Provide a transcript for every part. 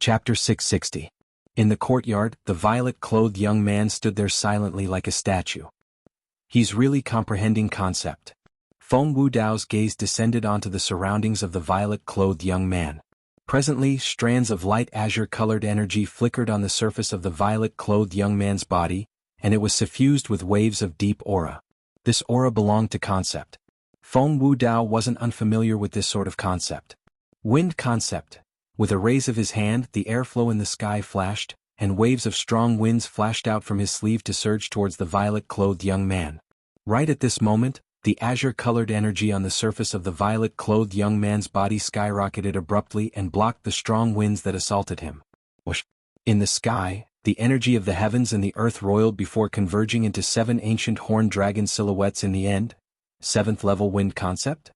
Chapter 660. In the courtyard, the violet-clothed young man stood there silently like a statue. He's really comprehending concept. Feng Wudao's gaze descended onto the surroundings of the violet-clothed young man. Presently, strands of light azure-colored energy flickered on the surface of the violet-clothed young man's body, and it was suffused with waves of deep aura. This aura belonged to concept. Feng Wudao wasn't unfamiliar with this sort of concept. Wind concept. With a raise of his hand, the airflow in the sky flashed, and waves of strong winds flashed out from his sleeve to surge towards the violet-clothed young man. Right at this moment, the azure-colored energy on the surface of the violet-clothed young man's body skyrocketed abruptly and blocked the strong winds that assaulted him. Whoosh! In the sky, the energy of the heavens and the earth roiled before converging into 7 ancient horned dragon silhouettes in the end. 7th level wind concept?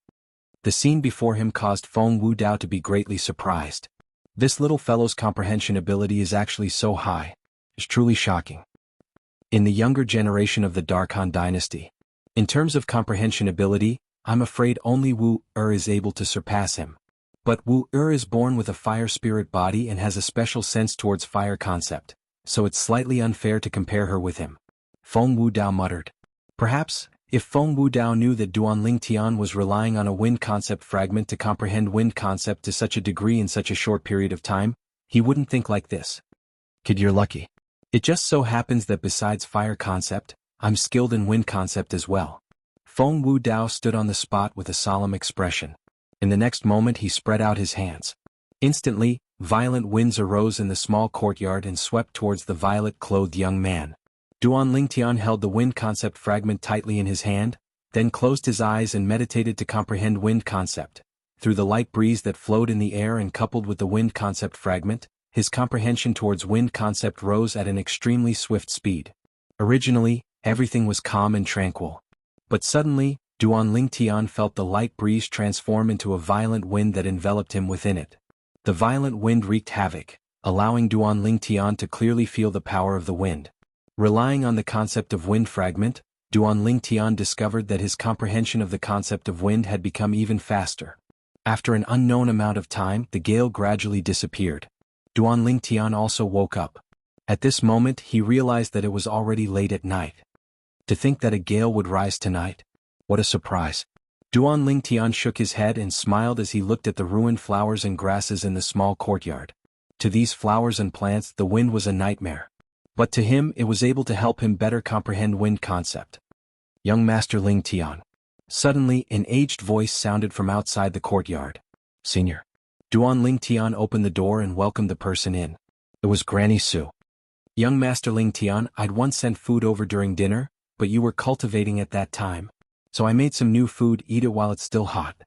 The scene before him caused Feng Wudao to be greatly surprised. This little fellow's comprehension ability is actually so high. It's truly shocking. In the younger generation of the Dark Han dynasty, in terms of comprehension ability, I'm afraid only Wu Er is able to surpass him. But Wu Er is born with a fire spirit body and has a special sense towards fire concept, so it's slightly unfair to compare her with him. Feng Wudao muttered. Perhaps, if Feng Wudao knew that Duanling Tian was relying on a wind concept fragment to comprehend wind concept to such a degree in such a short period of time, he wouldn't think like this. Kid, you're lucky. It just so happens that besides fire concept, I'm skilled in wind concept as well. Feng Wudao stood on the spot with a solemn expression. In the next moment he spread out his hands. Instantly, violent winds arose in the small courtyard and swept towards the violet-clothed young man. Duanling Tian held the wind concept fragment tightly in his hand, then closed his eyes and meditated to comprehend wind concept. Through the light breeze that flowed in the air and coupled with the wind concept fragment, his comprehension towards wind concept rose at an extremely swift speed. Originally, everything was calm and tranquil. But suddenly, Duanling Tian felt the light breeze transform into a violent wind that enveloped him within it. The violent wind wreaked havoc, allowing Duanling Tian to clearly feel the power of the wind. Relying on the concept of wind fragment, Duanling Tian discovered that his comprehension of the concept of wind had become even faster. After an unknown amount of time, the gale gradually disappeared. Duanling Tian also woke up. At this moment he realized that it was already late at night. To think that a gale would rise tonight? What a surprise. Duanling Tian shook his head and smiled as he looked at the ruined flowers and grasses in the small courtyard. To these flowers and plants the wind was a nightmare. But to him it was able to help him better comprehend wind concept. Young Master Ling Tian. Suddenly an aged voice sounded from outside the courtyard. Senior. Duanling Tian opened the door and welcomed the person in. It was Granny Su. Young Master Ling Tian, I'd once sent food over during dinner, but you were cultivating at that time. So I made some new food, eat it while it's still hot.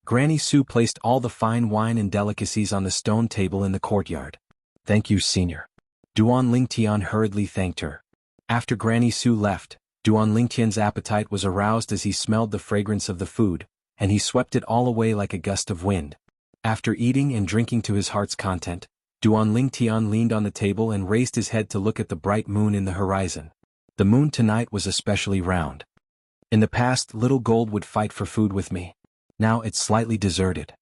Granny Su placed all the fine wine and delicacies on the stone table in the courtyard. Thank you, Senior. Duanling Tian hurriedly thanked her. After Granny Su left, Duanling Tian's appetite was aroused as he smelled the fragrance of the food, and he swept it all away like a gust of wind. After eating and drinking to his heart's content, Duanling Tian leaned on the table and raised his head to look at the bright moon in the horizon. The moon tonight was especially round. In the past, little gold would fight for food with me. Now it's slightly deserted.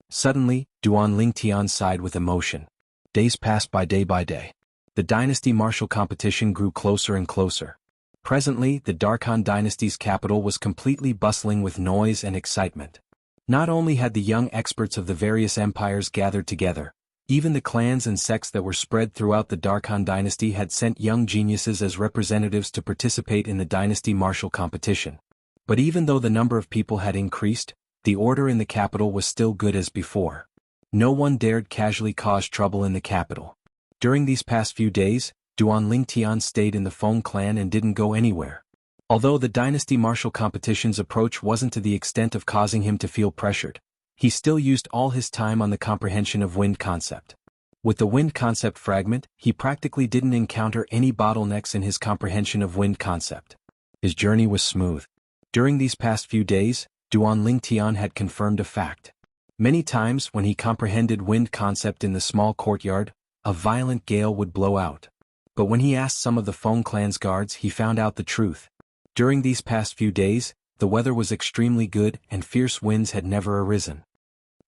Suddenly, Duanling Tian sighed with emotion. Days passed by day by day. The dynasty martial competition grew closer and closer. Presently, the Dark Han dynasty's capital was completely bustling with noise and excitement. Not only had the young experts of the various empires gathered together, even the clans and sects that were spread throughout the Dark Han dynasty had sent young geniuses as representatives to participate in the dynasty martial competition. But even though the number of people had increased, the order in the capital was still good as before. No one dared casually cause trouble in the capital. During these past few days, Duanling Tian stayed in the Feng clan and didn't go anywhere. Although the dynasty martial competition's approach wasn't to the extent of causing him to feel pressured, he still used all his time on the comprehension of wind concept. With the wind concept fragment, he practically didn't encounter any bottlenecks in his comprehension of wind concept. His journey was smooth. During these past few days, Duanling Tian had confirmed a fact. Many times when he comprehended wind concept in the small courtyard, a violent gale would blow out. But when he asked some of the Feng clan's guards, he found out the truth. During these past few days, the weather was extremely good and fierce winds had never arisen.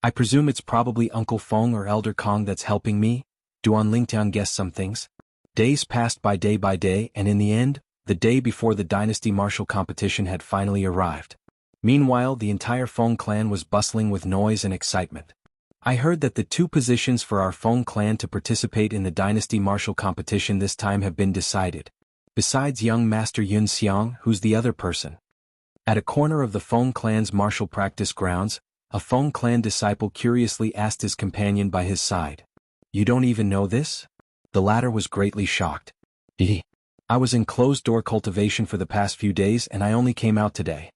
I presume it's probably Uncle Feng or Elder Kong that's helping me? Duan Lingtian guessed some things. Days passed by day, and in the end, the day before the dynasty martial competition had finally arrived. Meanwhile, the entire Feng clan was bustling with noise and excitement. I heard that the 2 positions for our Feng clan to participate in the dynasty martial competition this time have been decided. Besides young Master Yun Xiang, who's the other person? At a corner of the Feng clan's martial practice grounds, a Feng clan disciple curiously asked his companion by his side. You don't even know this? The latter was greatly shocked. I was in closed-door cultivation for the past few days and I only came out today.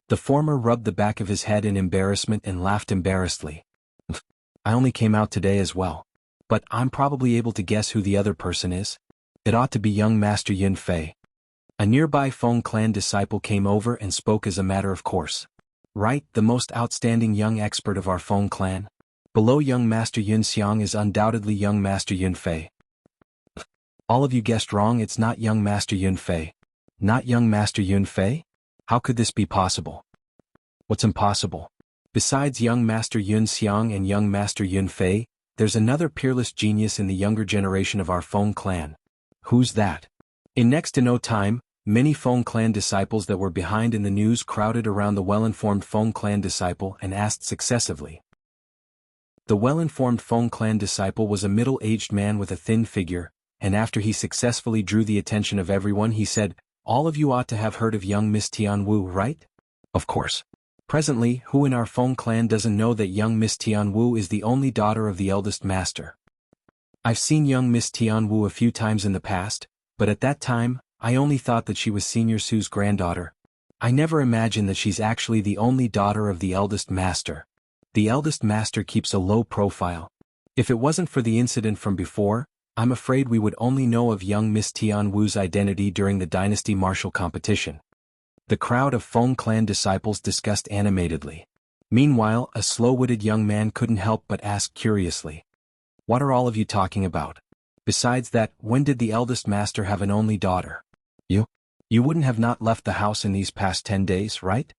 The former rubbed the back of his head in embarrassment and laughed embarrassedly. I only came out today as well. But I'm probably able to guess who the other person is. It ought to be young Master Yin Fei. A nearby Feng clan disciple came over and spoke as a matter of course. Right, the most outstanding young expert of our Feng clan. Below young Master Yun Xiang is undoubtedly young Master Yin Fei. All of you guessed wrong, it's not young Master Yin Fei. Not young Master Yin Fei? How could this be possible? What's impossible? Besides young Master Yun Xiang and young Master Yin Fei, there's another peerless genius in the younger generation of our Feng clan. Who's that? In next to no time, many Feng clan disciples that were behind in the news crowded around the well-informed Feng clan disciple and asked successively. The well-informed Feng clan disciple was a middle-aged man with a thin figure, and after he successfully drew the attention of everyone he said, all of you ought to have heard of young Miss Tianwu, right? Of course. Presently, who in our Feng clan doesn't know that young Miss Tianwu is the only daughter of the eldest master? I've seen young Miss Tianwu a few times in the past, but at that time, I only thought that she was Senior Su's granddaughter. I never imagined that she's actually the only daughter of the eldest master. The eldest master keeps a low profile. If it wasn't for the incident from before, I'm afraid we would only know of young Miss Tianwu's identity during the dynasty martial competition. The crowd of Feng clan disciples discussed animatedly. Meanwhile, a slow-witted young man couldn't help but ask curiously. What are all of you talking about? Besides that, when did the eldest master have an only daughter? You wouldn't have not left the house in these past 10 days, right?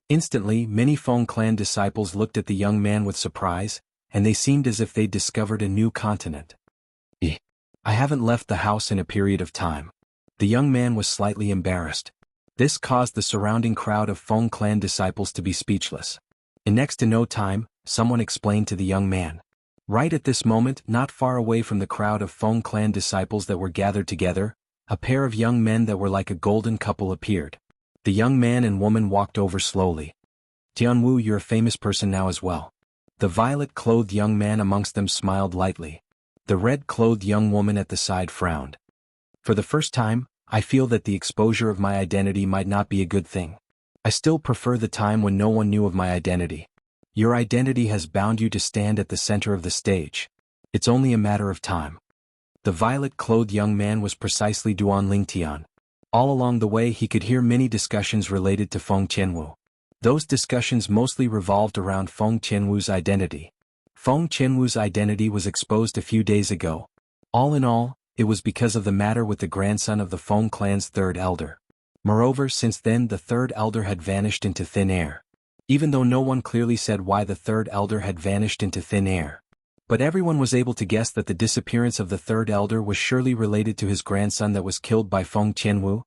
Instantly, many Feng clan disciples looked at the young man with surprise, and they seemed as if they'd discovered a new continent. I haven't left the house in a period of time. The young man was slightly embarrassed. This caused the surrounding crowd of Feng clan disciples to be speechless. In next to no time, someone explained to the young man. Right at this moment, not far away from the crowd of Feng clan disciples that were gathered together, a pair of young men that were like a golden couple appeared. The young man and woman walked over slowly. Tianwu, you're a famous person now as well. The violet-clothed young man amongst them smiled lightly. The red-clothed young woman at the side frowned. For the first time, I feel that the exposure of my identity might not be a good thing. I still prefer the time when no one knew of my identity. Your identity has bound you to stand at the center of the stage. It's only a matter of time. The violet-clothed young man was precisely Duan Lingtian. All along the way he could hear many discussions related to Feng Qianwu. Those discussions mostly revolved around Feng Qianwu's identity. Feng Qianwu's identity was exposed a few days ago. All in all, it was because of the matter with the grandson of the Feng clan's third elder. Moreover, since then the third elder had vanished into thin air. Even though no one clearly said why the third elder had vanished into thin air. But everyone was able to guess that the disappearance of the third elder was surely related to his grandson that was killed by Feng Qianwu.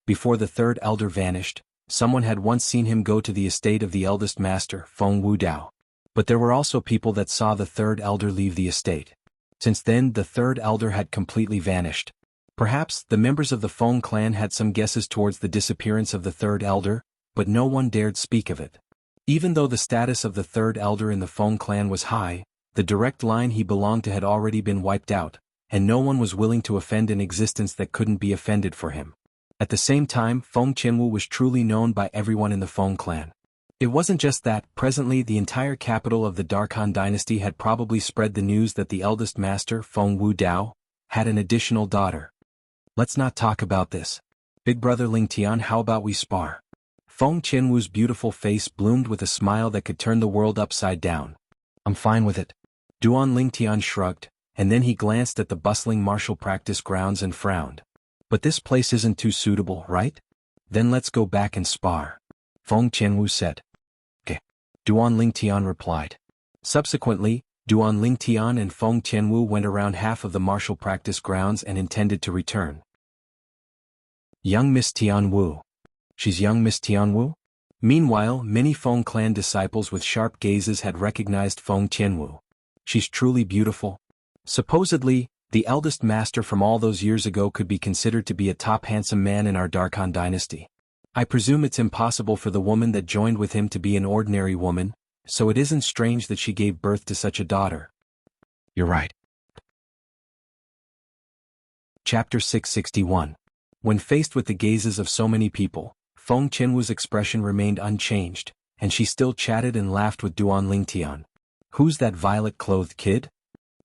Before the third elder vanished, someone had once seen him go to the estate of the eldest master, Feng Wudao. But there were also people that saw the third elder leave the estate. Since then, the third elder had completely vanished. Perhaps the members of the Feng clan had some guesses towards the disappearance of the third elder, but no one dared speak of it. Even though the status of the third elder in the Feng clan was high, the direct line he belonged to had already been wiped out, and no one was willing to offend an existence that couldn't be offended for him. At the same time, Feng Qianwu was truly known by everyone in the Feng clan. It wasn't just that, presently the entire capital of the Darkhan dynasty had probably spread the news that the eldest master, Feng Wudao, had an additional daughter. Let's not talk about this. Big brother Lingtian, how about we spar? Feng Qianwu's beautiful face bloomed with a smile that could turn the world upside down. I'm fine with it. Duan Lingtian shrugged, and then he glanced at the bustling martial practice grounds and frowned. But this place isn't too suitable, right? Then let's go back and spar. Feng Qianwu said. Okay. Duan Lingtian replied. Subsequently, Duan Lingtian and Feng Tianwu went around half of the martial practice grounds and intended to return. Young Miss Tianwu. She's young Miss Tianwu? Meanwhile, many Feng clan disciples with sharp gazes had recognized Feng Tianwu. She's truly beautiful. Supposedly, the eldest master from all those years ago could be considered to be a top handsome man in our Darkhan dynasty. I presume it's impossible for the woman that joined with him to be an ordinary woman, so it isn't strange that she gave birth to such a daughter. You're right. Chapter 661. When faced with the gazes of so many people, Feng Tianwu's expression remained unchanged, and she still chatted and laughed with Duan Lingtian. Who's that violet-clothed kid?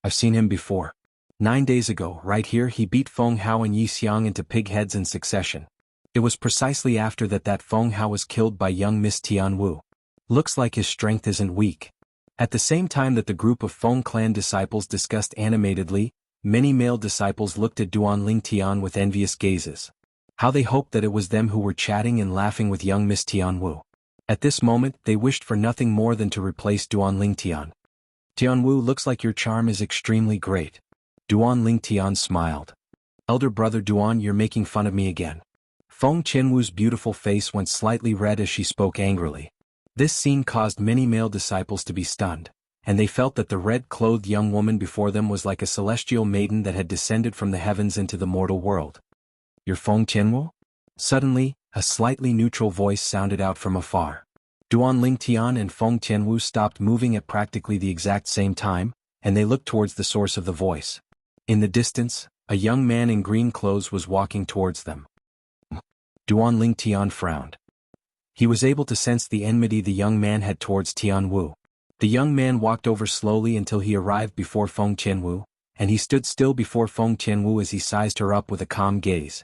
I've seen him before. 9 days ago, right here, he beat Feng Hao and Yi Xiang into pig heads in succession. It was precisely after that Feng Hao was killed by young Miss Tianwu. Looks like his strength isn't weak. At the same time that the group of Feng clan disciples discussed animatedly, many male disciples looked at Duan Lingtian with envious gazes. How they hoped that it was them who were chatting and laughing with young Miss Tianwu. At this moment, they wished for nothing more than to replace Duan Lingtian. Tianwu, looks like your charm is extremely great. Duan Lingtian smiled. Elder brother Duan, you're making fun of me again. Feng Tianwu's beautiful face went slightly red as she spoke angrily. This scene caused many male disciples to be stunned, and they felt that the red-clothed young woman before them was like a celestial maiden that had descended from the heavens into the mortal world. You're Feng Tianwu? Suddenly, a slightly neutral voice sounded out from afar. Duan Lingtian and Feng Tianwu stopped moving at practically the exact same time, and they looked towards the source of the voice. In the distance, a young man in green clothes was walking towards them. Duan Lingtian frowned. He was able to sense the enmity the young man had towards Tianwu. The young man walked over slowly until he arrived before Feng Tianwu, and he stood still before Feng Tianwu as he sized her up with a calm gaze.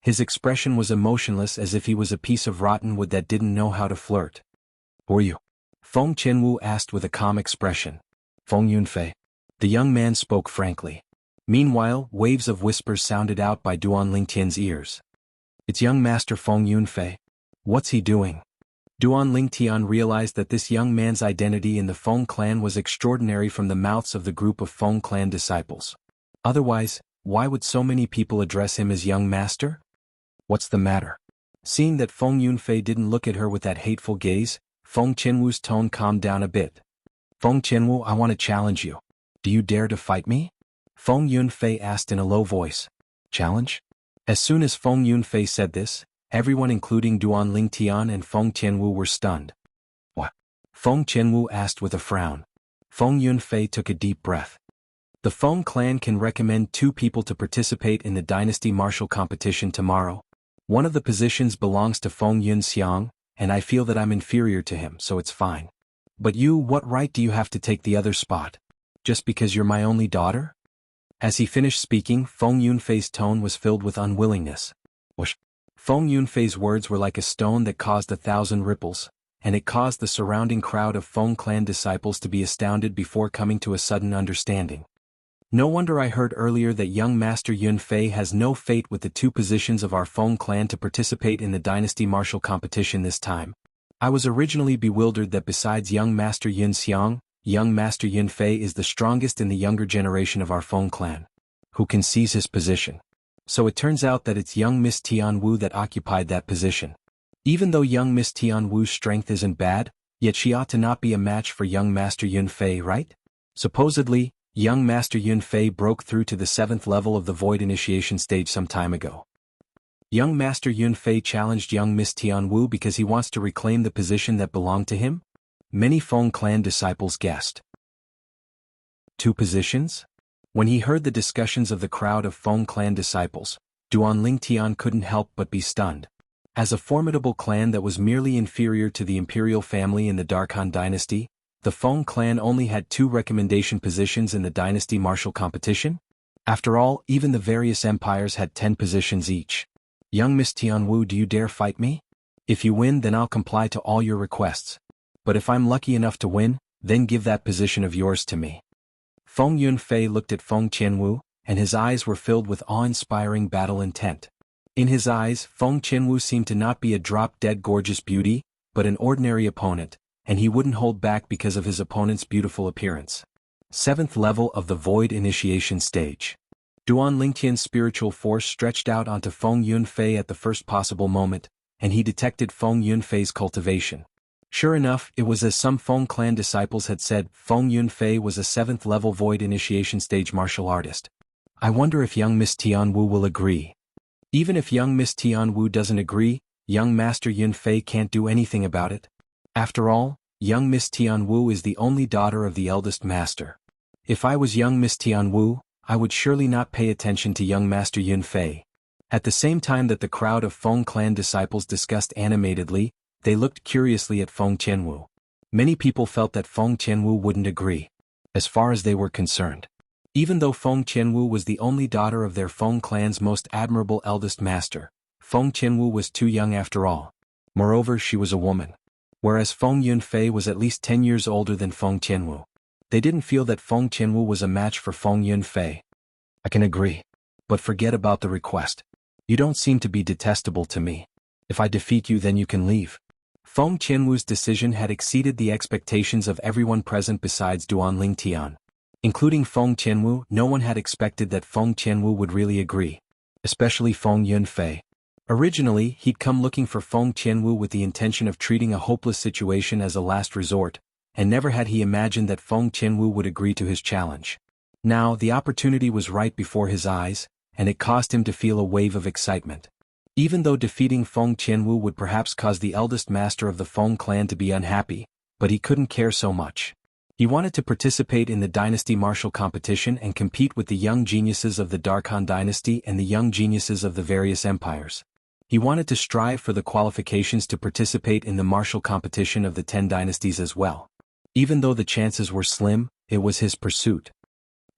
His expression was emotionless, as if he was a piece of rotten wood that didn't know how to flirt. Who are you? Feng Tianwu asked with a calm expression. Feng Yunfei. The young man spoke frankly. Meanwhile, waves of whispers sounded out by Duan Lingtian's ears. It's young Master Feng Yunfei. What's he doing? Duan Lingtian realized that this young man's identity in the Feng clan was extraordinary from the mouths of the group of Feng clan disciples. Otherwise, why would so many people address him as young master? What's the matter? Seeing that Feng Yunfei didn't look at her with that hateful gaze, Feng Tianwu's tone calmed down a bit. Feng Tianwu, I want to challenge you. Do you dare to fight me? Feng Yunfei asked in a low voice. Challenge? As soon as Feng Yunfei said this, everyone including Duan Lingtian and Feng Tianwu were stunned. What? Feng Tianwu asked with a frown. Feng Yunfei took a deep breath. The Feng clan can recommend 2 people to participate in the dynasty martial competition tomorrow. One of the positions belongs to Feng Yunxiang, and I feel that I'm inferior to him, so it's fine. But you, what right do you have to take the other spot? Just because you're my only daughter? As he finished speaking, Feng Yunfei's tone was filled with unwillingness. Whoosh. Feng Yunfei's words were like a stone that caused 1,000 ripples, and it caused the surrounding crowd of Feng clan disciples to be astounded before coming to a sudden understanding. No wonder I heard earlier that young Master Yunfei has no fate with the 2 positions of our Feng clan to participate in the dynasty martial competition this time. I was originally bewildered that besides young Master Yunxiang, young Master Yunfei is the strongest in the younger generation of our Feng clan. Who can seize his position? So it turns out that it's young Miss Tianwu that occupied that position. Even though young Miss Tianwu's strength isn't bad, yet she ought to not be a match for young Master Yunfei, right? Supposedly, young Master Yunfei broke through to the 7th level of the Void Initiation stage some time ago. Young Master Yunfei challenged young Miss Tianwu because he wants to reclaim the position that belonged to him? Many Feng clan disciples guessed. 2 positions? When he heard the discussions of the crowd of Feng clan disciples, Duan Lingtian couldn't help but be stunned. As a formidable clan that was merely inferior to the imperial family in the Darkhan dynasty, the Feng clan only had 2 recommendation positions in the dynasty martial competition? After all, even the various empires had 10 positions each. Young Miss Tianwu, do you dare fight me? If you win, then I'll comply to all your requests. But if I'm lucky enough to win, then give that position of yours to me. Feng Yunfei looked at Feng Tianwu, and his eyes were filled with awe-inspiring battle intent. In his eyes, Feng Tianwu seemed to not be a drop-dead gorgeous beauty, but an ordinary opponent, and he wouldn't hold back because of his opponent's beautiful appearance. 7th level of the Void Initiation Stage. Duan Lingtian's spiritual force stretched out onto Feng Yunfei at the first possible moment, and he detected Feng Yunfei's cultivation. Sure enough, it was as some Feng clan disciples had said, Feng Yunfei was a 7th level Void Initiation Stage martial artist. I wonder if young Miss Tianwu will agree. Even if young Miss Tianwu doesn't agree, young Master Yunfei can't do anything about it. After all, young Miss Tianwu is the only daughter of the eldest master. If I was young Miss Tianwu, I would surely not pay attention to young Master Yunfei. At the same time that the crowd of Feng clan disciples discussed animatedly, they looked curiously at Feng Qianwu. Many people felt that Feng Qianwu wouldn't agree. As far as they were concerned. Even though Feng Qianwu was the only daughter of their Feng clan's most admirable eldest master, Feng Qianwu was too young after all. Moreover, she was a woman. Whereas Feng Yunfei was at least 10 years older than Feng Qianwu. They didn't feel that Feng Qianwu was a match for Feng Yunfei. I can agree. But forget about the request. You don't seem to be detestable to me. If I defeat you, then you can leave. Feng Qianwu's decision had exceeded the expectations of everyone present besides Duan Lingtian. Including Feng Qianwu, no one had expected that Feng Qianwu would really agree. Especially Feng Yunfei. Originally, he'd come looking for Feng Qianwu with the intention of treating a hopeless situation as a last resort, and never had he imagined that Feng Qianwu would agree to his challenge. Now, the opportunity was right before his eyes, and it caused him to feel a wave of excitement. Even though defeating Feng Qianwu would perhaps cause the eldest master of the Feng clan to be unhappy, but he couldn't care so much. He wanted to participate in the dynasty martial competition and compete with the young geniuses of the Darkhan dynasty and the young geniuses of the various empires. He wanted to strive for the qualifications to participate in the martial competition of the 10 dynasties as well. Even though the chances were slim, it was his pursuit.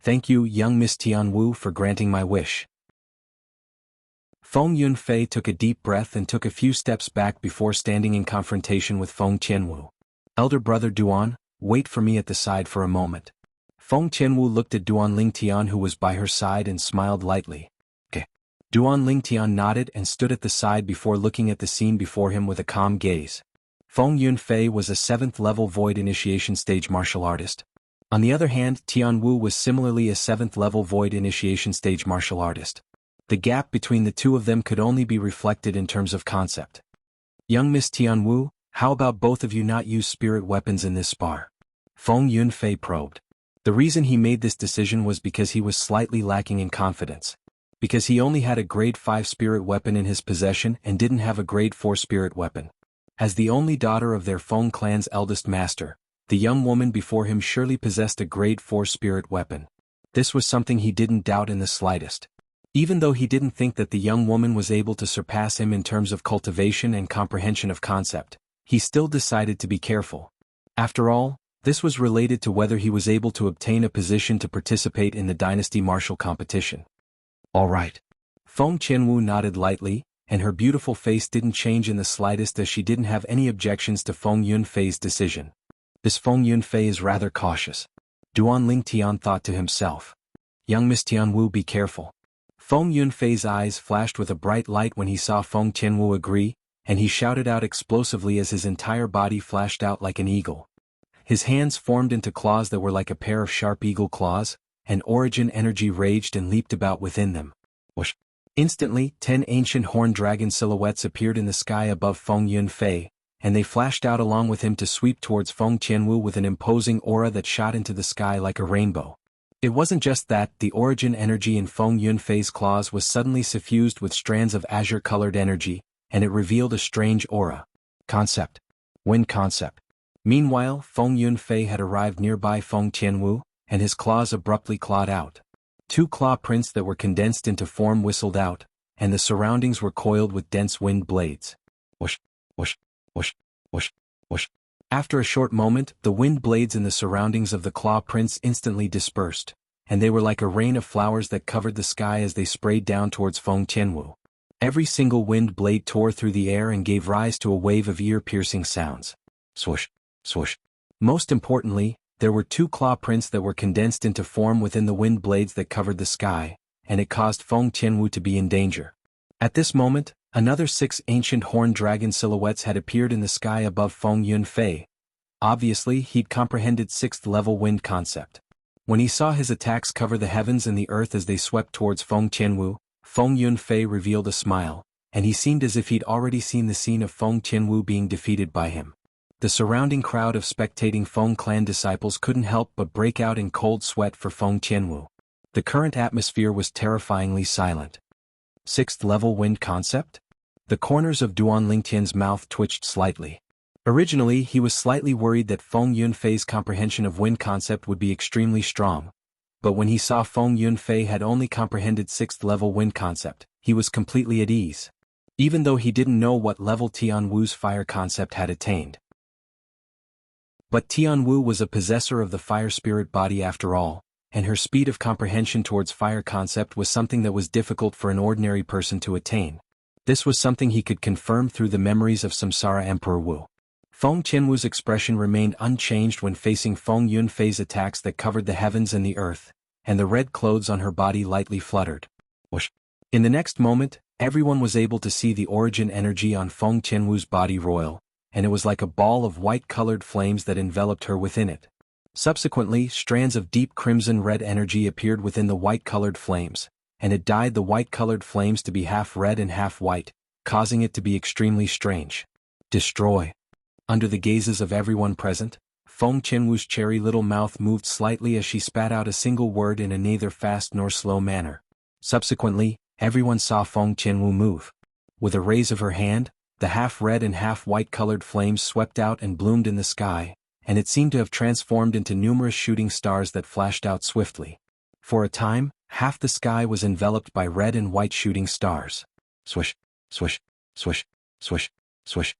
Thank you, young Miss Tianwu, for granting my wish. Feng Yunfei took a deep breath and took a few steps back before standing in confrontation with Feng Qianwu. Elder brother Duan, wait for me at the side for a moment. Feng Qianwu looked at Duan Lingtian, who was by her side, and smiled lightly. Okay. Duan Lingtian nodded and stood at the side before looking at the scene before him with a calm gaze. Feng Yunfei was a 7th level Void Initiation Stage martial artist. On the other hand, Tianwu was similarly a 7th level Void Initiation Stage martial artist. The gap between the two of them could only be reflected in terms of concept. Young Miss Tianwu, how about both of you not use spirit weapons in this spar? Feng Yunfei probed. The reason he made this decision was because he was slightly lacking in confidence. Because he only had a grade 5 spirit weapon in his possession and didn't have a grade 4 spirit weapon. As the only daughter of their Feng clan's eldest master, the young woman before him surely possessed a grade 4 spirit weapon. This was something he didn't doubt in the slightest. Even though he didn't think that the young woman was able to surpass him in terms of cultivation and comprehension of concept, he still decided to be careful. After all, this was related to whether he was able to obtain a position to participate in the dynasty martial competition. All right. Feng Qianwu nodded lightly, and her beautiful face didn't change in the slightest as she didn't have any objections to Feng Yunfei's decision. This Feng Yunfei is rather cautious. Duan Lingtian thought to himself. Young Miss Tianwu, be careful. Feng Yunfei's eyes flashed with a bright light when he saw Feng Qianwu agree, and he shouted out explosively as his entire body flashed out like an eagle. His hands formed into claws that were like a pair of sharp eagle claws, and origin energy raged and leaped about within them. Whoosh! Instantly, 10 ancient horned dragon silhouettes appeared in the sky above Feng Yunfei, and they flashed out along with him to sweep towards Feng Qianwu with an imposing aura that shot into the sky like a rainbow. It wasn't just that, the origin energy in Feng Yunfei's claws was suddenly suffused with strands of azure-colored energy, and it revealed a strange aura. Concept. Wind concept. Meanwhile, Feng Yunfei had arrived nearby Feng Qianwu, and his claws abruptly clawed out. 2 claw prints that were condensed into form whistled out, and the surroundings were coiled with dense wind blades. Whoosh, whoosh, whoosh, whoosh, whoosh. After a short moment, the wind blades in the surroundings of the claw prints instantly dispersed, and they were like a rain of flowers that covered the sky as they sprayed down towards Feng Qianwu. Every single wind blade tore through the air and gave rise to a wave of ear-piercing sounds. Swoosh, swoosh. Most importantly, there were 2 claw prints that were condensed into form within the wind blades that covered the sky, and it caused Feng Qianwu to be in danger. At this moment, another 6 ancient horned dragon silhouettes had appeared in the sky above Feng Yunfei, Obviously, he'd comprehended 6th-level wind concept. When he saw his attacks cover the heavens and the earth as they swept towards Feng Qianwu, Feng Yunfei revealed a smile, and he seemed as if he'd already seen the scene of Feng Qianwu being defeated by him. The surrounding crowd of spectating Feng clan disciples couldn't help but break out in cold sweat for Feng Qianwu. The current atmosphere was terrifyingly silent. 6th-level wind concept? The corners of Duan Lingtian's mouth twitched slightly. Originally, he was slightly worried that Feng Yunfei's comprehension of wind concept would be extremely strong. But when he saw Feng Yunfei had only comprehended 6th-level wind concept, he was completely at ease. Even though he didn't know what level Tianwu's fire concept had attained. But Tianwu was a possessor of the fire spirit body after all, and her speed of comprehension towards fire concept was something that was difficult for an ordinary person to attain. This was something he could confirm through the memories of Samsara Emperor Wu. Feng Qianwu's expression remained unchanged when facing Feng Yunfei's attacks that covered the heavens and the earth, and the red clothes on her body lightly fluttered. Whoosh. In the next moment, everyone was able to see the origin energy on Feng Qianwu's body royal, and it was like a ball of white-colored flames that enveloped her within it. Subsequently, strands of deep crimson-red energy appeared within the white-colored flames, and it dyed the white-colored flames to be half red and half white, causing it to be extremely strange. Destroy. Under the gazes of everyone present, Feng Qianwu's cherry little mouth moved slightly as she spat out a single word in a neither fast nor slow manner. Subsequently, everyone saw Feng Qianwu move. With a raise of her hand, the half-red and half-white-colored flames swept out and bloomed in the sky, and it seemed to have transformed into numerous shooting stars that flashed out swiftly. For a time, half the sky was enveloped by red and white shooting stars. Swish, swish, swish, swish, swish.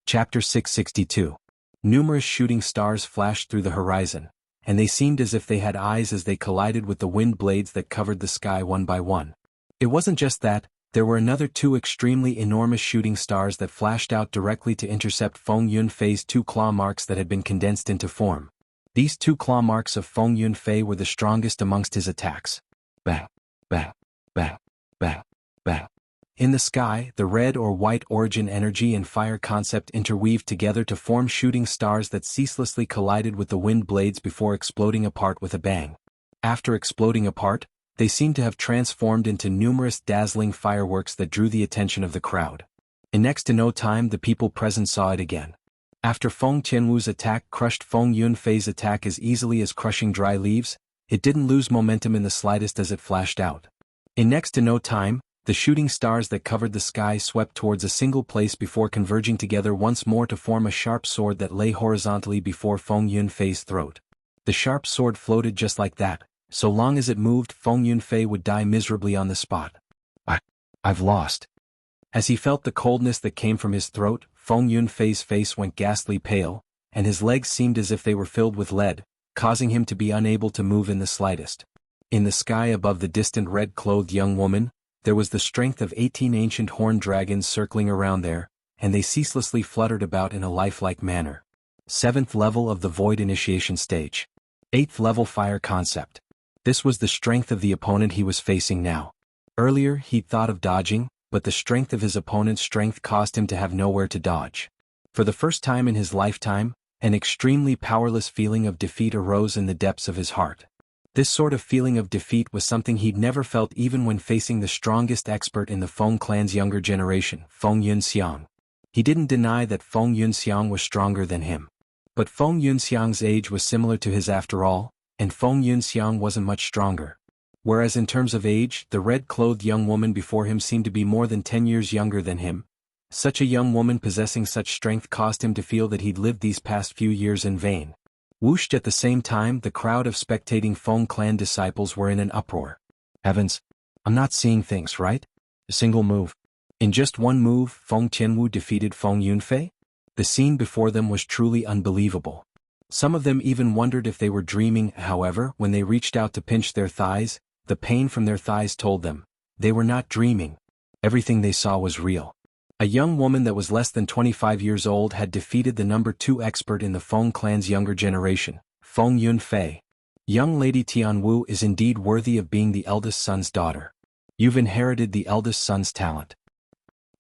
Chapter 662. Numerous shooting stars flashed through the horizon, and they seemed as if they had eyes as they collided with the wind blades that covered the sky one by one. It wasn't just that, there were another 2 extremely enormous shooting stars that flashed out directly to intercept Feng Yunfei's 2 claw marks that had been condensed into form. These 2 claw marks of Feng Yunfei were the strongest amongst his attacks. Bah, bah, bah, bah, bah. In the sky, the red or white origin energy and fire concept interweaved together to form shooting stars that ceaselessly collided with the wind blades before exploding apart with a bang. After exploding apart, they seemed to have transformed into numerous dazzling fireworks that drew the attention of the crowd. In next to no time the people present saw it again. After Feng Qianwu's attack crushed Feng Yunfei's attack as easily as crushing dry leaves, it didn't lose momentum in the slightest as it flashed out. In next to no time, the shooting stars that covered the sky swept towards a single place before converging together once more to form a sharp sword that lay horizontally before Feng Yunfei's throat. The sharp sword floated just like that. So long as it moved, Feng Yunfei would die miserably on the spot. I've lost. As he felt the coldness that came from his throat, Feng Yunfei's face went ghastly pale, and his legs seemed as if they were filled with lead, causing him to be unable to move in the slightest. In the sky above the distant red-clothed young woman, there was the strength of 18 ancient horned dragons circling around there, and they ceaselessly fluttered about in a lifelike manner. 7th level of the Void Initiation Stage. 8th level Fire Concept. This was the strength of the opponent he was facing now. Earlier, he'd thought of dodging, but the strength of his opponent's strength caused him to have nowhere to dodge. For the first time in his lifetime, an extremely powerless feeling of defeat arose in the depths of his heart. This sort of feeling of defeat was something he'd never felt even when facing the strongest expert in the Feng clan's younger generation, Feng Yunxiang. He didn't deny that Feng Yunxiang was stronger than him. But Feng Yunxiang's age was similar to his after all, and Feng Yunxiang wasn't much stronger. Whereas in terms of age, the red-clothed young woman before him seemed to be more than 10 years younger than him. Such a young woman possessing such strength caused him to feel that he'd lived these past few years in vain. Whooshed at the same time, the crowd of spectating Feng clan disciples were in an uproar. Heavens! I'm not seeing things right? A single move. In just one move, Feng Qianwu defeated Feng Yunfei? The scene before them was truly unbelievable. Some of them even wondered if they were dreaming. However, when they reached out to pinch their thighs, the pain from their thighs told them they were not dreaming. Everything they saw was real. A young woman that was less than 25 years old had defeated the number 2 expert in the Feng clan's younger generation, Feng Yunfei. Young Lady Tianwu is indeed worthy of being the eldest son's daughter. You've inherited the eldest son's talent.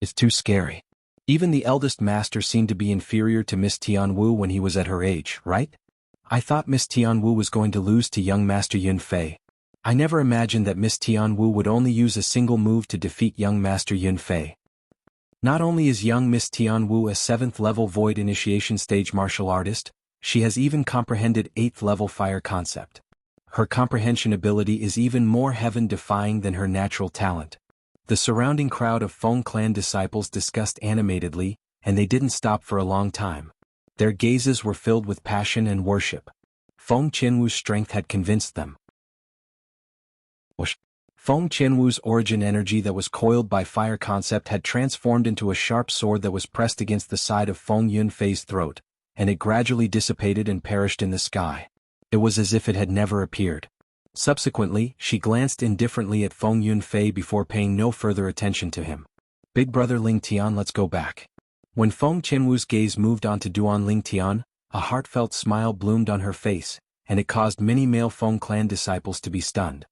It's too scary. Even the eldest master seemed to be inferior to Miss Tianwu when he was at her age, right? I thought Miss Tianwu was going to lose to young Master Yun Fei. I never imagined that Miss Tianwu would only use a single move to defeat young Master Yun Fei. Not only is young Miss Tianwu a 7th level void initiation stage martial artist, she has even comprehended 8th level fire concept. Her comprehension ability is even more heaven-defying than her natural talent. The surrounding crowd of Feng clan disciples discussed animatedly, and they didn't stop for a long time. Their gazes were filled with passion and worship. Feng Qianwu's strength had convinced them. Feng Qianwu's origin energy that was coiled by fire concept had transformed into a sharp sword that was pressed against the side of Feng Yunfei's throat, and it gradually dissipated and perished in the sky. It was as if it had never appeared. Subsequently, she glanced indifferently at Feng Yunfei before paying no further attention to him. Big brother Ling Tian, let's go back. When Feng Qianwu's gaze moved on to Duan Ling Tian, a heartfelt smile bloomed on her face, and it caused many male Feng clan disciples to be stunned.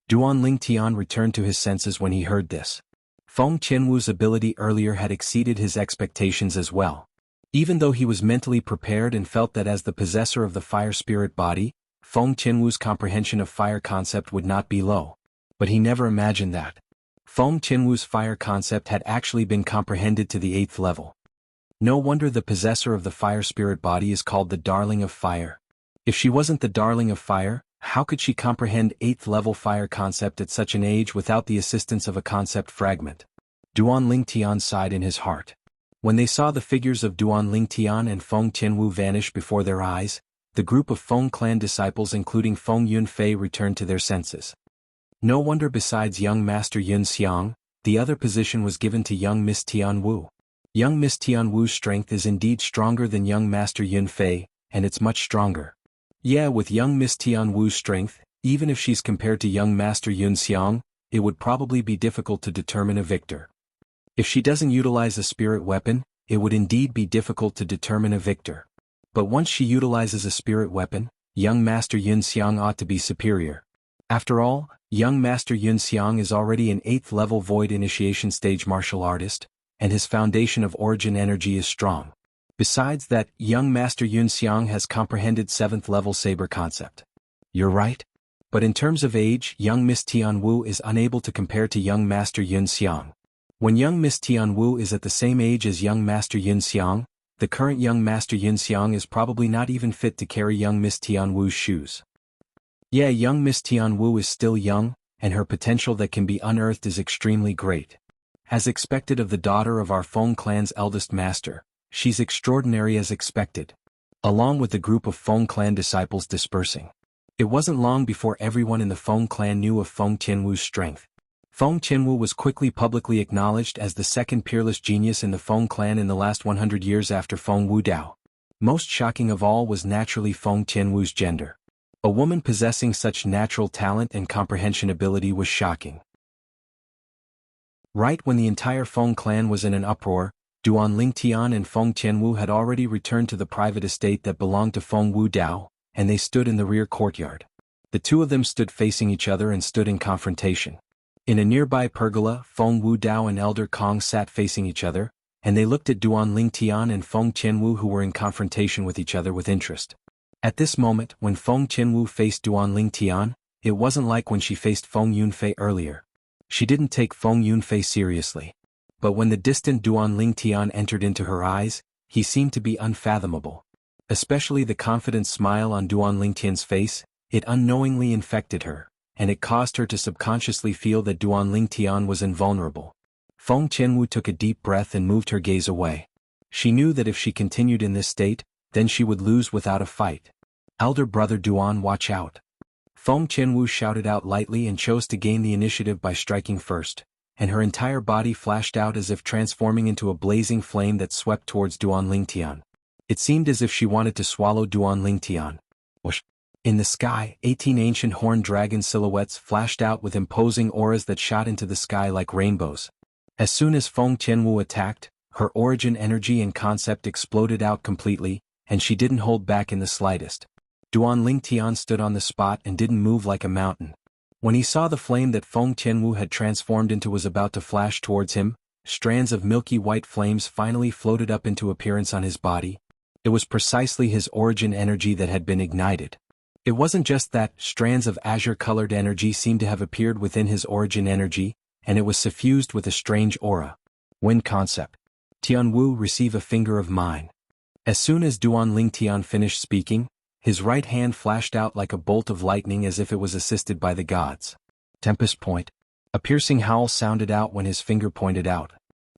Duan Ling Tian returned to his senses when he heard this. Feng Qianwu's ability earlier had exceeded his expectations as well. Even though he was mentally prepared and felt that as the possessor of the fire spirit body, Feng Qianwu's comprehension of fire concept would not be low. But he never imagined that Feng Qianwu's fire concept had actually been comprehended to the 8th level. No wonder the possessor of the fire spirit body is called the Darling of Fire. If she wasn't the Darling of Fire, how could she comprehend 8th level fire concept at such an age without the assistance of a concept fragment? Duan Ling Tian sighed in his heart. When they saw the figures of Duan Ling Tian and Feng Qianwu vanish before their eyes, the group of Feng clan disciples including Feng Yunfei returned to their senses. No wonder besides young Master Yun Xiang, the other position was given to young Miss Tianwu. Young Miss Tianwu's strength is indeed stronger than young Master Yun Fei, and it's much stronger. Yeah, with young Miss Tianwu's strength, even if she's compared to young Master Yun Xiang, it would probably be difficult to determine a victor. If she doesn't utilize a spirit weapon, it would indeed be difficult to determine a victor. But once she utilizes a spirit weapon, young Master Yun Xiang ought to be superior. After all, young Master Yun Xiang is already an 8th level void initiation stage martial artist, and his foundation of origin energy is strong. Besides that, young Master Yun Xiang has comprehended 7th level saber concept. You're right. But in terms of age, young Miss Tianwu is unable to compare to young Master Yun Xiang. When young Miss Tianwu is at the same age as young Master Yun Xiang, the current young Master Yun Xiang is probably not even fit to carry young Miss Tianwu's shoes. Yeah, young Miss Tianwu is still young, and her potential that can be unearthed is extremely great. As expected of the daughter of our Feng clan's eldest master, she's extraordinary as expected. Along with the group of Feng clan disciples dispersing. It wasn't long before everyone in the Feng clan knew of Feng Qianwu's strength. Feng Qianwu was quickly publicly acknowledged as the second peerless genius in the Feng clan in the last 100 years after Feng Wudao. Most shocking of all was naturally Feng Qianwu's gender. A woman possessing such natural talent and comprehension ability was shocking. Right when the entire Feng clan was in an uproar, Duan Ling Tian and Feng Qianwu had already returned to the private estate that belonged to Feng Wudao, and they stood in the rear courtyard. The two of them stood facing each other and stood in confrontation. In a nearby pergola, Feng Wudao and Elder Kong sat facing each other, and they looked at Duan Ling Tian and Feng Qianwu who were in confrontation with each other with interest. At this moment, when Feng Qianwu faced Duan Ling Tian, it wasn't like when she faced Feng Yunfei earlier. She didn't take Feng Yunfei seriously. But when the distant Duan Ling Tian entered into her eyes, he seemed to be unfathomable. Especially the confident smile on Duan Ling Tian's face, it unknowingly infected her, and it caused her to subconsciously feel that Duan Ling Tian was invulnerable. Feng Qianwu took a deep breath and moved her gaze away. She knew that if she continued in this state, then she would lose without a fight. Elder brother Duan, watch out. Feng Qianwu shouted out lightly and chose to gain the initiative by striking first, and her entire body flashed out as if transforming into a blazing flame that swept towards Duan Ling Tian. It seemed as if she wanted to swallow Duan Ling Tian. Whoosh. In the sky, 18 ancient horned dragon silhouettes flashed out with imposing auras that shot into the sky like rainbows. As soon as Feng Qianwu attacked, her origin energy and concept exploded out completely, and she didn't hold back in the slightest. Duan Ling Tian stood on the spot and didn't move like a mountain. When he saw the flame that Feng Qianwu had transformed into was about to flash towards him, strands of milky white flames finally floated up into appearance on his body. It was precisely his origin energy that had been ignited. It wasn't just that, strands of azure-colored energy seemed to have appeared within his origin energy, and it was suffused with a strange aura. Wind concept. Tianwu, receive a finger of mine. As soon as Duan Lingtian finished speaking, his right hand flashed out like a bolt of lightning as if it was assisted by the gods. Tempest point. A piercing howl sounded out when his finger pointed out.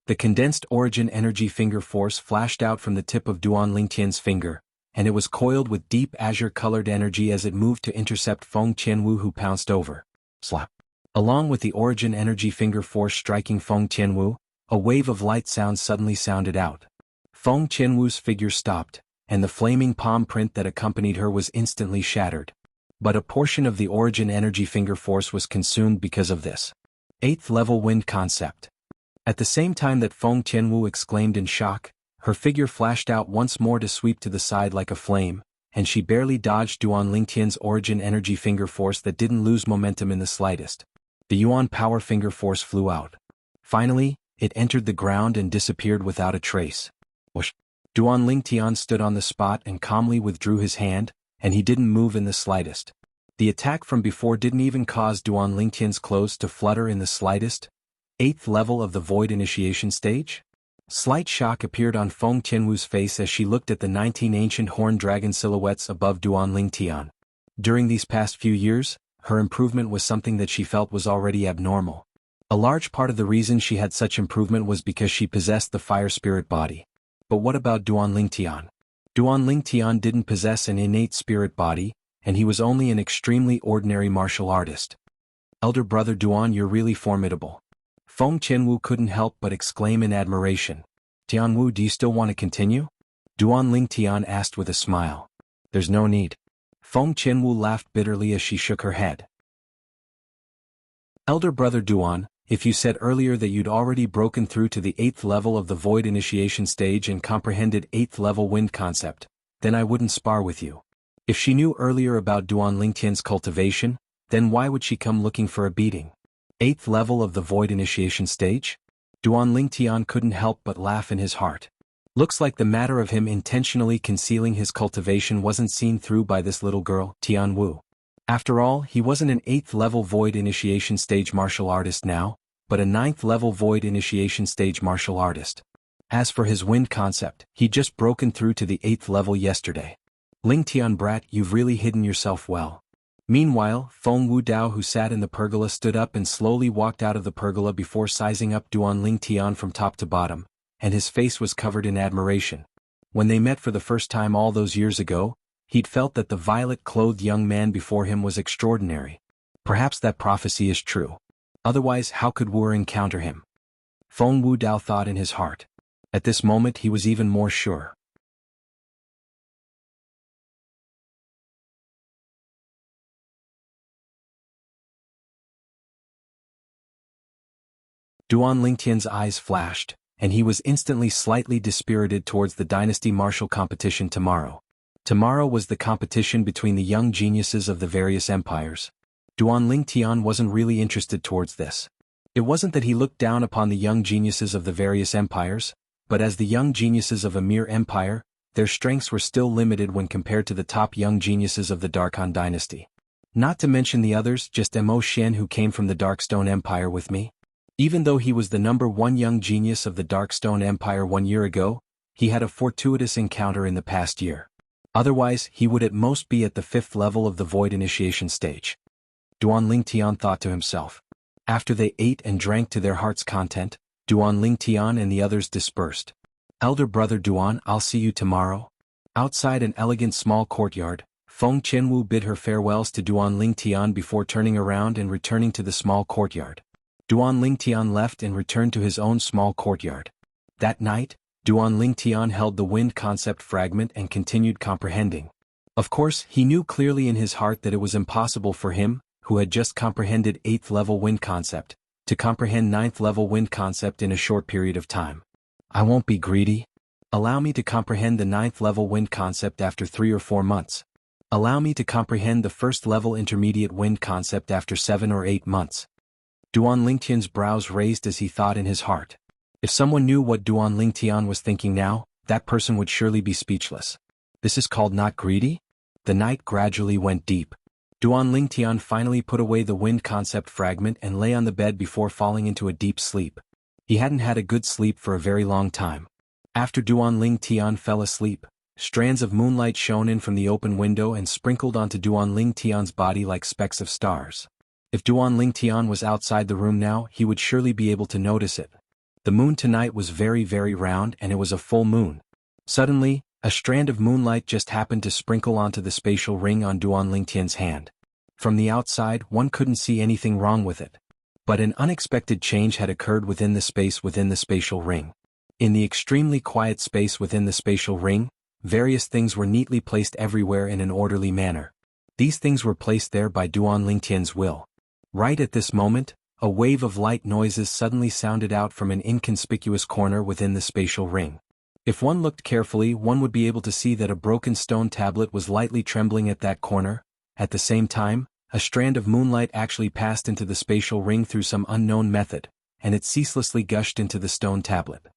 The condensed origin energy finger force flashed out from the tip of Duan Lingtian's finger, and it was coiled with deep azure-colored energy as it moved to intercept Feng Qianwu, who pounced over. Slap. Along with the origin energy finger force striking Feng Qianwu, a wave of light sound suddenly sounded out. Feng Qianwu's figure stopped, and the flaming palm print that accompanied her was instantly shattered. But a portion of the origin energy finger force was consumed because of this. 8th level wind concept. At the same time that Feng Qianwu exclaimed in shock, her figure flashed out once more to sweep to the side like a flame, and she barely dodged Duan Lingtian's origin energy finger force that didn't lose momentum in the slightest. The Yuan power finger force flew out. Finally, it entered the ground and disappeared without a trace. Whoosh! Duan Lingtian stood on the spot and calmly withdrew his hand, and he didn't move in the slightest. The attack from before didn't even cause Duan Lingtian's clothes to flutter in the slightest. 8th level of the void initiation stage? Slight shock appeared on Feng Qianwu's face as she looked at the 19 ancient horned dragon silhouettes above Duan Lingtian. During these past few years, her improvement was something that she felt was already abnormal. A large part of the reason she had such improvement was because she possessed the fire spirit body. But what about Duan Lingtian? Duan Lingtian didn't possess an innate spirit body, and he was only an extremely ordinary martial artist. Elder brother Duan, you're really formidable. Feng Qianwu couldn't help but exclaim in admiration. Tianwu, do you still want to continue? Duan Lingtian asked with a smile. There's no need. Feng Qianwu laughed bitterly as she shook her head. Elder brother Duan, if you said earlier that you'd already broken through to the 8th level of the void initiation stage and comprehended 8th level wind concept, then I wouldn't spar with you. If she knew earlier about Duan Lingtian's cultivation, then why would she come looking for a beating? 8th level of the void initiation stage? Duan Lingtian couldn't help but laugh in his heart. Looks like the matter of him intentionally concealing his cultivation wasn't seen through by this little girl, Tianwu. After all, he wasn't an 8th level void initiation stage martial artist now, but a 9th level void initiation stage martial artist. As for his wind concept, he'd just broken through to the 8th level yesterday. Lingtian brat, you've really hidden yourself well. Meanwhile, Feng Wudao, who sat in the pergola, stood up and slowly walked out of the pergola before sizing up Duan Lingtian from top to bottom, and his face was covered in admiration. When they met for the first time all those years ago, he'd felt that the violet-clothed young man before him was extraordinary. Perhaps that prophecy is true. Otherwise, how could Wu encounter him? Feng Wudao thought in his heart. At this moment he was even more sure. Duan Lingtian's eyes flashed, and he was instantly slightly dispirited towards the dynasty martial competition tomorrow. Tomorrow was the competition between the young geniuses of the various empires. Duan Lingtian wasn't really interested towards this. It wasn't that he looked down upon the young geniuses of the various empires, but as the young geniuses of a mere empire, their strengths were still limited when compared to the top young geniuses of the Darkhan dynasty. Not to mention the others, just Mo Xian, who came from the Darkstone Empire with me. Even though he was the #1 young genius of the Darkstone Empire 1 year ago, he had a fortuitous encounter in the past year. Otherwise, he would at most be at the 5th level of the void initiation stage. Duan Lingtian thought to himself. After they ate and drank to their heart's content, Duan Lingtian and the others dispersed. Elder brother Duan, I'll see you tomorrow. Outside an elegant small courtyard, Feng Qianwu bid her farewells to Duan Lingtian before turning around and returning to the small courtyard. Duan Lingtian left and returned to his own small courtyard. That night, Duan Lingtian held the wind concept fragment and continued comprehending. Of course, he knew clearly in his heart that it was impossible for him, who had just comprehended 8th level wind concept, to comprehend 9th level wind concept in a short period of time. I won't be greedy. Allow me to comprehend the 9th level wind concept after 3 or 4 months. Allow me to comprehend the 1st level intermediate wind concept after 7 or 8 months. Duan Lingtian's brows raised as he thought in his heart. If someone knew what Duan Lingtian was thinking now, that person would surely be speechless. This is called not greedy? The night gradually went deep. Duan Lingtian finally put away the wind concept fragment and lay on the bed before falling into a deep sleep. He hadn't had a good sleep for a very long time. After Duan Lingtian fell asleep, strands of moonlight shone in from the open window and sprinkled onto Duan Lingtian's body like specks of stars. If Duan Lingtian was outside the room now, he would surely be able to notice it. The moon tonight was very, very round and it was a full moon. Suddenly, a strand of moonlight just happened to sprinkle onto the spatial ring on Duan Lingtian's hand. From the outside, one couldn't see anything wrong with it. But an unexpected change had occurred within the space within the spatial ring. In the extremely quiet space within the spatial ring, various things were neatly placed everywhere in an orderly manner. These things were placed there by Duan Lingtian's will. Right at this moment, a wave of light noises suddenly sounded out from an inconspicuous corner within the spatial ring. If one looked carefully, one would be able to see that a broken stone tablet was lightly trembling at that corner. At the same time, a strand of moonlight actually passed into the spatial ring through some unknown method, and it ceaselessly gushed into the stone tablet.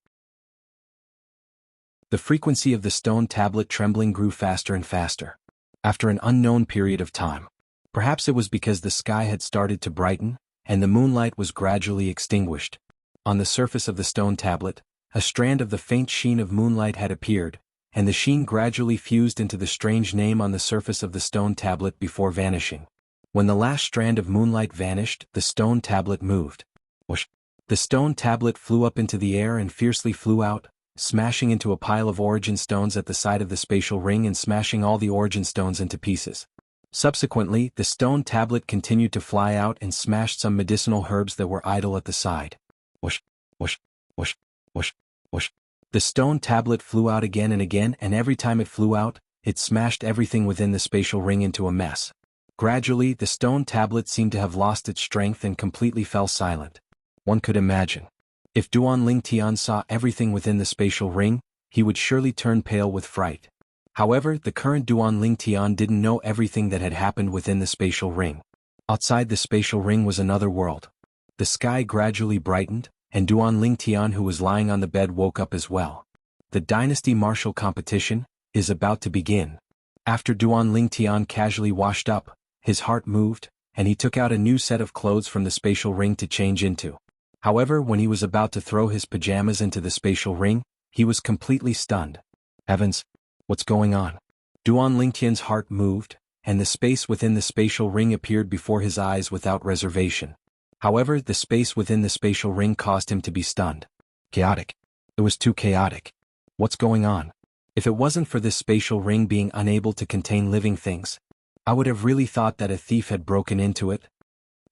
The frequency of the stone tablet trembling grew faster and faster. After an unknown period of time. Perhaps it was because the sky had started to brighten, and the moonlight was gradually extinguished. On the surface of the stone tablet, a strand of the faint sheen of moonlight had appeared, and the sheen gradually fused into the strange name on the surface of the stone tablet before vanishing. When the last strand of moonlight vanished, the stone tablet moved. Whoosh! The stone tablet flew up into the air and fiercely flew out, smashing into a pile of origin stones at the side of the spatial ring and smashing all the origin stones into pieces. Subsequently, the stone tablet continued to fly out and smashed some medicinal herbs that were idle at the side. Whoosh! Whoosh! Whoosh! Whoosh! Whoosh! The stone tablet flew out again, and every time it flew out, it smashed everything within the spatial ring into a mess. Gradually, the stone tablet seemed to have lost its strength and completely fell silent. One could imagine. If Duan Lingtian saw everything within the spatial ring, he would surely turn pale with fright. However, the current Duan Lingtian didn't know everything that had happened within the spatial ring. Outside the spatial ring was another world. The sky gradually brightened, and Duan Lingtian, who was lying on the bed, woke up as well. The dynasty martial competition is about to begin. After Duan Lingtian casually washed up, his heart moved, and he took out a new set of clothes from the spatial ring to change into. However, when he was about to throw his pajamas into the spatial ring, he was completely stunned. Heavens! What's going on? Duan Lingtian's heart moved, and the space within the spatial ring appeared before his eyes without reservation. However, the space within the spatial ring caused him to be stunned. Chaotic. It was too chaotic. What's going on? If it wasn't for this spatial ring being unable to contain living things, I would have really thought that a thief had broken into it.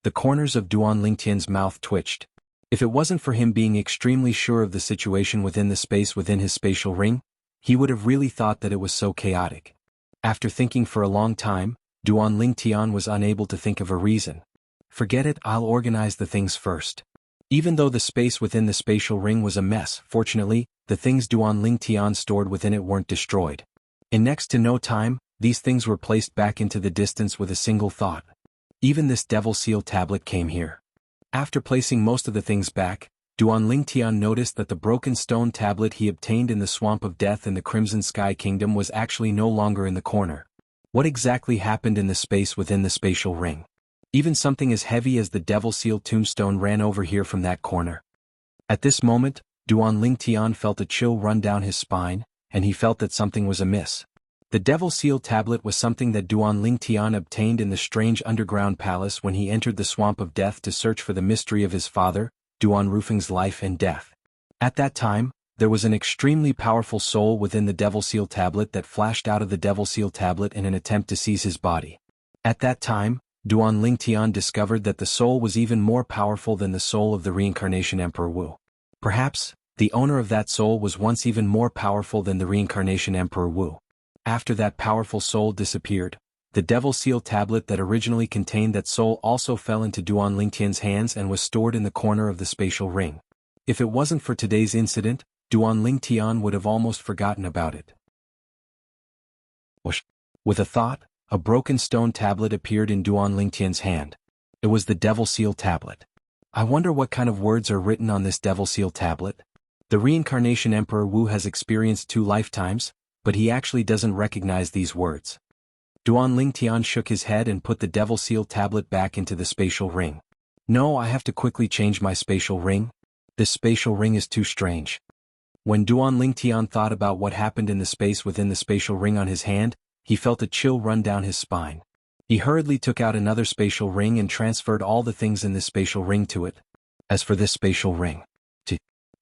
The corners of Duan Lingtian's mouth twitched. If it wasn't for him being extremely sure of the situation within the space within his spatial ring, he would have really thought that it was so chaotic. After thinking for a long time, Duan Lingtian was unable to think of a reason. Forget it, I'll organize the things first. Even though the space within the spatial ring was a mess, fortunately, the things Duan Lingtian stored within it weren't destroyed. In next to no time, these things were placed back into the distance with a single thought. Even this devil seal tablet came here. After placing most of the things back, Duan Lingtian noticed that the broken stone tablet he obtained in the Swamp of Death in the Crimson Sky Kingdom was actually no longer in the corner. What exactly happened in the space within the spatial ring? Even something as heavy as the Devil Seal tombstone ran over here from that corner. At this moment, Duan Lingtian felt a chill run down his spine, and he felt that something was amiss. The Devil Seal tablet was something that Duan Lingtian obtained in the strange underground palace when he entered the Swamp of Death to search for the mystery of his father, Duan Rufeng's life and death. At that time, there was an extremely powerful soul within the Devil Seal tablet that flashed out of the Devil Seal tablet in an attempt to seize his body. At that time, Duan Lingtian discovered that the soul was even more powerful than the soul of the reincarnation Emperor Wu. Perhaps, the owner of that soul was once even more powerful than the reincarnation Emperor Wu. After that powerful soul disappeared, the Devil Seal tablet that originally contained that soul also fell into Duan Lingtian's hands and was stored in the corner of the spatial ring. If it wasn't for today's incident, Duan Lingtian would have almost forgotten about it. Whoosh! With a thought, a broken stone tablet appeared in Duan Lingtian's hand. It was the Devil Seal tablet. I wonder what kind of words are written on this Devil Seal tablet. The reincarnation Emperor Wu has experienced 2 lifetimes, but he actually doesn't recognize these words. Duan Tian shook his head and put the Devil Seal tablet back into the spatial ring. No, I have to quickly change my spatial ring. This spatial ring is too strange. When Duan Tian thought about what happened in the space within the spatial ring on his hand, he felt a chill run down his spine. He hurriedly took out another spatial ring and transferred all the things in this spatial ring to it. As for this spatial ring,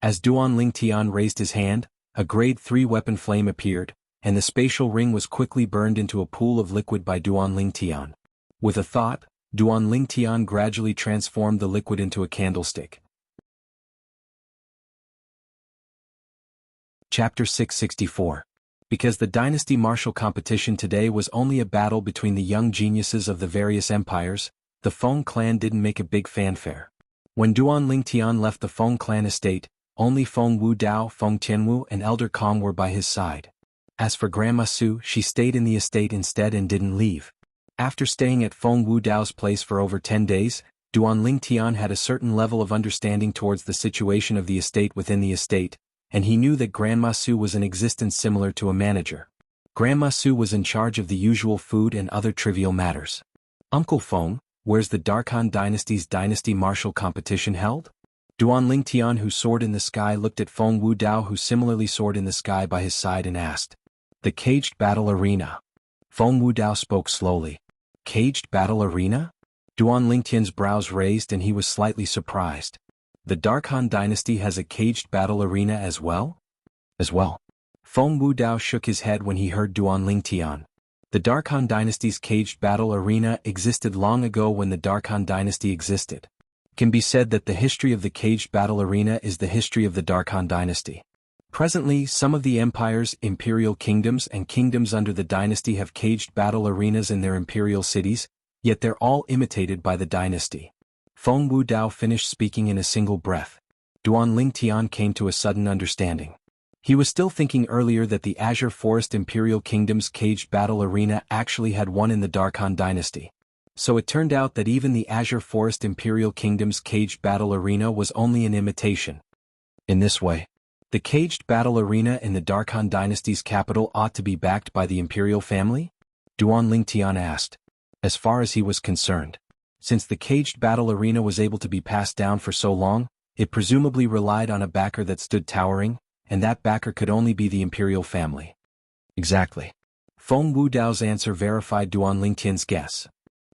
as Duan Tian raised his hand, a grade 3 weapon flame appeared, and the spatial ring was quickly burned into a pool of liquid by Duan Tian. With a thought, Duan Tian gradually transformed the liquid into a candlestick. Chapter 664. Because the dynasty martial competition today was only a battle between the young geniuses of the various empires, the Feng clan didn't make a big fanfare. When Duan Tian left the Feng clan estate, only Feng Wudao, Feng Tianwu and Elder Kong were by his side. As for Grandma Su, she stayed in the estate instead and didn't leave. After staying at Feng Wudao's place for over 10 days, Duan Tian had a certain level of understanding towards the situation of the estate within the estate, and he knew that Grandma Su was in existence similar to a manager. Grandma Su was in charge of the usual food and other trivial matters. Uncle Feng, where's the Darkhan dynasty's dynasty martial competition held? Duan Tian, who soared in the sky, looked at Feng Wudao, who similarly soared in the sky by his side, and asked. The caged battle arena. Feng Wudao spoke slowly. Caged battle arena? Duan Tian's brows raised and he was slightly surprised. The Darkhan dynasty has a caged battle arena as well? Feng Wudao shook his head when he heard Duan Tian. The Darkhan dynasty's caged battle arena existed long ago when the Darkhan dynasty existed. It can be said that the history of the caged battle arena is the history of the Darkhan dynasty. Presently, some of the empires, imperial kingdoms and kingdoms under the dynasty have caged battle arenas in their imperial cities, yet they're all imitated by the dynasty. Feng Wudao finished speaking in a single breath. Duan Tian came to a sudden understanding. He was still thinking earlier that the Azure Forest Imperial Kingdom's caged battle arena actually had one in the Darkhan dynasty. So it turned out that even the Azure Forest Imperial Kingdom's caged battle arena was only an imitation. In this way, the caged battle arena in the Darkhan dynasty's capital ought to be backed by the imperial family? Duan Tian asked. As far as he was concerned, since the caged battle arena was able to be passed down for so long, it presumably relied on a backer that stood towering, and that backer could only be the imperial family. Exactly. Feng Wudao's answer verified Duan Tian's guess.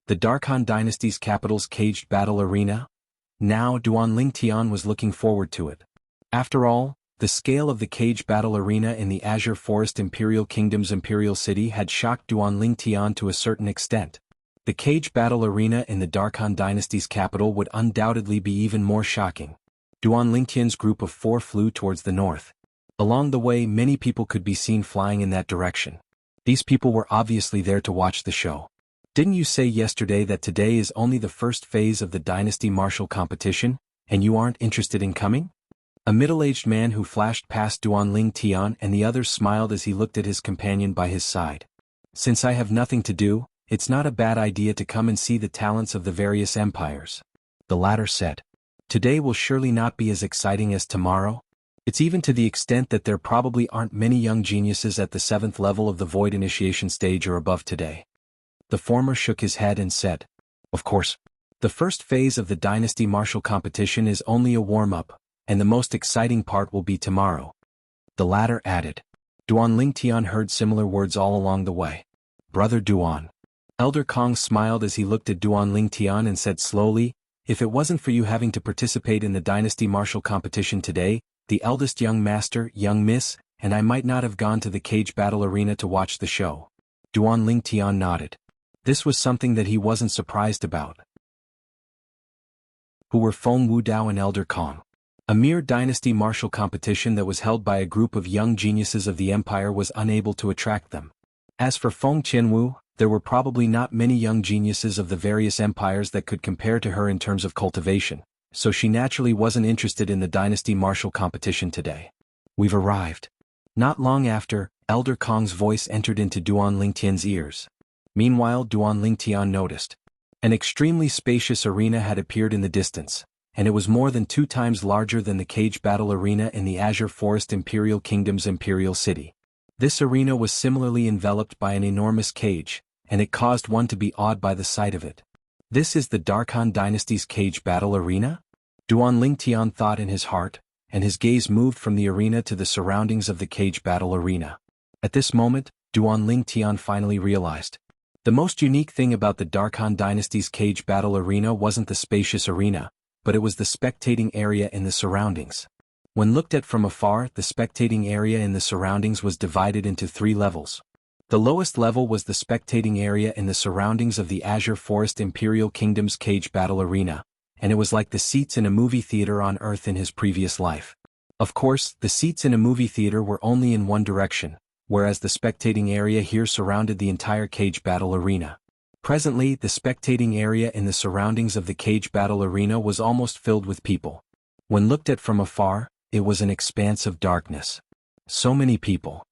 The Darkhan dynasty's capital's caged battle arena? Now Duan Tian was looking forward to it. After all, the scale of the cage battle arena in the Azure Forest Imperial Kingdom's imperial city had shocked Duan Tian to a certain extent. The cage battle arena in the Darkhan dynasty's capital would undoubtedly be even more shocking. Duan Tian's group of 4 flew towards the north. Along the way, many people could be seen flying in that direction. These people were obviously there to watch the show. Didn't you say yesterday that today is only the first phase of the dynasty martial competition, and you aren't interested in coming? A middle-aged man who flashed past Duan Tian and the others smiled as he looked at his companion by his side. Since I have nothing to do, it's not a bad idea to come and see the talents of the various empires. The latter said. Today will surely not be as exciting as tomorrow. It's even to the extent that there probably aren't many young geniuses at the 7th level of the Void Initiation stage or above today. The former shook his head and said, Of course. The first phase of the dynasty martial competition is only a warm-up, and the most exciting part will be tomorrow. The latter added. Duan Tian heard similar words all along the way. Brother Duan. Elder Kong smiled as he looked at Duan Tian and said slowly, If it wasn't for you having to participate in the dynasty martial competition today, the eldest young master, young miss, and I might not have gone to the cage battle arena to watch the show. Duan Tian nodded. This was something that he wasn't surprised about. Who were Feng Wudao and Elder Kong? A mere dynasty martial competition that was held by a group of young geniuses of the empire was unable to attract them. As for Feng Tianwu, there were probably not many young geniuses of the various empires that could compare to her in terms of cultivation, so she naturally wasn't interested in the dynasty martial competition today. We've arrived. Not long after, Elder Kong's voice entered into Duan Tian's ears. Meanwhile, Duan Tian noticed. An extremely spacious arena had appeared in the distance. and it was more than 2 times larger than the cage battle arena in the Azure Forest Imperial Kingdom's Imperial City. This arena was similarly enveloped by an enormous cage, and it caused one to be awed by the sight of it. This is the Darkhan Dynasty's cage battle arena? Duan Lingtian thought in his heart, and his gaze moved from the arena to the surroundings of the cage battle arena. At this moment, Duan Lingtian finally realized. The most unique thing about the Darkhan Dynasty's cage battle arena wasn't the spacious arena, but it was the spectating area in the surroundings. When looked at from afar, the spectating area in the surroundings was divided into 3 levels. The lowest level was the spectating area in the surroundings of the Azure Forest Imperial Kingdom's cage battle arena, and it was like the seats in a movie theater on Earth in his previous life. Of course, the seats in a movie theater were only in one direction, whereas the spectating area here surrounded the entire cage battle arena. Presently, the spectating area in the surroundings of the cage battle arena was almost filled with people. When looked at from afar, it was an expanse of darkness. So many people.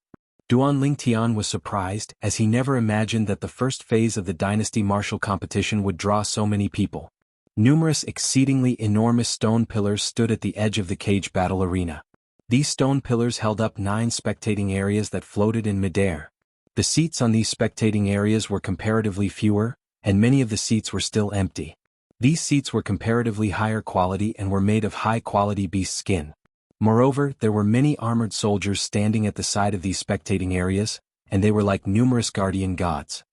Duan Lingtian was surprised, as he never imagined that the first phase of the dynasty martial competition would draw so many people. Numerous exceedingly enormous stone pillars stood at the edge of the cage battle arena. These stone pillars held up 9 spectating areas that floated in midair. The seats on these spectating areas were comparatively fewer, and many of the seats were still empty. These seats were comparatively higher quality and were made of high-quality beast skin. Moreover, there were many armored soldiers standing at the side of these spectating areas, and they were like numerous guardian gods.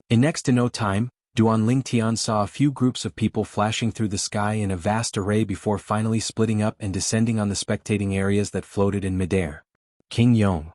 In next to no time, Duan Lingtian saw a few groups of people flashing through the sky in a vast array before finally splitting up and descending on the spectating areas that floated in midair. King Yong.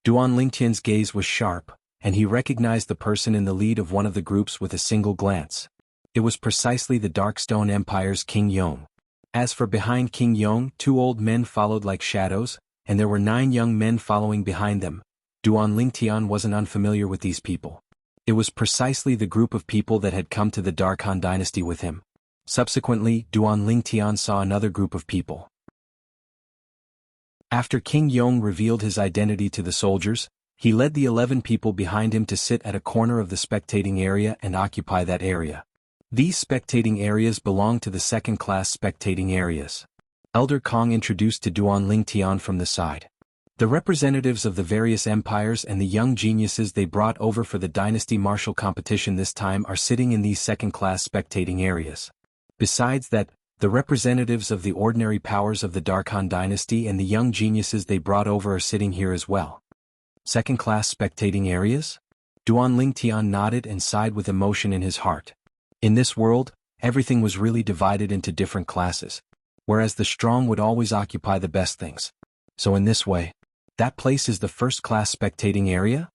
Duan Lingtian's gaze was sharp, and he recognized the person in the lead of one of the groups with a single glance. It was precisely the Darkstone Empire's King Yong. As for behind King Yong, 2 old men followed like shadows, and there were 9 young men following behind them. Duan Lingtian wasn't unfamiliar with these people. It was precisely the group of people that had come to the Darkhan dynasty with him. Subsequently, Duan Lingtian saw another group of people. After King Yong revealed his identity to the soldiers, he led the 11 people behind him to sit at a corner of the spectating area and occupy that area. These spectating areas belong to the second-class spectating areas. Elder Kong introduced to Duan Lingtian from the side. The representatives of the various empires and the young geniuses they brought over for the dynasty martial competition this time are sitting in these second-class spectating areas. Besides that, the representatives of the ordinary powers of the Darkhan dynasty and the young geniuses they brought over are sitting here as well. Second-class spectating areas? Duan Lingtian nodded and sighed with emotion in his heart. In this world, everything was really divided into different classes, whereas the strong would always occupy the best things. So in this way, that place is the first-class spectating area?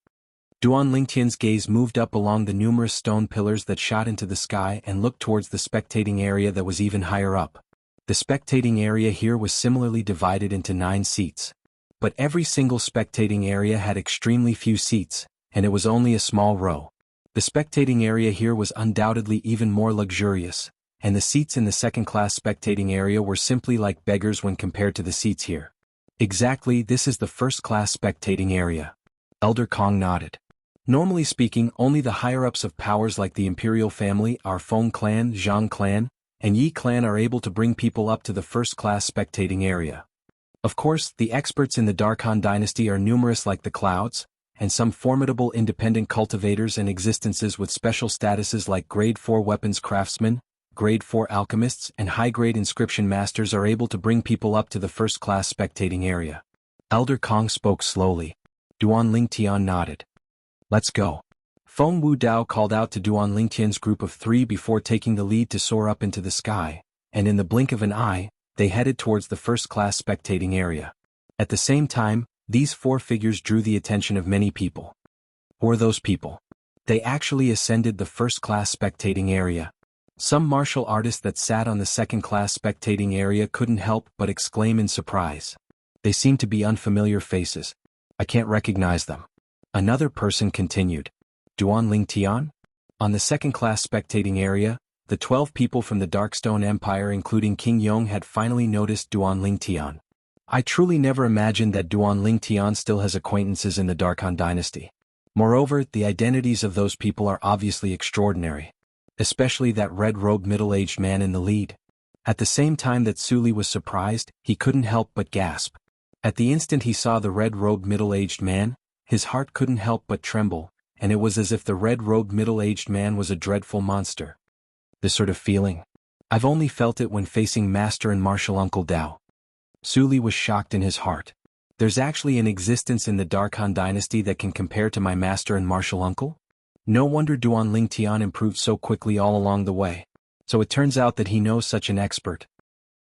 Duan Lingtian's gaze moved up along the numerous stone pillars that shot into the sky and looked towards the spectating area that was even higher up. The spectating area here was similarly divided into 9 seats. But every single spectating area had extremely few seats, and it was only a small row. The spectating area here was undoubtedly even more luxurious, and the seats in the second-class spectating area were simply like beggars when compared to the seats here. Exactly, this is the first-class spectating area. Elder Kong nodded. Normally speaking, only the higher-ups of powers like the Imperial family, our Feng clan, Zhang clan, and Yi clan are able to bring people up to the first-class spectating area. Of course, the experts in the Darkhan dynasty are numerous like the clouds, and some formidable independent cultivators and existences with special statuses like Grade 4 weapons craftsmen, Grade 4 alchemists, and high-grade inscription masters are able to bring people up to the first-class spectating area. Elder Kong spoke slowly. Duan Lingtian nodded. Let's go. Feng Wudao called out to Duan Lingtian's group of 3 before taking the lead to soar up into the sky, and in the blink of an eye, they headed towards the first-class spectating area. At the same time, these 4 figures drew the attention of many people. Who are those people? They actually ascended the first-class spectating area. Some martial artists that sat on the second-class spectating area couldn't help but exclaim in surprise. They seem to be unfamiliar faces. I can't recognize them. Another person continued. Duan Lingtian? On the second-class spectating area, the 12 people from the Darkstone Empire including King Yong had finally noticed Duan Lingtian. I truly never imagined that Duan Lingtian still has acquaintances in the Darkhan dynasty. Moreover, the identities of those people are obviously extraordinary. Especially that red-robed middle-aged man in the lead. At the same time that Suli was surprised, he couldn't help but gasp. At the instant he saw the red-robed middle-aged man, his heart couldn't help but tremble, and it was as if the red-robed middle-aged man was a dreadful monster. This sort of feeling. I've only felt it when facing Master and Martial Uncle Dao. Suli was shocked in his heart. There's actually an existence in the Dark Han dynasty that can compare to my master and martial uncle? No wonder Duan Lingtian improved so quickly all along the way. So it turns out that he knows such an expert.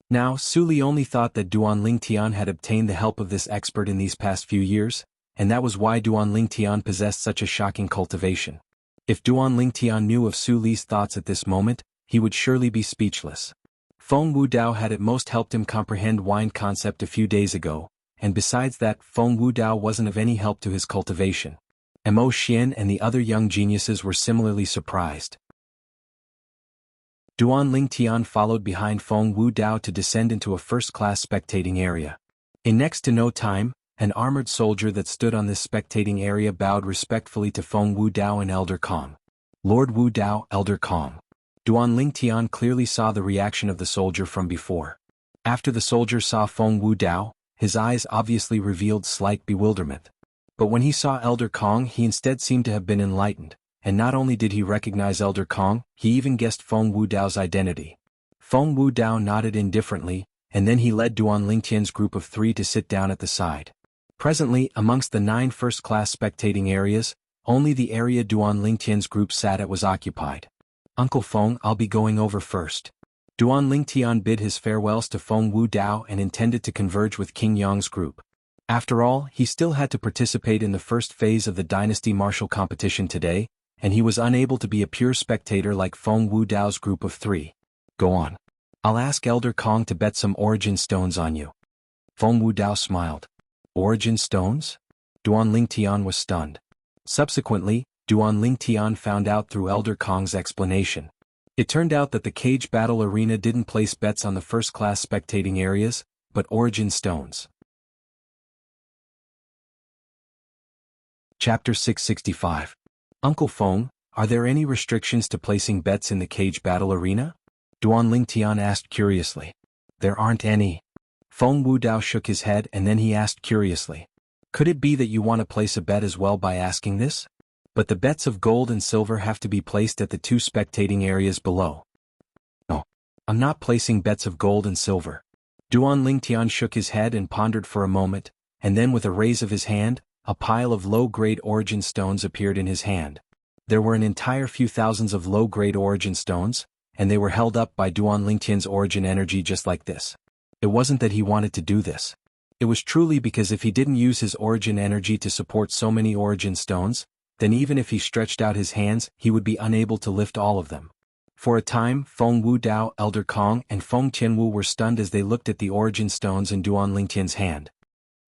Now, Suli only thought that Duan Lingtian had obtained the help of this expert in these past few years, and that was why Duan Lingtian possessed such a shocking cultivation. If Duan Lingtian knew of Suli's thoughts at this moment, he would surely be speechless. Feng Wudao had at most helped him comprehend wine concept a few days ago, and besides that, Feng Wudao wasn't of any help to his cultivation. Mo Xian and the other young geniuses were similarly surprised. Duan Lingtian followed behind Feng Wudao to descend into a first-class spectating area. In next to no time, an armored soldier that stood on this spectating area bowed respectfully to Feng Wudao and Elder Kong. Lord Wudao, Elder Kong. Duan Lingtian clearly saw the reaction of the soldier from before. After the soldier saw Feng Wudao, his eyes obviously revealed slight bewilderment. But when he saw Elder Kong, he instead seemed to have been enlightened, and not only did he recognize Elder Kong, he even guessed Feng Wudao's identity. Feng Wudao nodded indifferently, and then he led Duan Lingtian's group of 3 to sit down at the side. Presently, amongst the 9 first-class spectating areas, only the area Duan Lingtian's group sat at was occupied. Uncle Feng, I'll be going over first. Duan Lingtian bid his farewells to Feng Wudao and intended to converge with King Yang's group. After all, he still had to participate in the first phase of the dynasty martial competition today, and he was unable to be a pure spectator like Feng Wudao's group of 3. Go on. I'll ask Elder Kong to bet some origin stones on you. Feng Wudao smiled. Origin stones? Duan Lingtian was stunned. Subsequently, Duan Lingtian found out through Elder Kong's explanation. It turned out that the cage battle arena didn't place bets on the first-class spectating areas, but origin stones. Chapter 665. Uncle Feng, are there any restrictions to placing bets in the cage battle arena? Duan Lingtian asked curiously. There aren't any. Feng Wudao shook his head and then he asked curiously. Could it be that you want to place a bet as well by asking this? But the bets of gold and silver have to be placed at the 2 spectating areas below. No. I'm not placing bets of gold and silver. Duan Lingtian shook his head and pondered for a moment, and then with a raise of his hand, a pile of low-grade origin stones appeared in his hand. There were an entire few thousands of low-grade origin stones, and they were held up by Duan Lingtian's origin energy just like this. It wasn't that he wanted to do this. It was truly because if he didn't use his origin energy to support so many origin stones, then even if he stretched out his hands, he would be unable to lift all of them. For a time, Feng Wudao, Elder Kong, and Feng Tianwu were stunned as they looked at the origin stones in Duan Lingtian's hand.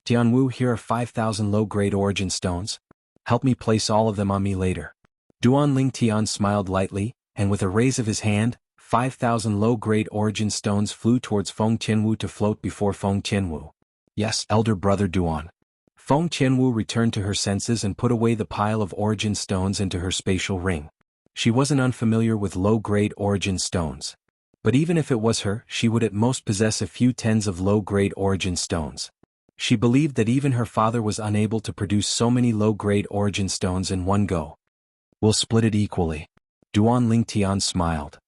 Tianwu, here are 5,000 low-grade origin stones. Help me place all of them on me later. Duan Lingtian smiled lightly, and with a raise of his hand, 5,000 low-grade origin stones flew towards Feng Tianwu to float before Feng Tianwu. Yes, elder brother Duan. Feng Tianwu returned to her senses and put away the pile of origin stones into her spatial ring. She wasn't unfamiliar with low-grade origin stones. But even if it was her, she would at most possess a few tens of low-grade origin stones. She believed that even her father was unable to produce so many low-grade origin stones in one go. We'll split it equally. Duan Lingtian smiled.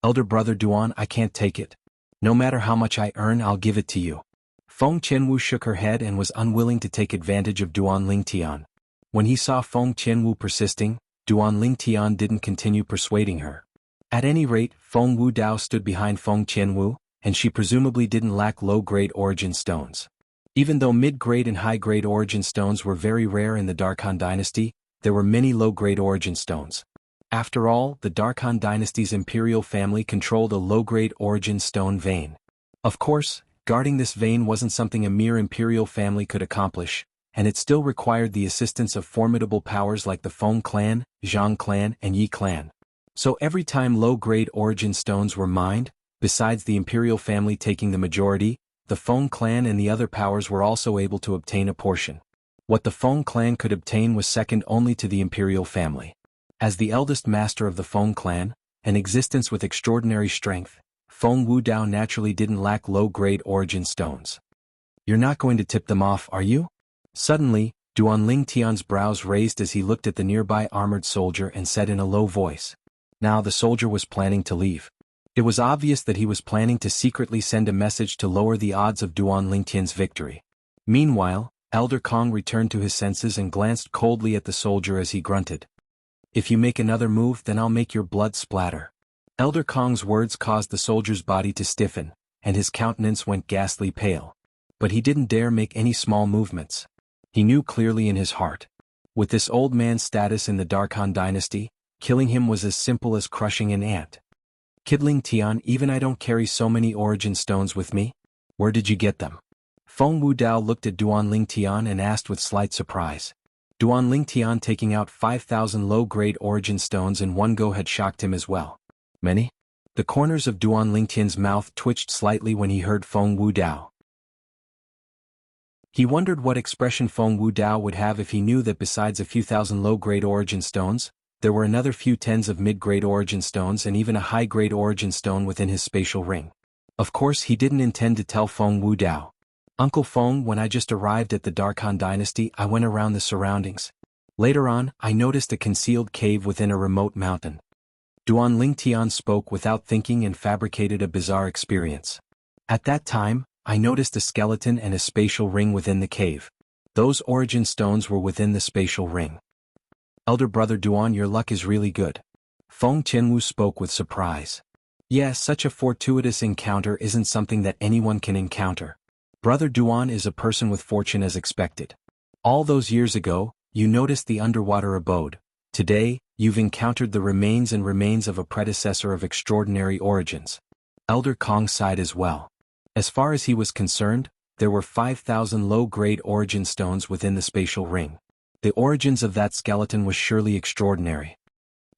Elder brother Duan, I can't take it. No matter how much I earn, I'll give it to you. Feng Tianwu shook her head and was unwilling to take advantage of Duan Lingtian. When he saw Feng Tianwu persisting, Duan Lingtian didn't continue persuading her. At any rate, Feng Wudao stood behind Feng Tianwu, and she presumably didn't lack low-grade origin stones. Even though mid-grade and high-grade origin stones were very rare in the Dark Han dynasty, there were many low-grade origin stones. After all, the Dark Han dynasty's imperial family controlled a low-grade origin stone vein. Of course, guarding this vein wasn't something a mere imperial family could accomplish, and it still required the assistance of formidable powers like the Feng clan, Zhang clan, and Yi clan. So every time low-grade origin stones were mined, besides the imperial family taking the majority, the Feng clan and the other powers were also able to obtain a portion. What the Feng clan could obtain was second only to the imperial family. As the eldest master of the Feng clan, an existence with extraordinary strength, Feng Wudao naturally didn't lack low-grade origin stones. You're not going to tip them off, are you? Suddenly, Duanling Tian's brows raised as he looked at the nearby armored soldier and said in a low voice. Now the soldier was planning to leave. It was obvious that he was planning to secretly send a message to lower the odds of Duanling Tian's victory. Meanwhile, Elder Kong returned to his senses and glanced coldly at the soldier as he grunted. If you make another move, then I'll make your blood splatter. Elder Kong's words caused the soldier's body to stiffen, and his countenance went ghastly pale. But he didn't dare make any small movements. He knew clearly in his heart. With this old man's status in the Dark Han dynasty, killing him was as simple as crushing an ant. Kidling Tian, even I don't carry so many origin stones with me. Where did you get them? Feng Wudao looked at Duanling Tian and asked with slight surprise. Duanling Tian taking out 5,000 low-grade origin stones in one go had shocked him as well. Many? The corners of Duanling Tian's mouth twitched slightly when he heard Feng Wudao. He wondered what expression Feng Wudao would have if he knew that besides a few thousand low-grade origin stones, there were another few tens of mid-grade origin stones and even a high-grade origin stone within his spatial ring. Of course he didn't intend to tell Feng Wudao. Uncle Feng, when I just arrived at the Dark Han dynasty, I went around the surroundings. Later on, I noticed a concealed cave within a remote mountain. Duanling Tian spoke without thinking and fabricated a bizarre experience. At that time, I noticed a skeleton and a spatial ring within the cave. Those origin stones were within the spatial ring. Elder brother Duan, your luck is really good. Feng Qianwu spoke with surprise. Yes, such a fortuitous encounter isn't something that anyone can encounter. Brother Duan is a person with fortune as expected. All those years ago, you noticed the underwater abode. Today, you've encountered the remains of a predecessor of extraordinary origins. Elder Kong sighed as well. As far as he was concerned, there were 5,000 low-grade origin stones within the spatial ring. The origins of that skeleton was surely extraordinary.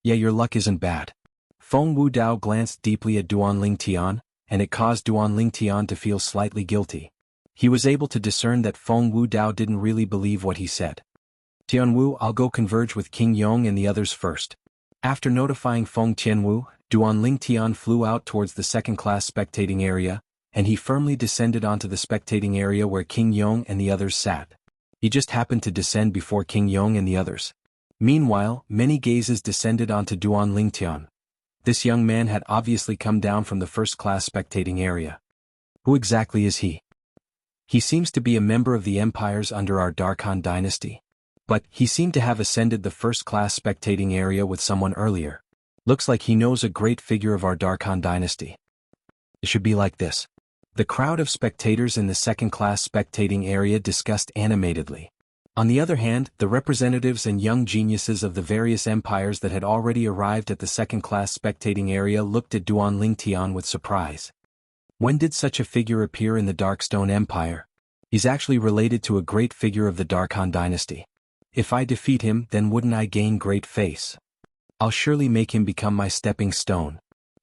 Yeah, your luck isn't bad. Feng Wudao glanced deeply at Duanling Tian, and it caused Duanling Tian to feel slightly guilty. He was able to discern that Feng Wudao didn't really believe what he said. Tianwu, I'll go converge with King Yong and the others first. After notifying Feng Tianwu, Duanling Tian flew out towards the second-class spectating area, and he firmly descended onto the spectating area where King Yong and the others sat. He just happened to descend before King Yong and the others. Meanwhile, many gazes descended onto Duanling Tian. This young man had obviously come down from the first-class spectating area. Who exactly is he? He seems to be a member of the empires under our Dark Han dynasty. But he seemed to have ascended the first-class spectating area with someone earlier. Looks like he knows a great figure of our Dark Han dynasty. It should be like this. The crowd of spectators in the second-class spectating area discussed animatedly. On the other hand, the representatives and young geniuses of the various empires that had already arrived at the second-class spectating area looked at Duanling Tian with surprise. When did such a figure appear in the Darkstone Empire? He's actually related to a great figure of the Dark Han dynasty. If I defeat him, then wouldn't I gain great face? I'll surely make him become my stepping stone.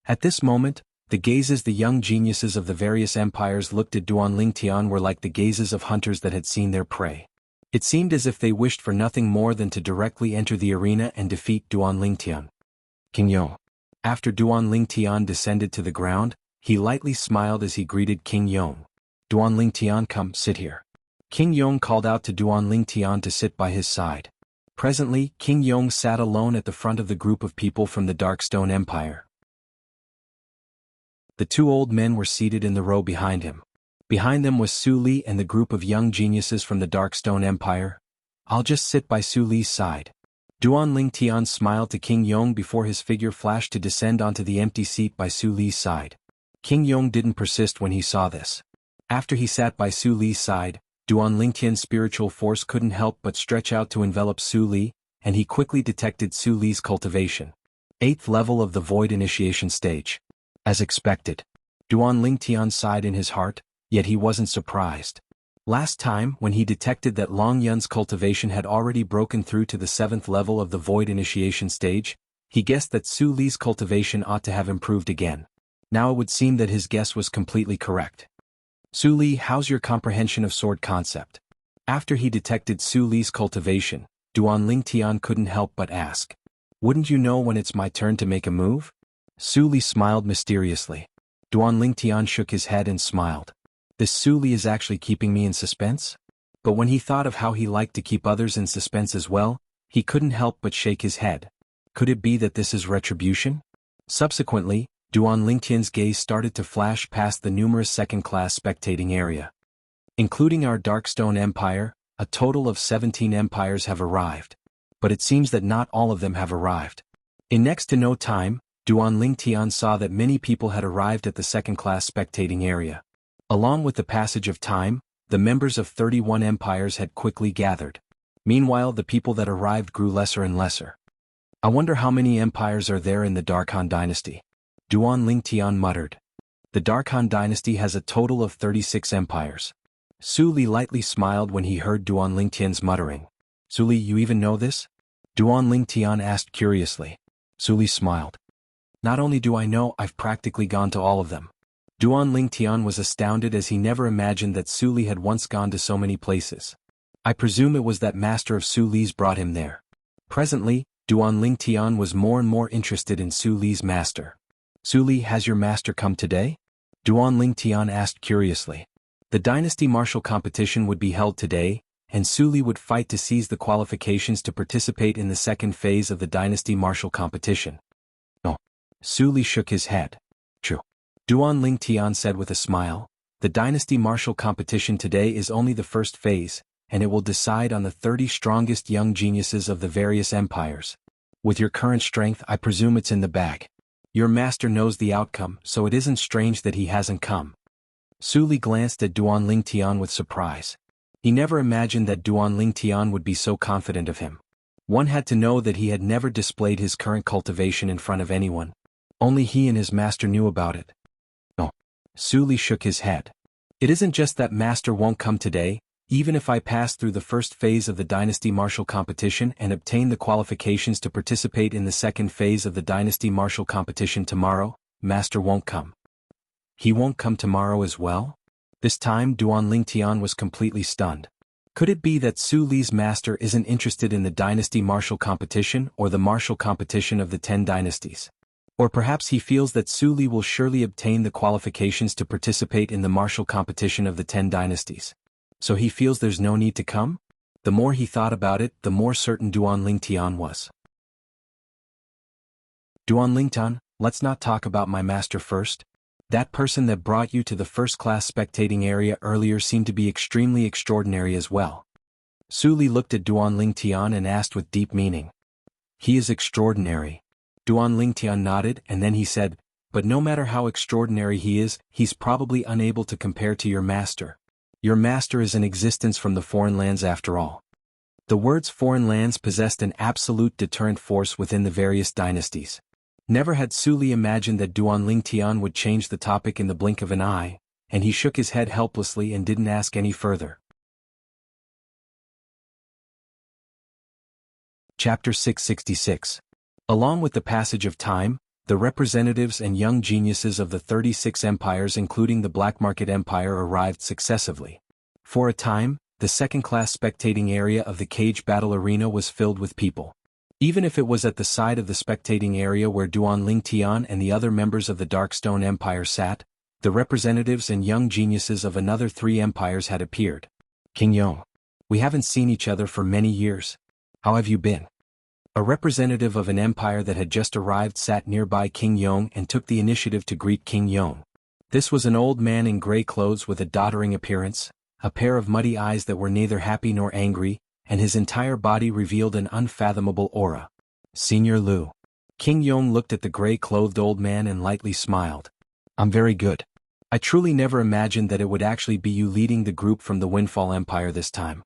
At this moment, the gazes the young geniuses of the various empires looked at Duanling Tian were like the gazes of hunters that had seen their prey. It seemed as if they wished for nothing more than to directly enter the arena and defeat Duanling Tian. King Yong. After Duanling Tian descended to the ground, he lightly smiled as he greeted King Yong. Duanling Tian, come, sit here. King Yong called out to Duanling Tian to sit by his side. Presently, King Yong sat alone at the front of the group of people from the Darkstone Empire. The two old men were seated in the row behind him. Behind them was Su Li and the group of young geniuses from the Darkstone Empire. I'll just sit by Su Li's side. Duanling Tian smiled to King Yong before his figure flashed to descend onto the empty seat by Su Li's side. King Yong didn't persist when he saw this. After he sat by Su Li's side, Duanling Tian's spiritual force couldn't help but stretch out to envelop Su Li, and he quickly detected Su Li's cultivation. 8th level of the Void Initiation stage. As expected. Duanling Tian sighed in his heart, yet he wasn't surprised. Last time, when he detected that Long Yun's cultivation had already broken through to the 7th level of the Void Initiation stage, he guessed that Su Li's cultivation ought to have improved again. Now it would seem that his guess was completely correct. Su Li, how's your comprehension of sword concept? After he detected Su Li's cultivation, Duanling Tian couldn't help but ask. Wouldn't you know when it's my turn to make a move? Su Li smiled mysteriously. Duan Tian shook his head and smiled. This Su Li is actually keeping me in suspense? But when he thought of how he liked to keep others in suspense as well, he couldn't help but shake his head. Could it be that this is retribution? Subsequently, Duan Tian's gaze started to flash past the numerous second-class spectating area. Including our Darkstone Empire, a total of 17 empires have arrived. But it seems that not all of them have arrived. In next to no time, Duan Tian saw that many people had arrived at the second-class spectating area. Along with the passage of time, the members of 31 empires had quickly gathered. Meanwhile, the people that arrived grew lesser and lesser. I wonder how many empires are there in the Darkhan dynasty. Duan Tian muttered. The Darkhan dynasty has a total of 36 empires. Su Li lightly smiled when he heard Duan Tian's muttering. Su Li, you even know this? Duan Tian asked curiously. Su Li smiled. Not only do I know, I've practically gone to all of them. Duan Tian was astounded as he never imagined that Su Li had once gone to so many places. I presume it was that master of Su Li's brought him there. Presently, Duan Tian was more and more interested in Su Li's master. Su Li, has your master come today? Duan Tian asked curiously. The dynasty martial competition would be held today, and Su Li would fight to seize the qualifications to participate in the second phase of the dynasty martial competition. No. Su Li shook his head. True. Duan Tian said with a smile, the dynasty martial competition today is only the first phase, and it will decide on the 30 strongest young geniuses of the various empires. With your current strength, I presume it's in the bag. Your master knows the outcome, so it isn't strange that he hasn't come. Su Li glanced at Duan Tian with surprise. He never imagined that Duan Tian would be so confident of him. One had to know that he had never displayed his current cultivation in front of anyone. Only he and his master knew about it. No. Su Li shook his head. It isn't just that master won't come today. Even if I pass through the first phase of the dynasty martial competition and obtain the qualifications to participate in the second phase of the dynasty martial competition tomorrow, master won't come. He won't come tomorrow as well? This time Duan Tian was completely stunned. Could it be that Su Li's master isn't interested in the dynasty martial competition or the martial competition of the 10 dynasties? Or perhaps he feels that Su Li will surely obtain the qualifications to participate in the martial competition of the 10 dynasties. So he feels there's no need to come? The more he thought about it, the more certain Duan Tian was. Duan Tian, let's not talk about my master first. That person that brought you to the first-class spectating area earlier seemed to be extremely extraordinary as well. Su Li looked at Duan Tian and asked with deep meaning. He is extraordinary. Duan Tian nodded and then he said, but no matter how extraordinary he is, he's probably unable to compare to your master. Your master is in existence from the foreign lands after all. The words foreign lands possessed an absolute deterrent force within the various dynasties. Never had Su Li imagined that Duan Tian would change the topic in the blink of an eye, and he shook his head helplessly and didn't ask any further. Chapter 666. Along with the passage of time, the representatives and young geniuses of the 36 empires including the Black Market Empire arrived successively. For a time, the second-class spectating area of the cage battle arena was filled with people. Even if it was at the side of the spectating area where Duan Tian and the other members of the Darkstone Empire sat, the representatives and young geniuses of another 3 empires had appeared. King Yong. We haven't seen each other for many years. How have you been? A representative of an empire that had just arrived sat nearby King Yong and took the initiative to greet King Yong. This was an old man in gray clothes with a doddering appearance, a pair of muddy eyes that were neither happy nor angry, and his entire body revealed an unfathomable aura. Senior Liu. King Yong looked at the gray-clothed old man and lightly smiled. I'm very good. I truly never imagined that it would actually be you leading the group from the Windfall Empire this time.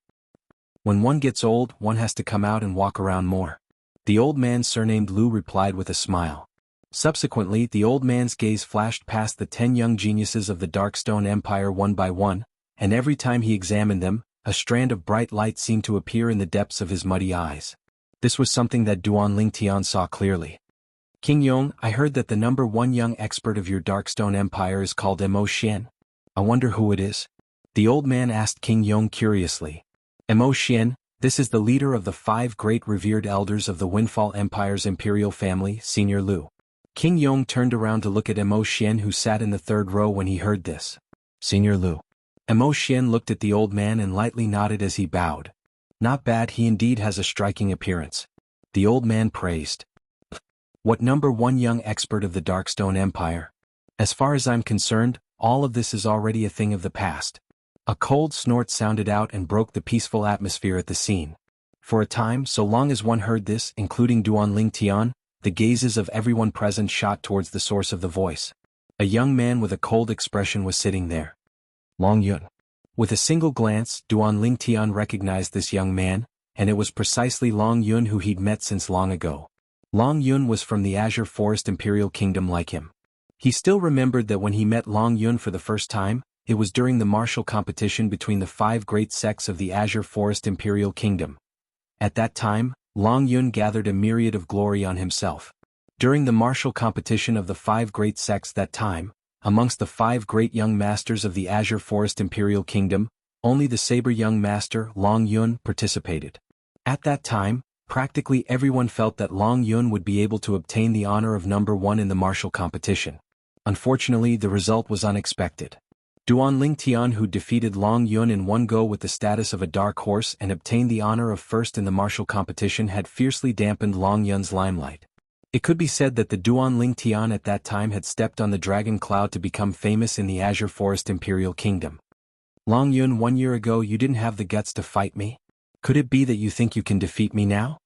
When one gets old, one has to come out and walk around more. The old man surnamed Liu replied with a smile. Subsequently, the old man's gaze flashed past the 10 young geniuses of the Darkstone Empire one by one, and every time he examined them, a strand of bright light seemed to appear in the depths of his muddy eyes. This was something that Duan Tian saw clearly. King Yong, I heard that the number 1 young expert of your Darkstone Empire is called Emo Xian. I wonder who it is. The old man asked King Yong curiously. Emo Xian, this is the leader of the 5 great revered elders of the Windfall Empire's imperial family, Senior Liu. King Yong turned around to look at Emo Xian who sat in the third row when he heard this. Senior Lu. Emo Xian looked at the old man and lightly nodded as he bowed. Not bad, he indeed has a striking appearance. The old man praised. What #1 young expert of the Darkstone Empire? As far as I'm concerned, all of this is already a thing of the past. A cold snort sounded out and broke the peaceful atmosphere at the scene. For a time, so long as one heard this, including Duan Tian, the gazes of everyone present shot towards the source of the voice. A young man with a cold expression was sitting there. Long Yun. With a single glance, Duan Tian recognized this young man, and it was precisely Long Yun who he'd met since long ago. Long Yun was from the Azure Forest Imperial Kingdom like him. He still remembered that when he met Long Yun for the first time, it was during the martial competition between the 5 great sects of the Azure Forest Imperial Kingdom. At that time, Long Yun gathered a myriad of glory on himself. During the martial competition of the 5 great sects that time, amongst the 5 great young masters of the Azure Forest Imperial Kingdom, only the saber young master, Long Yun, participated. At that time, practically everyone felt that Long Yun would be able to obtain the honor of #1 in the martial competition. Unfortunately, the result was unexpected. Duan Tian, who defeated Long Yun in one go with the status of a dark horse and obtained the honor of first in the martial competition, had fiercely dampened Long Yun's limelight. It could be said that the Duan Tian at that time had stepped on the dragon cloud to become famous in the Azure Forest Imperial Kingdom. Long Yun, 1 year ago you didn't have the guts to fight me? Could it be that you think you can defeat me now?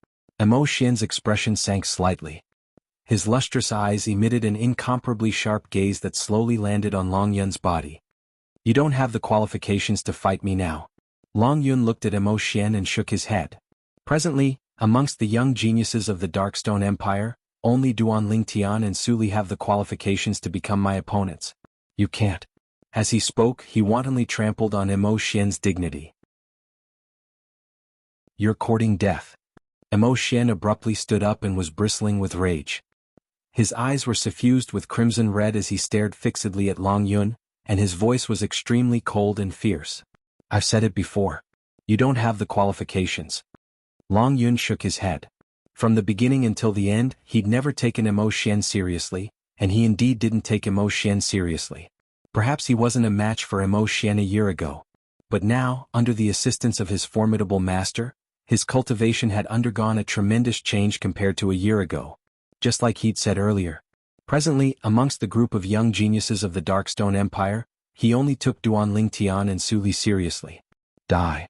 Emo Xian's expression sank slightly. His lustrous eyes emitted an incomparably sharp gaze that slowly landed on Long Yun's body. You don't have the qualifications to fight me now. Long Yun looked at Emo Xian and shook his head. Presently, amongst the young geniuses of the Darkstone Empire, only Duan Tian and Su Li have the qualifications to become my opponents. You can't. As he spoke, he wantonly trampled on Emo Xian's dignity. You're courting death. Emo Xian abruptly stood up and was bristling with rage. His eyes were suffused with crimson red as he stared fixedly at Long Yun, and his voice was extremely cold and fierce. I've said it before. You don't have the qualifications. Long Yun shook his head. From the beginning until the end, he'd never taken Emo Xian seriously, and he indeed didn't take Emo Xian seriously. Perhaps he wasn't a match for Emo Xian a year ago. But now, under the assistance of his formidable master, his cultivation had undergone a tremendous change compared to a year ago. Just like he'd said earlier. Presently, amongst the group of young geniuses of the Darkstone Empire, he only took Duan Tian and Su Li seriously. Die.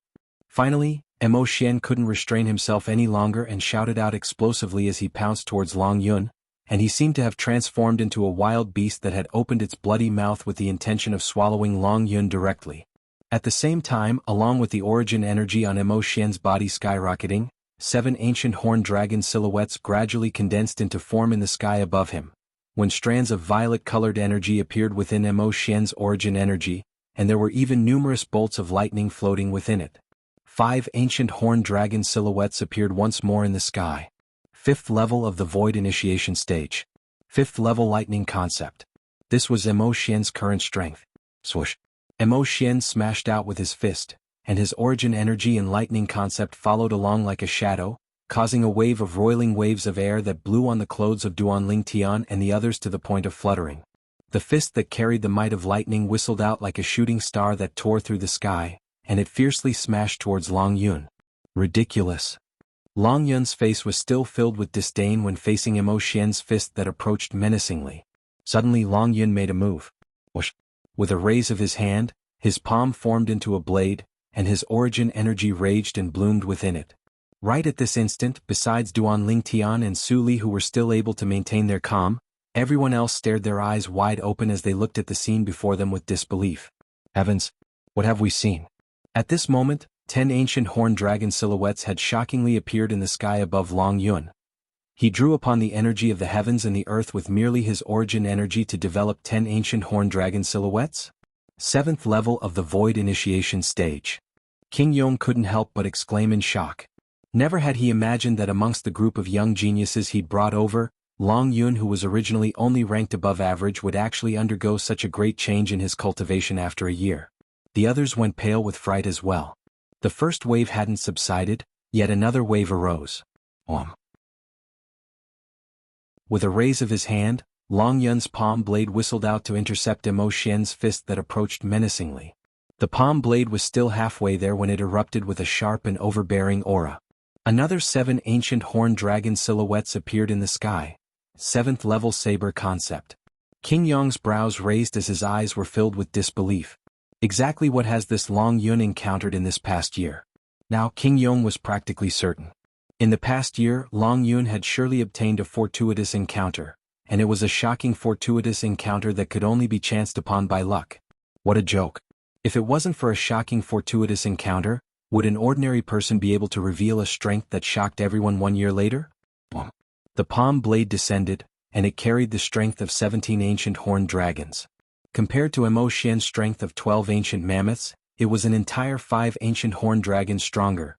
Finally, Emo Xian couldn't restrain himself any longer and shouted out explosively as he pounced towards Long Yun, and he seemed to have transformed into a wild beast that had opened its bloody mouth with the intention of swallowing Long Yun directly. At the same time, along with the origin energy on Emo Xian's body skyrocketing, 7 ancient horned dragon silhouettes gradually condensed into form in the sky above him. When strands of violet-colored energy appeared within Emo Xian's origin energy, and there were even numerous bolts of lightning floating within it. 5 ancient horned dragon silhouettes appeared once more in the sky. 5th level of the Void Initiation Stage. 5th level lightning concept. This was Emo Xian's current strength. Swoosh. Emo Xian smashed out with his fist, and his origin energy and lightning concept followed along like a shadow, causing a wave of roiling waves of air that blew on the clothes of Duan Tian and the others to the point of fluttering. The fist that carried the might of lightning whistled out like a shooting star that tore through the sky, and it fiercely smashed towards Long Yun. Ridiculous. Long Yun's face was still filled with disdain when facing Emo Xian's fist that approached menacingly. Suddenly Long Yun made a move. Whoosh. With a raise of his hand, his palm formed into a blade, and his origin energy raged and bloomed within it. Right at this instant, besides Duan Tian and Su Li who were still able to maintain their calm, everyone else stared their eyes wide open as they looked at the scene before them with disbelief. Heavens! What have we seen? At this moment, 10 ancient horned dragon silhouettes had shockingly appeared in the sky above Long Yun. He drew upon the energy of the heavens and the earth with merely his origin energy to develop 10 ancient horned dragon silhouettes? 7th level of the Void Initiation Stage. King Yong couldn't help but exclaim in shock. Never had he imagined that amongst the group of young geniuses he'd brought over, Long Yun, who was originally only ranked above average, would actually undergo such a great change in his cultivation after a year. The others went pale with fright as well. The first wave hadn't subsided, yet another wave arose. With a raise of his hand, Long Yun's palm blade whistled out to intercept Emo Xian's fist that approached menacingly. The palm blade was still halfway there when it erupted with a sharp and overbearing aura. Another 7 ancient horned dragon silhouettes appeared in the sky. 7th level saber concept. King Yong's brows raised as his eyes were filled with disbelief. Exactly what has this Long Yun encountered in this past year? Now King Yong was practically certain. In the past year, Long Yun had surely obtained a fortuitous encounter, and it was a shocking fortuitous encounter that could only be chanced upon by luck. What a joke. If it wasn't for a shocking fortuitous encounter, would an ordinary person be able to reveal a strength that shocked everyone 1 year later? Boom. The palm blade descended, and it carried the strength of 17 ancient horned dragons. Compared to Emo Xian's strength of 12 ancient mammoths, it was an entire 5 ancient horned dragons stronger.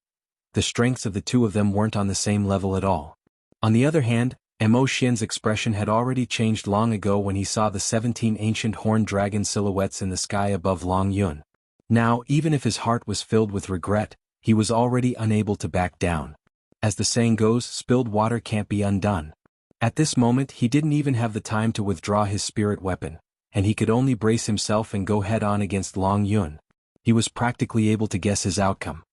The strengths of the two of them weren't on the same level at all. On the other hand, Emo Xian's expression had already changed long ago when he saw the 17 ancient horned dragon silhouettes in the sky above Long Yun. Now, even if his heart was filled with regret, he was already unable to back down. As the saying goes, spilled water can't be undone. At this moment he didn't even have the time to withdraw his spirit weapon, and he could only brace himself and go head-on against Long Yun. He was practically able to guess his outcome.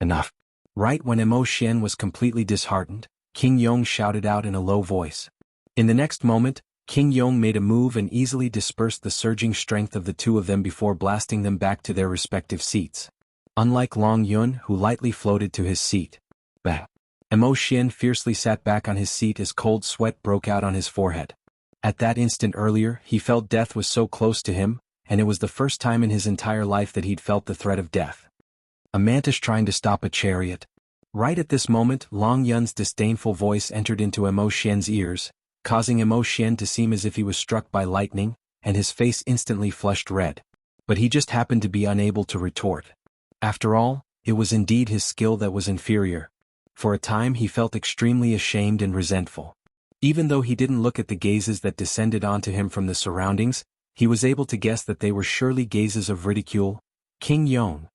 Enough. Right when Emo Xian was completely disheartened, King Yong shouted out in a low voice. In the next moment, King Yong made a move and easily dispersed the surging strength of the two of them before blasting them back to their respective seats. Unlike Long Yun, who lightly floated to his seat. Bang! Emo Xian fiercely sat back on his seat as cold sweat broke out on his forehead. At that instant earlier, he felt death was so close to him, and it was the first time in his entire life that he'd felt the threat of death. A mantis trying to stop a chariot. Right at this moment, Long Yun's disdainful voice entered into Emo Xian's ears, causing Emo Xian to seem as if he was struck by lightning, and his face instantly flushed red. But he just happened to be unable to retort. After all, it was indeed his skill that was inferior. For a time he felt extremely ashamed and resentful. Even though he didn't look at the gazes that descended onto him from the surroundings, he was able to guess that they were surely gazes of ridicule. King Yong.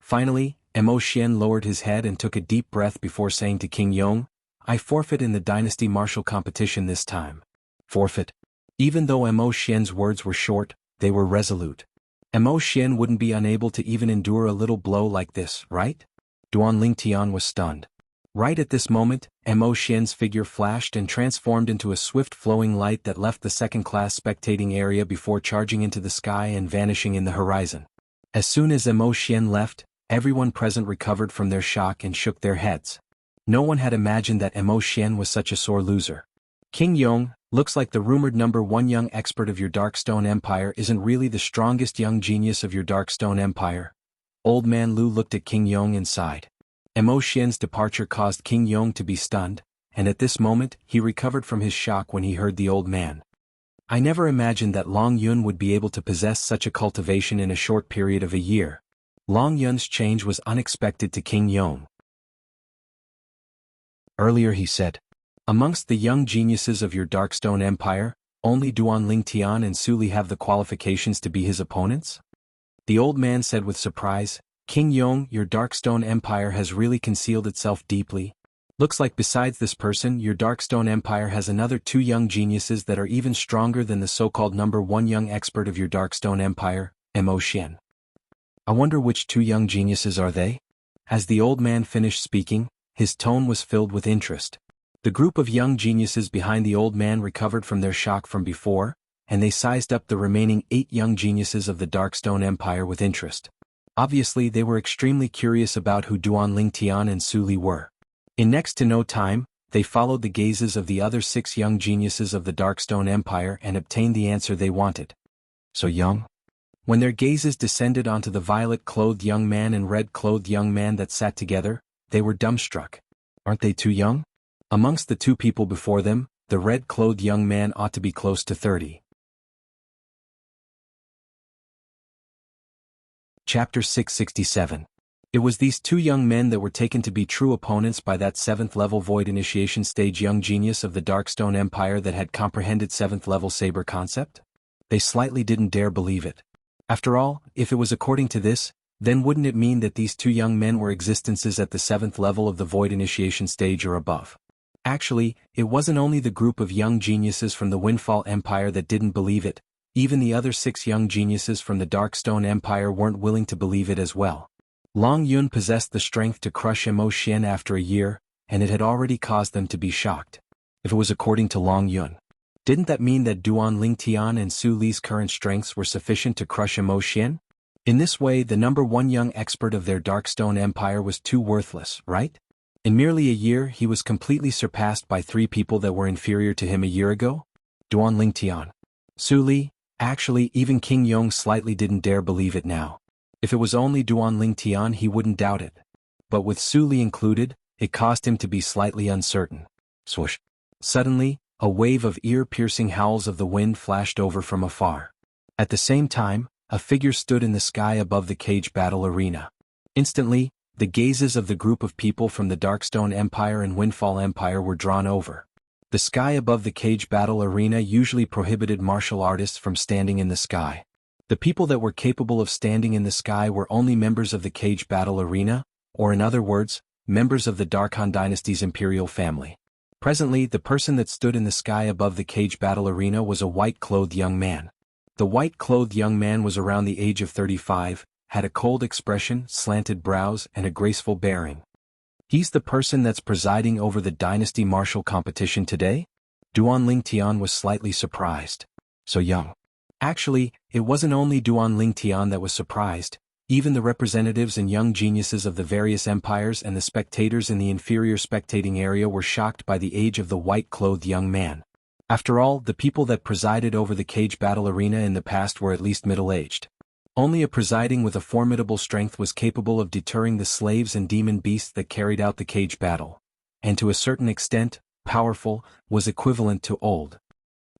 Finally, Emo Xian lowered his head and took a deep breath before saying to King Yong, "I forfeit in the dynasty martial competition this time." Forfeit? Even though Emo Xian's words were short, they were resolute. Emo Xian wouldn't be unable to even endure a little blow like this, right? Duan Lingtian was stunned. Right at this moment, Emo Xian's figure flashed and transformed into a swift flowing light that left the second-class spectating area before charging into the sky and vanishing in the horizon. As soon as Emo Xian left, everyone present recovered from their shock and shook their heads. No one had imagined that Emo Xian was such a sore loser. King Yong, looks like the rumored #1 young expert of your Darkstone Empire isn't really the strongest young genius of your Darkstone Empire. Old Man Lu looked at King Yong and sighed. Emo Xian's departure caused King Yong to be stunned, and at this moment, he recovered from his shock when he heard the old man. I never imagined that Long Yun would be able to possess such a cultivation in a short period of a year. Long Yun's change was unexpected to King Yong. Earlier he said, "Amongst the young geniuses of your Darkstone Empire, only Duan Lingtian and Suli have the qualifications to be his opponents?" The old man said with surprise, "King Yong, your Darkstone Empire has really concealed itself deeply. Looks like besides this person, your Darkstone Empire has another 2 young geniuses that are even stronger than the so-called #1 young expert of your Darkstone Empire, Emo Xian. I wonder which 2 young geniuses are they?" As the old man finished speaking, his tone was filled with interest. The group of young geniuses behind the old man recovered from their shock from before, and they sized up the remaining 8 young geniuses of the Darkstone Empire with interest. Obviously they were extremely curious about who Duan Lingtian and Suli were. In next to no time, they followed the gazes of the other 6 young geniuses of the Darkstone Empire and obtained the answer they wanted. So young? When their gazes descended onto the violet-clothed young man and red-clothed young man that sat together, they were dumbstruck. Aren't they too young? Amongst the 2 people before them, the red-clothed young man ought to be close to 30. Chapter 667. It was these 2 young men that were taken to be true opponents by that 7th-level Void Initiation Stage young genius of the Darkstone Empire that had comprehended 7th-level Saber concept? They slightly didn't dare believe it. After all, if it was according to this, then wouldn't it mean that these 2 young men were existences at the 7th level of the Void Initiation Stage or above? Actually, it wasn't only the group of young geniuses from the Windfall Empire that didn't believe it, even the other 6 young geniuses from the Darkstone Empire weren't willing to believe it as well. Long Yun possessed the strength to crush Mo Xian after a year, and it had already caused them to be shocked. If it was according to Long Yun, didn't that mean that Duan Lingtian and Su Li's current strengths were sufficient to crush Mo Xian? In this way, the number 1 young expert of their Darkstone Empire was too worthless, right? In merely a year, he was completely surpassed by 3 people that were inferior to him a year ago? Duan Lingtian, Su Li. Actually, even King Yong slightly didn't dare believe it now. If it was only Duan Lingtian, he wouldn't doubt it. But with Su Li included, it caused him to be slightly uncertain. Swoosh. Suddenly, a wave of ear-piercing howls of the wind flashed over from afar. At the same time, a figure stood in the sky above the cage battle arena. Instantly, the gazes of the group of people from the Darkstone Empire and Windfall Empire were drawn over. The sky above the cage battle arena usually prohibited martial artists from standing in the sky. The people that were capable of standing in the sky were only members of the cage battle arena, or in other words, members of the Darkhan dynasty's imperial family. Presently, the person that stood in the sky above the cage battle arena was a white-clothed young man. The white-clothed young man was around the age of 35, had a cold expression, slanted brows, and a graceful bearing. He's the person that's presiding over the dynasty martial competition today? Duan Lingtian was slightly surprised. So young. Actually, it wasn't only Duan Lingtian that was surprised. Even the representatives and young geniuses of the various empires and the spectators in the inferior spectating area were shocked by the age of the white-clothed young man. After all, the people that presided over the cage battle arena in the past were at least middle-aged. Only a presiding with a formidable strength was capable of deterring the slaves and demon beasts that carried out the cage battle, and to a certain extent, powerful, was equivalent to old.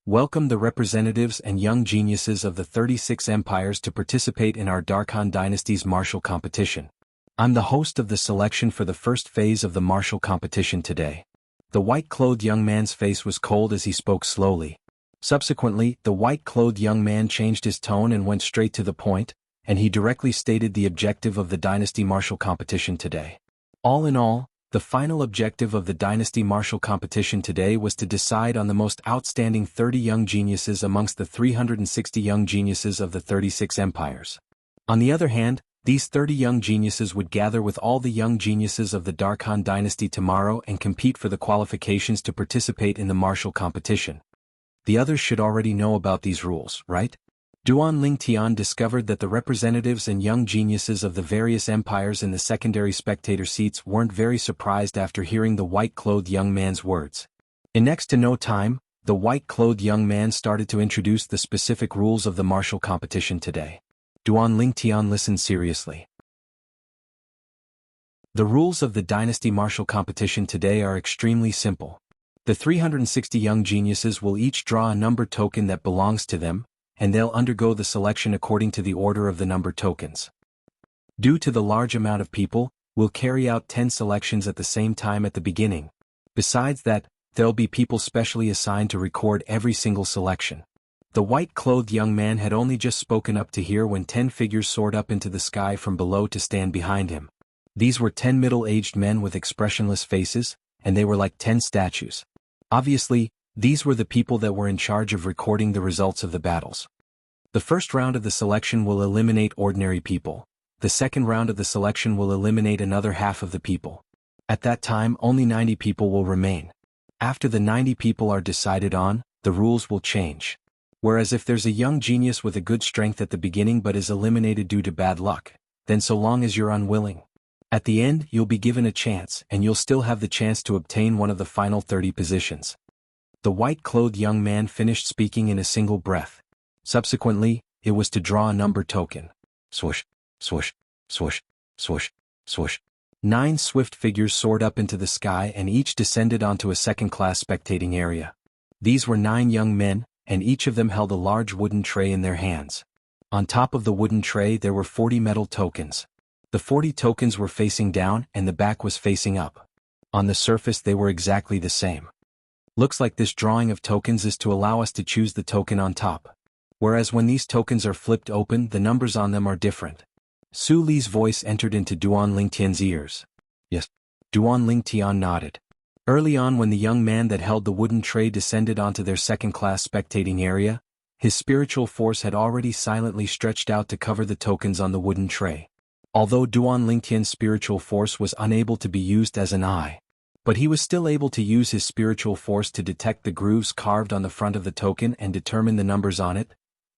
Welcome the representatives and young geniuses of the 36 empires to participate in our Darkhan dynasty's martial competition. I'm the host of the selection for the first phase of the martial competition today. The white-clothed young man's face was cold as he spoke slowly. Subsequently, the white-clothed young man changed his tone and went straight to the point, and he directly stated the objective of the dynasty martial competition today. All in all, the final objective of the dynasty martial competition today was to decide on the most outstanding 30 young geniuses amongst the 360 young geniuses of the 36 empires. On the other hand, these 30 young geniuses would gather with all the young geniuses of the Darkhan dynasty tomorrow and compete for the qualifications to participate in the martial competition. The others should already know about these rules, right? Duan Lingtian discovered that the representatives and young geniuses of the various empires in the secondary spectator seats weren't very surprised after hearing the white-clothed young man's words. In next to no time, the white-clothed young man started to introduce the specific rules of the martial competition today. Duan Lingtian listened seriously. The rules of the dynasty martial competition today are extremely simple. The 360 young geniuses will each draw a number token that belongs to them, and they'll undergo the selection according to the order of the number tokens. Due to the large amount of people, we'll carry out 10 selections at the same time at the beginning. Besides that, there'll be people specially assigned to record every single selection. The white-clothed young man had only just spoken up to hear when 10 figures soared up into the sky from below to stand behind him. These were 10 middle-aged men with expressionless faces, and they were like 10 statues. Obviously, these were the people that were in charge of recording the results of the battles. The first round of the selection will eliminate ordinary people. The second round of the selection will eliminate another half of the people. At that time, only 90 people will remain. After the 90 people are decided on, the rules will change. Whereas if there's a young genius with a good strength at the beginning but is eliminated due to bad luck, then so long as you're unwilling, at the end you'll be given a chance and you'll still have the chance to obtain one of the final 30 positions. The white-clothed young man finished speaking in a single breath. Subsequently, it was to draw a number token. Swoosh, swoosh, swoosh, swoosh, swoosh. 9 swift figures soared up into the sky and each descended onto a second-class spectating area. These were 9 young men, and each of them held a large wooden tray in their hands. On top of the wooden tray there were 40 metal tokens. The 40 tokens were facing down and the back was facing up. On the surface they were exactly the same. Looks like this drawing of tokens is to allow us to choose the token on top. Whereas when these tokens are flipped open, the numbers on them are different. Su Li's voice entered into Duan Lingtian's ears. Yes. Duan Lingtian nodded. Early on, when the young man that held the wooden tray descended onto their second-class spectating area, his spiritual force had already silently stretched out to cover the tokens on the wooden tray. Although Duan Lingtian's spiritual force was unable to be used as an eye, but he was still able to use his spiritual force to detect the grooves carved on the front of the token and determine the numbers on it.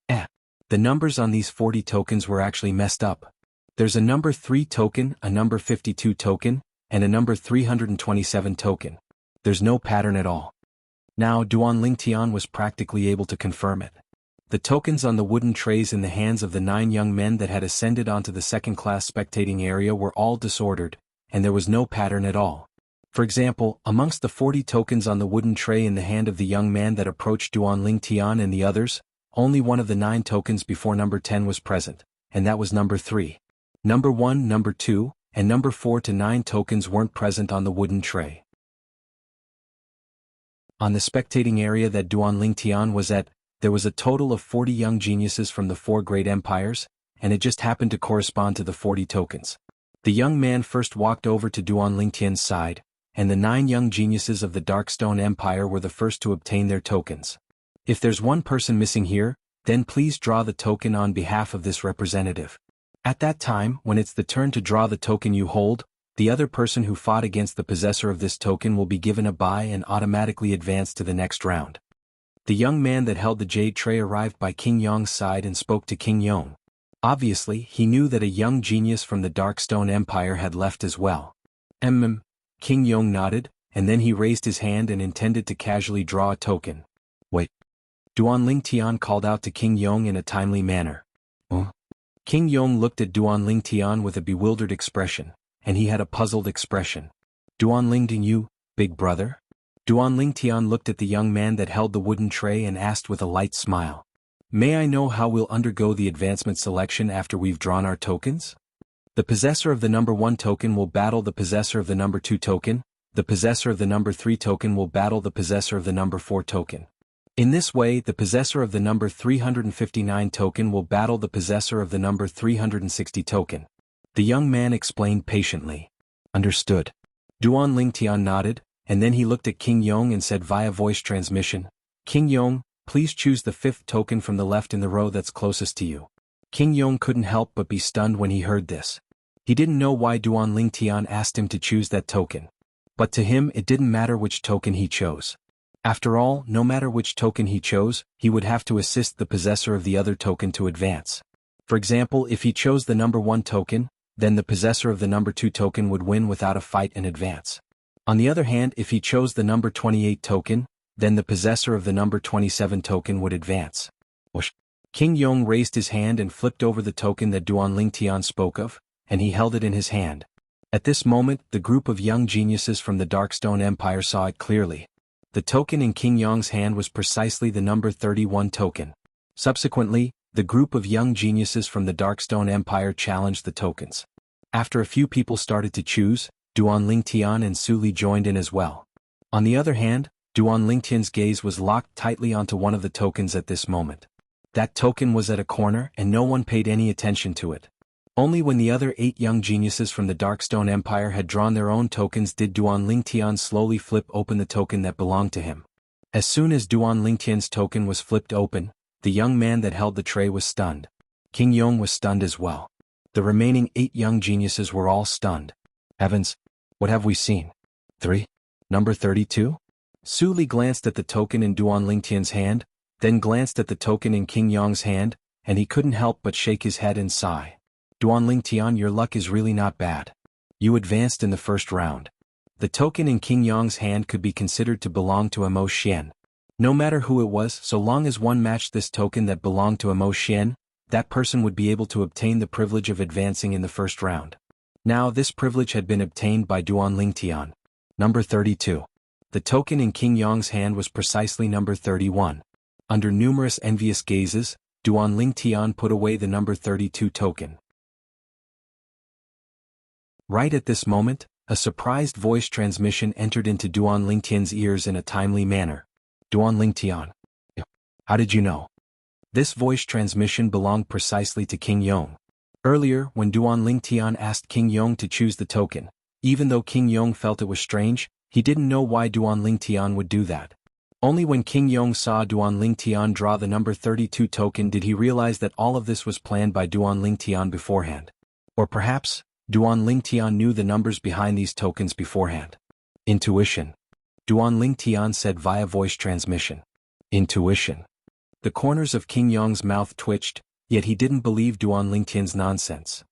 The numbers on these 40 tokens were actually messed up. There's a number 3 token, a number 52 token, and a number 327 token. There's no pattern at all. Now Duan Lingtian was practically able to confirm it. The tokens on the wooden trays in the hands of the 9 young men that had ascended onto the second-class spectating area were all disordered, and there was no pattern at all. For example, amongst the 40 tokens on the wooden tray in the hand of the young man that approached Duan Lingtian and the others, only one of the 9 tokens before number 10 was present, and that was number 3. Number 1, number 2, and number 4 to 9 tokens weren't present on the wooden tray. On the spectating area that Duan Lingtian was at, there was a total of 40 young geniuses from the 4 great empires, and it just happened to correspond to the 40 tokens. The young man first walked over to Duan Lingtian's side, and the 9 young geniuses of the Darkstone Empire were the first to obtain their tokens. If there's one person missing here, then please draw the token on behalf of this representative. At that time, when it's the turn to draw the token you hold, the other person who fought against the possessor of this token will be given a bye and automatically advance to the next round. The young man that held the jade tray arrived by King Yong's side and spoke to King Yong. Obviously, he knew that a young genius from the Darkstone Empire had left as well. King Yong nodded, and then he raised his hand and intended to casually draw a token. Wait. Duan Lingtian called out to King Yong in a timely manner. King Yong looked at Duan Lingtian with a bewildered expression, and he had a puzzled expression. Duan Lingtian, you, big brother? Duan Lingtian looked at the young man that held the wooden tray and asked with a light smile. May I know how we'll undergo the advancement selection after we've drawn our tokens? The possessor of the number 1 token will battle the possessor of the number 2 token, the possessor of the number 3 token will battle the possessor of the number 4 token. In this way, the possessor of the number 359 token will battle the possessor of the number 360 token. The young man explained patiently. Understood. Duan Lingtian nodded, and then he looked at King Yong and said via voice transmission, King Yong, please choose the 5th token from the left in the row that's closest to you. King Yong couldn't help but be stunned when he heard this. He didn't know why Duan Lingtian asked him to choose that token. But to him it didn't matter which token he chose. After all, no matter which token he chose, he would have to assist the possessor of the other token to advance. For example, if he chose the number 1 token, then the possessor of the number 2 token would win without a fight and advance. On the other hand, if he chose the number 28 token, then the possessor of the number 27 token would advance. King Yong raised his hand and flipped over the token that Duan Lingtian spoke of, and he held it in his hand. At this moment, the group of young geniuses from the Darkstone Empire saw it clearly. The token in King Yong's hand was precisely the number 31 token. Subsequently, the group of young geniuses from the Darkstone Empire challenged the tokens. After a few people started to choose, Duan Lingtian and Su Li joined in as well. On the other hand, Duan Lingtian's gaze was locked tightly onto one of the tokens at this moment. That token was at a corner and no one paid any attention to it. Only when the other 8 young geniuses from the Darkstone Empire had drawn their own tokens did Duan Lingtian slowly flip open the token that belonged to him. As soon as Duan Lingtian's token was flipped open, the young man that held the tray was stunned. King Yong was stunned as well. The remaining 8 young geniuses were all stunned. Heavens, what have we seen? 3? Number 32? Su Li glanced at the token in Duan Lingtian's hand, then glanced at the token in King Yong's hand, and he couldn't help but shake his head and sigh. Duan Lingtian, your luck is really not bad. You advanced in the first round. The token in King Yong's hand could be considered to belong to Amo Xian. No matter who it was, so long as one matched this token that belonged to Amo Xian, that person would be able to obtain the privilege of advancing in the first round. Now this privilege had been obtained by Duan Lingtian. Number 32. The token in King Yong's hand was precisely number 31. Under numerous envious gazes, Duan Lingtian put away the number 32 token. Right at this moment, a surprised voice transmission entered into Duan Lingtian's ears in a timely manner. Duan Lingtian. How did you know? This voice transmission belonged precisely to King Yong. Earlier, when Duan Lingtian asked King Yong to choose the token, even though King Yong felt it was strange, He didn't know why Duan Lingtian would do that. Only when King Yong saw Duan Lingtian draw the number 32 token did he realize that all of this was planned by Duan Lingtian beforehand. Or perhaps, Duan Lingtian knew the numbers behind these tokens beforehand. Intuition. Duan Lingtian said via voice transmission. Intuition. The corners of King Yong's mouth twitched, yet he didn't believe Duan Lingtian's nonsense.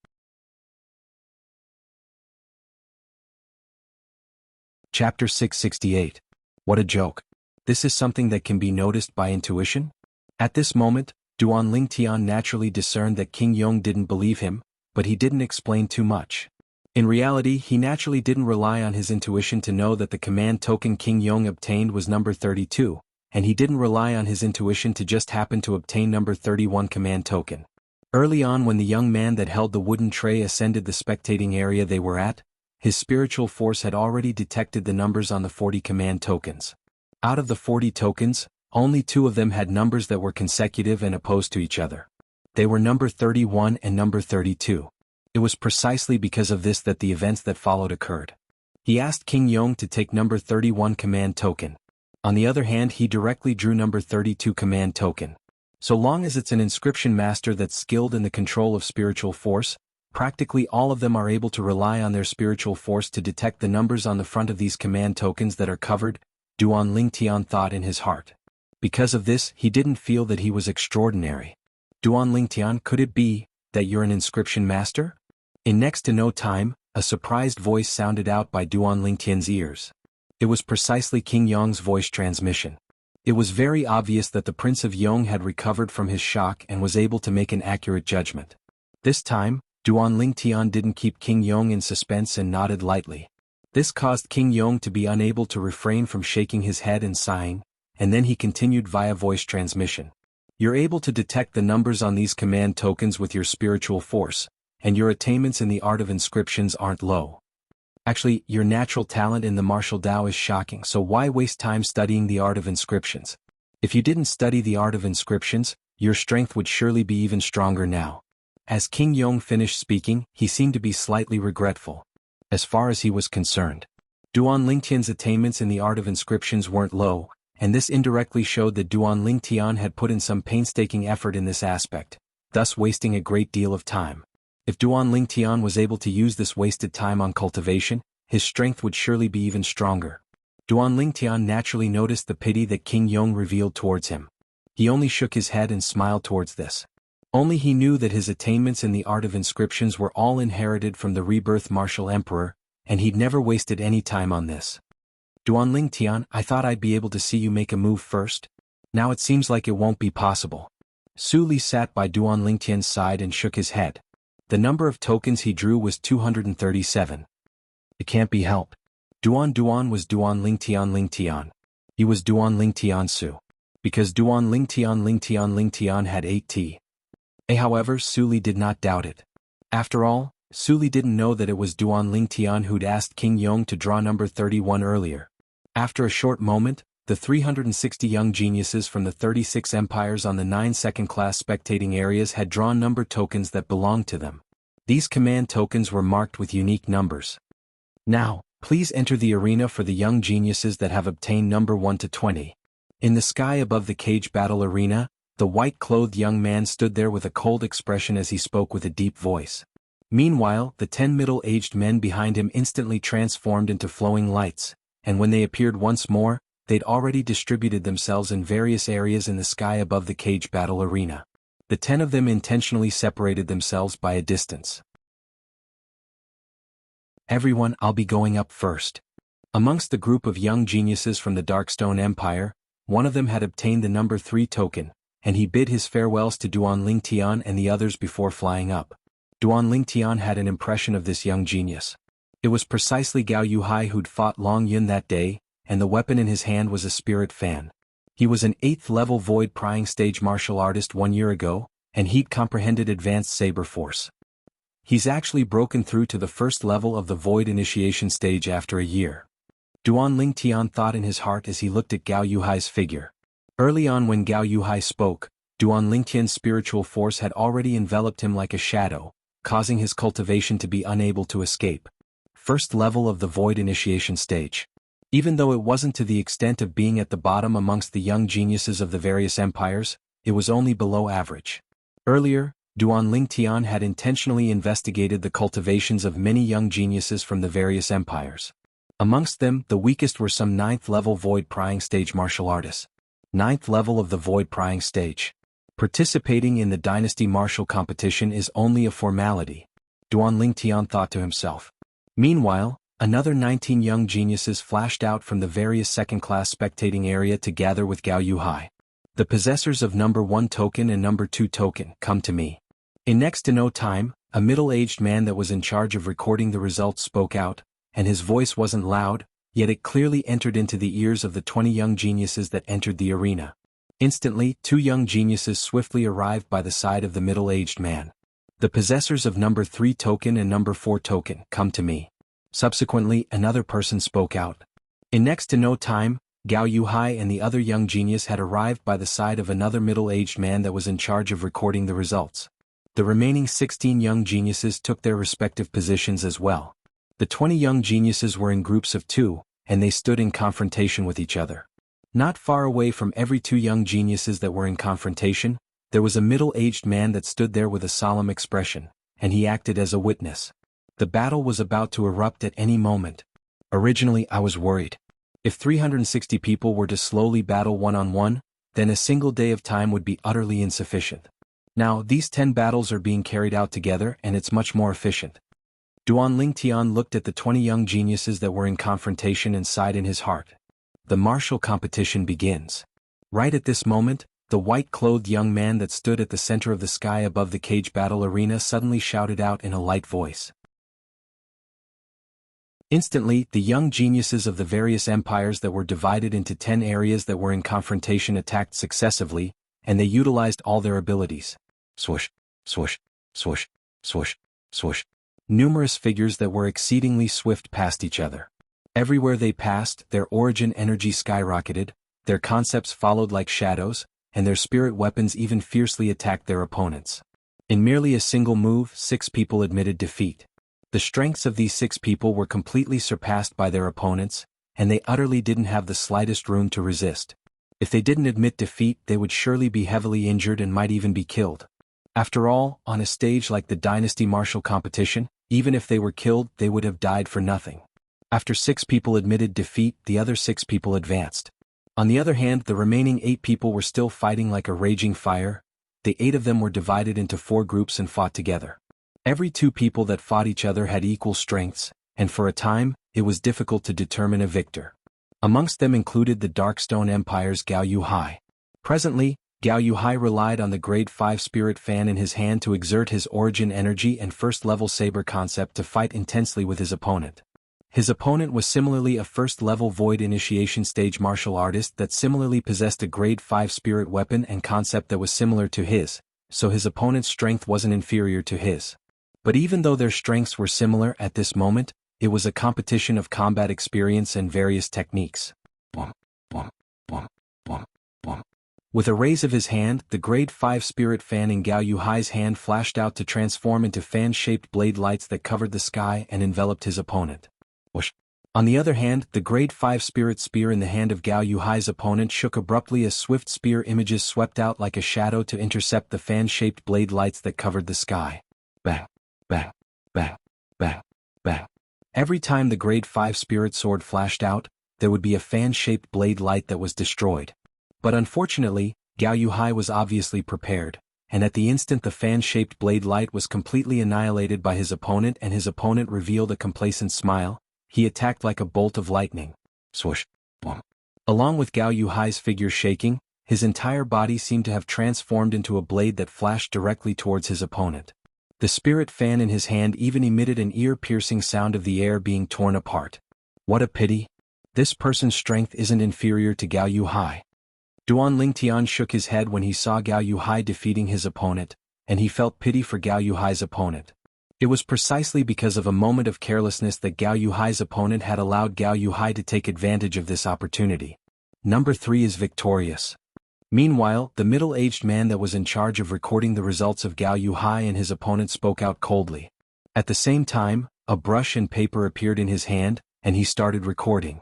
Chapter 668. What a joke. This is something that can be noticed by intuition? At this moment, Duan Lingtian naturally discerned that King Yong didn't believe him, but he didn't explain too much. In reality, he naturally didn't rely on his intuition to know that the command token King Yong obtained was number 32, and he didn't rely on his intuition to just happen to obtain number 31 command token. Early on when the young man that held the wooden tray ascended the spectating area they were at, his spiritual force had already detected the numbers on the 40 command tokens. Out of the 40 tokens, only 2 of them had numbers that were consecutive and opposed to each other. They were number 31 and number 32. It was precisely because of this that the events that followed occurred. He asked King Yong to take number 31 command token. On the other hand, he directly drew number 32 command token. So long as it's an inscription master that's skilled in the control of spiritual force, practically all of them are able to rely on their spiritual force to detect the numbers on the front of these command tokens that are covered, Duan Lingtian thought in his heart. Because of this, he didn't feel that he was extraordinary. Duan Lingtian, could it be that you're an inscription master? In next to no time, a surprised voice sounded out by Duan Lingtian's ears. It was precisely King Yong's voice transmission. It was very obvious that the Prince of Yong had recovered from his shock and was able to make an accurate judgment. This time, Duan Lingtian didn't keep King Yong in suspense and nodded lightly. This caused King Yong to be unable to refrain from shaking his head and sighing, and then he continued via voice transmission. You're able to detect the numbers on these command tokens with your spiritual force, and your attainments in the art of inscriptions aren't low. Actually, your natural talent in the martial Tao is shocking, so why waste time studying the art of inscriptions? If you didn't study the art of inscriptions, your strength would surely be even stronger now. As King Yong finished speaking, he seemed to be slightly regretful. As far as he was concerned, Duan Lingtian's attainments in the art of inscriptions weren't low, and this indirectly showed that Duan Lingtian had put in some painstaking effort in this aspect, thus wasting a great deal of time. If Duan Lingtian was able to use this wasted time on cultivation, his strength would surely be even stronger. Duan Lingtian naturally noticed the pity that King Yong revealed towards him. He only shook his head and smiled towards this. Only he knew that his attainments in the art of inscriptions were all inherited from the rebirth martial emperor, and he'd never wasted any time on this. Duan Lingtian, I thought I'd be able to see you make a move first. Now it seems like it won't be possible. Su Li sat by Duan Lingtian's side and shook his head. The number of tokens he drew was 237. It can't be helped. Duan was Duan Lingtian. He was Duan Lingtian Su. Because Duan Lingtian had 8T. However, Su Li did not doubt it. After all, Su Li didn't know that it was Duan Lingtian who'd asked King Yong to draw number 31 earlier. After a short moment, the 360 young geniuses from the 36 empires on the 9 second-class spectating areas had drawn number tokens that belonged to them. These command tokens were marked with unique numbers. Now, please enter the arena for the young geniuses that have obtained number 1 to 20. In the sky above the cage battle arena, the white-clothed young man stood there with a cold expression as he spoke with a deep voice. Meanwhile, the 10 middle-aged men behind him instantly transformed into flowing lights, and when they appeared once more, they'd already distributed themselves in various areas in the sky above the cage battle arena. The 10 of them intentionally separated themselves by a distance. Everyone, I'll be going up first. Amongst the group of young geniuses from the Darkstone Empire, one of them had obtained the number 3 token, and he bid his farewells to Duan Lingtian and the others before flying up. Duan Lingtian had an impression of this young genius. It was precisely Gao Yuhai who'd fought Long Yun that day, and the weapon in his hand was a spirit fan. He was an 8th level void prying stage martial artist 1 year ago, and he'd comprehended advanced saber force. He's actually broken through to the 1st level of the void initiation stage after a year. Duan Lingtian thought in his heart as he looked at Gao Yuhai's figure. Early on when Gao Yuhai spoke, Duan Lingtian's spiritual force had already enveloped him like a shadow, causing his cultivation to be unable to escape. 1st level of the void initiation stage. Even though it wasn't to the extent of being at the bottom amongst the young geniuses of the various empires, it was only below average. Earlier, Duan Lingtian had intentionally investigated the cultivations of many young geniuses from the various empires. Amongst them, the weakest were some 9th-level void-prying stage martial artists. 9th level of the void-prying stage. Participating in the dynasty martial competition is only a formality, Duan Lingtian thought to himself. Meanwhile, another 19 young geniuses flashed out from the various second-class spectating area to gather with Gao Yuhai. The possessors of number 1 token and number 2 token, come to me. In next to no time, a middle-aged man that was in charge of recording the results spoke out, and his voice wasn't loud, yet it clearly entered into the ears of the 20 young geniuses that entered the arena. Instantly, 2 young geniuses swiftly arrived by the side of the middle-aged man. The possessors of number 3 token and number 4 token, come to me. Subsequently, another person spoke out. In next to no time, Gao Yuhai and the other young genius had arrived by the side of another middle-aged man that was in charge of recording the results. The remaining 16 young geniuses took their respective positions as well. The 20 young geniuses were in groups of 2, and they stood in confrontation with each other. Not far away from every 2 young geniuses that were in confrontation, there was a middle-aged man that stood there with a solemn expression, and he acted as a witness. The battle was about to erupt at any moment. Originally, I was worried. If 360 people were to slowly battle one-on-one, then a single day of time would be utterly insufficient. Now, these 10 battles are being carried out together and it's much more efficient. Duan Lingtian looked at the 20 young geniuses that were in confrontation and sighed in his heart. The martial competition begins. Right at this moment, the white-clothed young man that stood at the center of the sky above the cage battle arena suddenly shouted out in a light voice. Instantly, the young geniuses of the various empires that were divided into 10 areas that were in confrontation attacked successively, and they utilized all their abilities. Swoosh, swoosh, swoosh, swoosh, swoosh. Numerous figures that were exceedingly swift passed each other. Everywhere they passed, their origin energy skyrocketed, their concepts followed like shadows, and their spirit weapons even fiercely attacked their opponents. In merely a single move, 6 people admitted defeat. The strengths of these 6 people were completely surpassed by their opponents, and they utterly didn't have the slightest room to resist. If they didn't admit defeat, they would surely be heavily injured and might even be killed. After all, on a stage like the Dynasty Martial Competition, even if they were killed, they would have died for nothing. After 6 people admitted defeat, the other 6 people advanced. On the other hand, the remaining 8 people were still fighting like a raging fire. The 8 of them were divided into 4 groups and fought together. Every 2 people that fought each other had equal strengths, and for a time, it was difficult to determine a victor. Amongst them included the Darkstone Empire's Gao Yuhai. Presently, Gao Yuhai relied on the Grade 5 Spirit Fan in his hand to exert his origin energy and first-level saber concept to fight intensely with his opponent. His opponent was similarly a first-level Void Initiation Stage martial artist that similarly possessed a Grade 5 spirit weapon and concept that was similar to his, so his opponent's strength wasn't inferior to his. But even though their strengths were similar at this moment, it was a competition of combat experience and various techniques. Boom, boom, boom, boom, boom. With a raise of his hand, the Grade 5 Spirit Fan in Gao Yuhai's hand flashed out to transform into fan-shaped blade lights that covered the sky and enveloped his opponent. Whoosh. On the other hand, the Grade 5 Spirit Spear in the hand of Gao Yuhai's opponent shook abruptly as swift spear images swept out like a shadow to intercept the fan-shaped blade lights that covered the sky. Bang, bang, bang, bang, bang. Every time the Grade 5 Spirit Sword flashed out, there would be a fan-shaped blade light that was destroyed. But unfortunately, Gao Yuhai was obviously prepared, and at the instant the fan-shaped blade light was completely annihilated by his opponent and his opponent revealed a complacent smile, he attacked like a bolt of lightning. Swoosh, boom. Along with Gao Yuhai's figure shaking, his entire body seemed to have transformed into a blade that flashed directly towards his opponent. The spirit fan in his hand even emitted an ear-piercing sound of the air being torn apart. What a pity. This person's strength isn't inferior to Gao Yuhai. Duan Lingtian shook his head when he saw Gao Yuhai defeating his opponent, and he felt pity for Gao Yuhai's opponent. It was precisely because of a moment of carelessness that Gao Yuhai's opponent had allowed Gao Yuhai to take advantage of this opportunity. Number 3 is victorious. Meanwhile, the middle-aged man that was in charge of recording the results of Gao Yuhai and his opponent spoke out coldly. At the same time, a brush and paper appeared in his hand, and he started recording.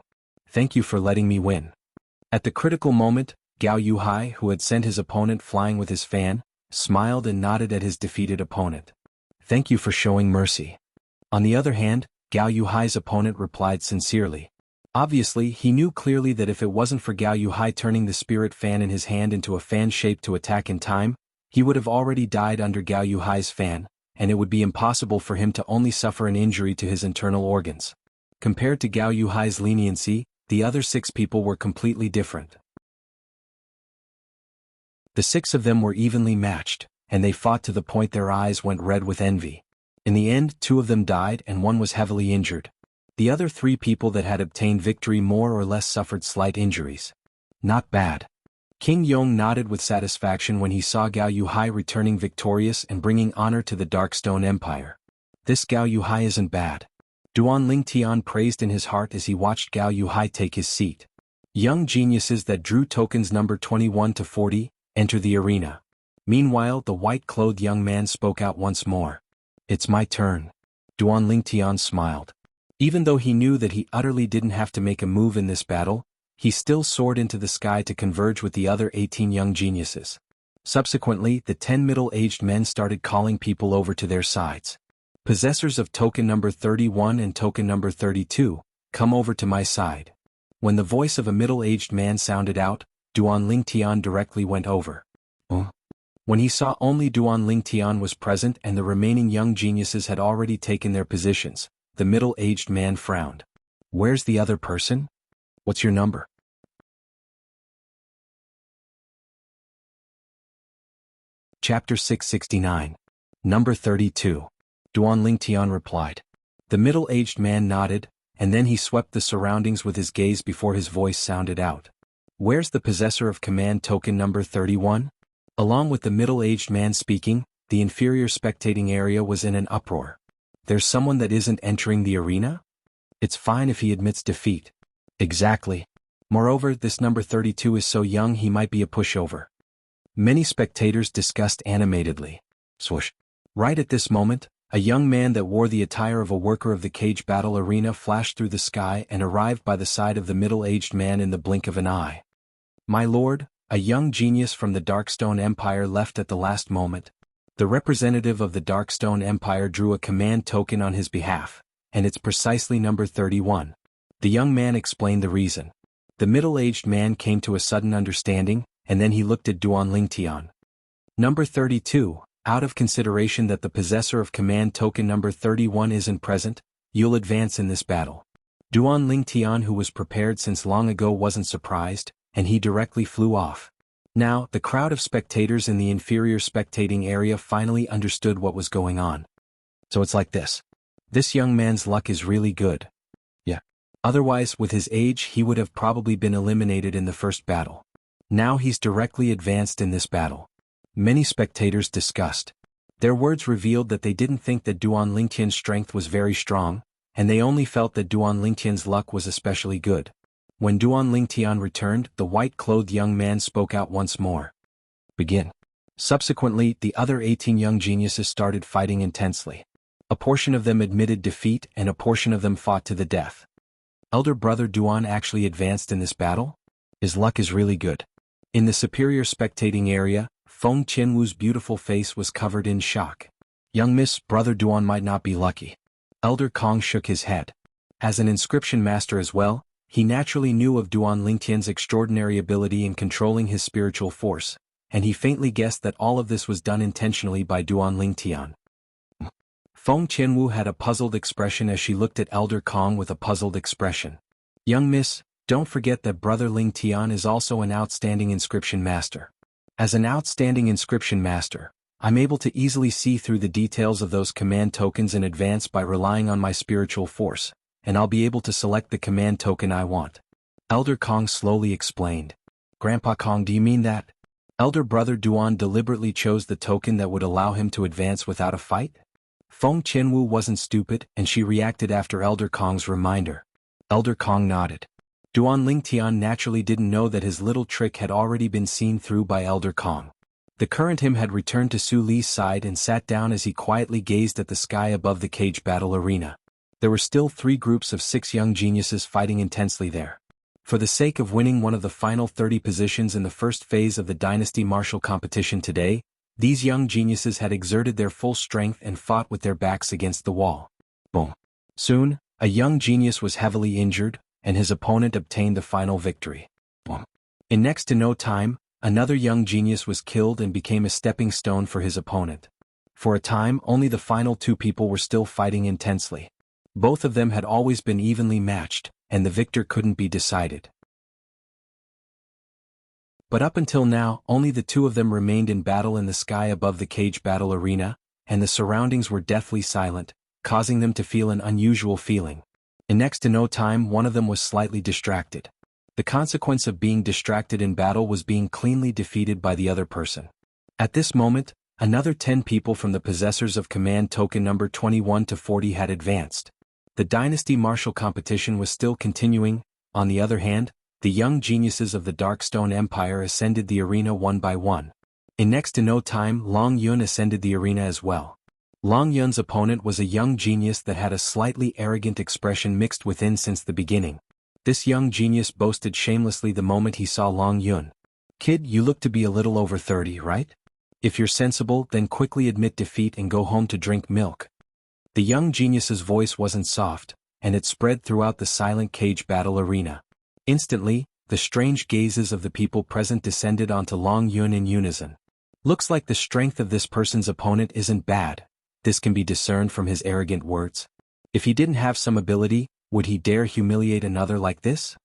Thank you for letting me win. At the critical moment, Gao Yuhai, who had sent his opponent flying with his fan, smiled and nodded at his defeated opponent. Thank you for showing mercy. On the other hand, Gao Yuhai's opponent replied sincerely. Obviously, he knew clearly that if it wasn't for Gao Yuhai turning the spirit fan in his hand into a fan shape to attack in time, he would have already died under Gao Yuhai's fan, and it would be impossible for him to only suffer an injury to his internal organs. Compared to Gao Yuhai's leniency, the other 6 people were completely different. The 6 of them were evenly matched, and they fought to the point their eyes went red with envy. In the end, 2 of them died and 1 was heavily injured. The other 3 people that had obtained victory more or less suffered slight injuries. Not bad. King Yong nodded with satisfaction when he saw Gao Yuhai returning victorious and bringing honor to the Darkstone Empire. This Gao Yuhai isn't bad. Duan Lingtian praised in his heart as he watched Gao Yuhai take his seat. Young geniuses that drew tokens number 21 to 40, enter the arena. Meanwhile, the white-clothed young man spoke out once more. It's my turn. Duan Lingtian smiled. Even though he knew that he utterly didn't have to make a move in this battle, he still soared into the sky to converge with the other 18 young geniuses. Subsequently, the 10 middle-aged men started calling people over to their sides. Possessors of token number 31 and token number 32, come over to my side. When the voice of a middle-aged man sounded out, Duan Lingtian directly went over. When he saw only Duan Lingtian was present and the remaining young geniuses had already taken their positions, the middle-aged man frowned. Where's the other person? What's your number? Chapter 669. Number 32. Duan Lingtian replied. The middle-aged man nodded, and then he swept the surroundings with his gaze before his voice sounded out. Where's the possessor of command token number 31? Along with the middle-aged man speaking, the inferior spectating area was in an uproar. There's someone that isn't entering the arena? It's fine if he admits defeat. Exactly. Moreover, this number 32 is so young he might be a pushover. Many spectators discussed animatedly. Swoosh. Right at this moment, a young man that wore the attire of a worker of the cage battle arena flashed through the sky and arrived by the side of the middle-aged man in the blink of an eye. My lord, a young genius from the Darkstone Empire left at the last moment. The representative of the Darkstone Empire drew a command token on his behalf, and it's precisely number 31. The young man explained the reason. The middle-aged man came to a sudden understanding, and then he looked at Duan Lingtian. Number 32, out of consideration that the possessor of command token number 31 isn't present, you'll advance in this battle. Duan Lingtian, who was prepared since long ago, wasn't surprised, and he directly flew off. Now, the crowd of spectators in the inferior spectating area finally understood what was going on. So it's like this. This young man's luck is really good. Yeah. Otherwise, with his age, he would have probably been eliminated in the first battle. Now he's directly advanced in this battle. Many spectators discussed. Their words revealed that they didn't think that Duan Lingtian's strength was very strong, and they only felt that Duan Lingtian's luck was especially good. When Duan Lingtian returned, the white-clothed young man spoke out once more. Begin. Subsequently, the other 18 young geniuses started fighting intensely. A portion of them admitted defeat and a portion of them fought to the death. Elder brother Duan actually advanced in this battle? His luck is really good. In the superior spectating area, Feng Qianwu's beautiful face was covered in shock. Young miss, brother Duan might not be lucky. Elder Kong shook his head. As an inscription master as well, he naturally knew of Duan Lingtian's extraordinary ability in controlling his spiritual force, and he faintly guessed that all of this was done intentionally by Duan Lingtian. Feng Qianwu had a puzzled expression as she looked at Elder Kong with a puzzled expression. Young miss, don't forget that brother Lingtian is also an outstanding inscription master. As an outstanding inscription master, I'm able to easily see through the details of those command tokens in advance by relying on my spiritual force, and I'll be able to select the command token I want. Elder Kong slowly explained. Grandpa Kong, do you mean that? Elder brother Duan deliberately chose the token that would allow him to advance without a fight? Feng Qianwu wasn't stupid, and she reacted after Elder Kong's reminder. Elder Kong nodded. Duan Lingtian naturally didn't know that his little trick had already been seen through by Elder Kong. The current him had returned to Su Li's side and sat down as he quietly gazed at the sky above the cage battle arena. There were still 3 groups of 6 young geniuses fighting intensely there. For the sake of winning one of the final 30 positions in the first phase of the Dynasty Martial competition today, these young geniuses had exerted their full strength and fought with their backs against the wall. Boom. Soon, a young genius was heavily injured, and his opponent obtained the final victory. Boom. In next to no time, another young genius was killed and became a stepping stone for his opponent. For a time, only the final two people were still fighting intensely. Both of them had always been evenly matched, and the victor couldn't be decided. But up until now, only the two of them remained in battle in the sky above the cage battle arena, and the surroundings were deathly silent, causing them to feel an unusual feeling. In next to no time, one of them was slightly distracted. The consequence of being distracted in battle was being cleanly defeated by the other person. At this moment, another 10 people from the possessors of command token number 21 to 40 had advanced. The Dynasty Martial competition was still continuing. On the other hand, the young geniuses of the Darkstone Empire ascended the arena one by one. In next to no time, Long Yun ascended the arena as well. Long Yun's opponent was a young genius that had a slightly arrogant expression mixed within since the beginning. This young genius boasted shamelessly the moment he saw Long Yun. "Kid, you look to be a little over 30, right? If you're sensible, then quickly admit defeat and go home to drink milk." The young genius's voice wasn't soft, and it spread throughout the silent cage battle arena. Instantly, the strange gazes of the people present descended onto Long Yun in unison. Looks like the strength of this person's opponent isn't bad. This can be discerned from his arrogant words. If he didn't have some ability, would he dare humiliate another like this?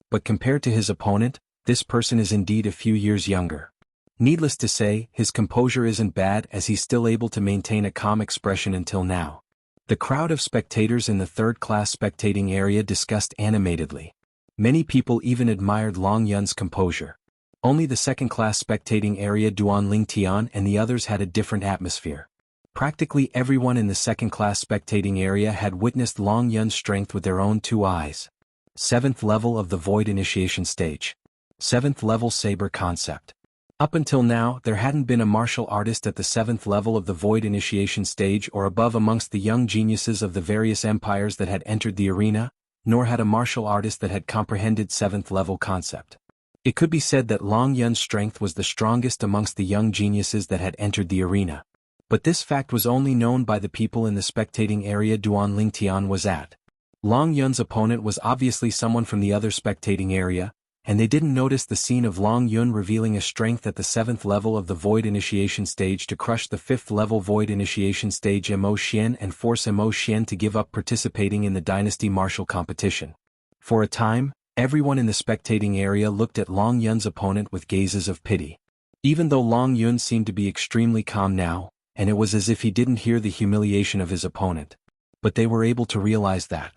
But compared to his opponent, this person is indeed a few years younger. Needless to say, his composure isn't bad as he's still able to maintain a calm expression until now. The crowd of spectators in the third-class spectating area discussed animatedly. Many people even admired Long Yun's composure. Only the second-class spectating area Duan Lingtian and the others had a different atmosphere. Practically everyone in the second-class spectating area had witnessed Long Yun's strength with their own two eyes. 7th level of the Void Initiation Stage. 7th level Saber Concept. Up until now, there hadn't been a martial artist at the 7th level of the Void Initiation Stage or above amongst the young geniuses of the various empires that had entered the arena, nor had a martial artist that had comprehended 7th level concept. It could be said that Long Yun's strength was the strongest amongst the young geniuses that had entered the arena. But this fact was only known by the people in the spectating area Duan Lingtian was at. Long Yun's opponent was obviously someone from the other spectating area, and they didn't notice the scene of Long Yun revealing a strength at the 7th level of the Void Initiation Stage to crush the 5th level Void Initiation Stage Mo Xian and force Mo Xian to give up participating in the Dynasty Martial competition. For a time, everyone in the spectating area looked at Long Yun's opponent with gazes of pity. Even though Long Yun seemed to be extremely calm now, and it was as if he didn't hear the humiliation of his opponent. But they were able to realize that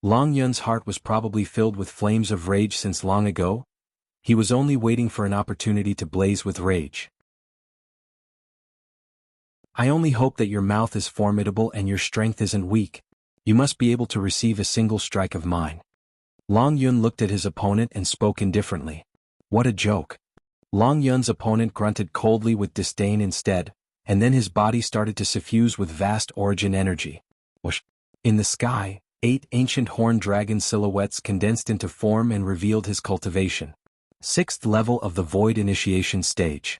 Long Yun's heart was probably filled with flames of rage since long ago. He was only waiting for an opportunity to blaze with rage. "I only hope that your mouth is formidable and your strength isn't weak. You must be able to receive a single strike of mine." Long Yun looked at his opponent and spoke indifferently. What a joke. Long Yun's opponent grunted coldly with disdain instead, and then his body started to suffuse with vast origin energy. Whoosh. In the sky, 8 ancient horned dragon silhouettes condensed into form and revealed his cultivation. 6th level of the Void Initiation Stage.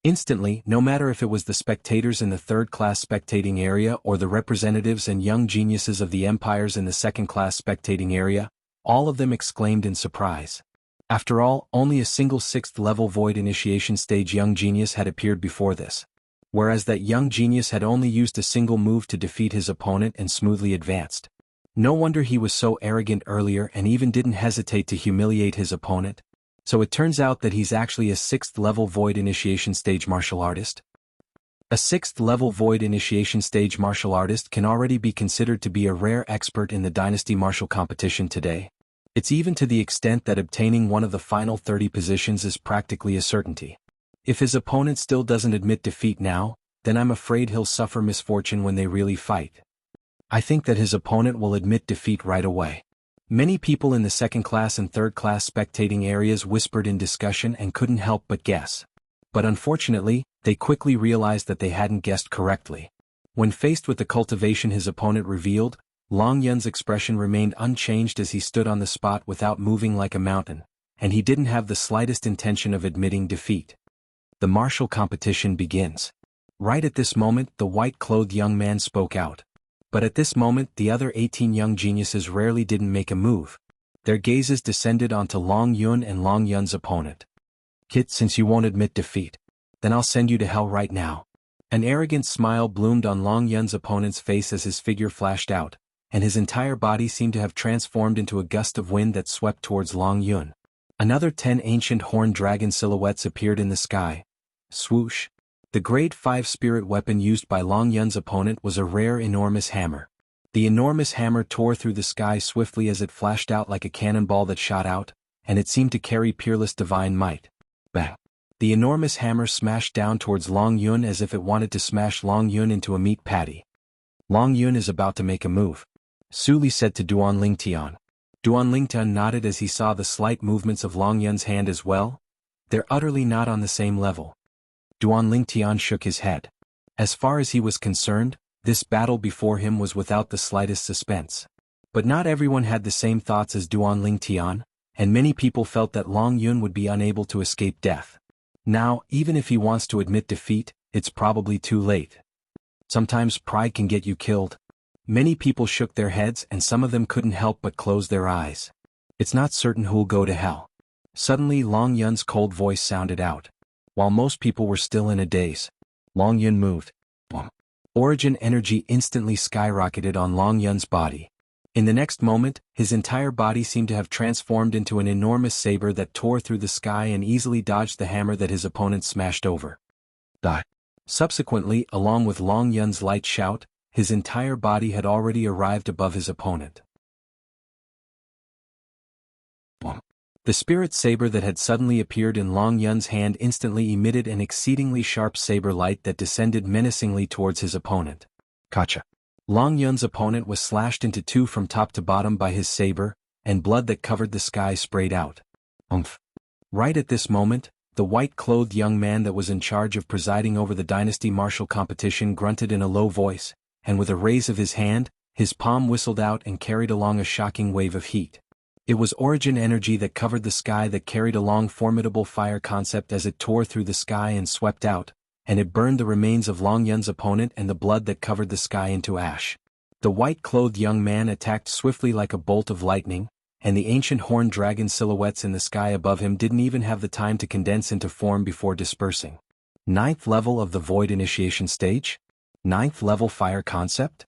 Instantly, no matter if it was the spectators in the third-class spectating area or the representatives and young geniuses of the empires in the second-class spectating area, all of them exclaimed in surprise. After all, only a single 6th level Void Initiation Stage young genius had appeared before this. Whereas that young genius had only used a single move to defeat his opponent and smoothly advanced. No wonder he was so arrogant earlier and even didn't hesitate to humiliate his opponent. So it turns out that he's actually a 6th level Void Initiation Stage martial artist. A 6th level Void Initiation Stage martial artist can already be considered to be a rare expert in the Dynasty Martial competition today. It's even to the extent that obtaining one of the final 30 positions is practically a certainty. If his opponent still doesn't admit defeat now, then I'm afraid he'll suffer misfortune when they really fight. I think that his opponent will admit defeat right away. Many people in the second-class and third-class spectating areas whispered in discussion and couldn't help but guess. But unfortunately, they quickly realized that they hadn't guessed correctly. When faced with the cultivation his opponent revealed, Long Yun's expression remained unchanged as he stood on the spot without moving like a mountain, and he didn't have the slightest intention of admitting defeat. The martial competition begins. Right at this moment, the white-clothed young man spoke out. But at this moment, the other 18 young geniuses rarely didn't make a move. Their gazes descended onto Long Yun and Long Yun's opponent. "Kid, since you won't admit defeat, then I'll send you to hell right now." An arrogant smile bloomed on Long Yun's opponent's face as his figure flashed out, and his entire body seemed to have transformed into a gust of wind that swept towards Long Yun. Another 10 ancient horned dragon silhouettes appeared in the sky. Swoosh! The grade 5 spirit weapon used by Long Yun's opponent was a rare enormous hammer. The enormous hammer tore through the sky swiftly as it flashed out like a cannonball that shot out, and it seemed to carry peerless divine might. Bang! The enormous hammer smashed down towards Long Yun as if it wanted to smash Long Yun into a meat patty. Long Yun is about to make a move, Su Li said to Duan Lingtian. Duan Lingtian nodded as he saw the slight movements of Long Yun's hand as well. They're utterly not on the same level. Duan Lingtian shook his head. As far as he was concerned, this battle before him was without the slightest suspense. But not everyone had the same thoughts as Duan Lingtian, and many people felt that Long Yun would be unable to escape death. Now, even if he wants to admit defeat, it's probably too late. Sometimes pride can get you killed. Many people shook their heads and some of them couldn't help but close their eyes. It's not certain who'll go to hell. Suddenly Long Yun's cold voice sounded out. While most people were still in a daze, Long Yun moved. Origin energy instantly skyrocketed on Long Yun's body. In the next moment, his entire body seemed to have transformed into an enormous saber that tore through the sky and easily dodged the hammer that his opponent smashed over. Die. Subsequently, along with Long Yun's light shout, his entire body had already arrived above his opponent. The spirit saber that had suddenly appeared in Long Yun's hand instantly emitted an exceedingly sharp saber light that descended menacingly towards his opponent. Gotcha. Long Yun's opponent was slashed into two from top to bottom by his saber, and blood that covered the sky sprayed out. Umph. Right at this moment, the white-clothed young man that was in charge of presiding over the dynasty martial competition grunted in a low voice, and with a raise of his hand, his palm whistled out and carried along a shocking wave of heat. It was origin energy that covered the sky that carried along formidable fire concept as it tore through the sky and swept out, and it burned the remains of Long Yun's opponent and the blood that covered the sky into ash. The white-clothed young man attacked swiftly like a bolt of lightning, and the ancient horned dragon silhouettes in the sky above him didn't even have the time to condense into form before dispersing. 9th level of the Void Initiation Stage? 9th level fire concept?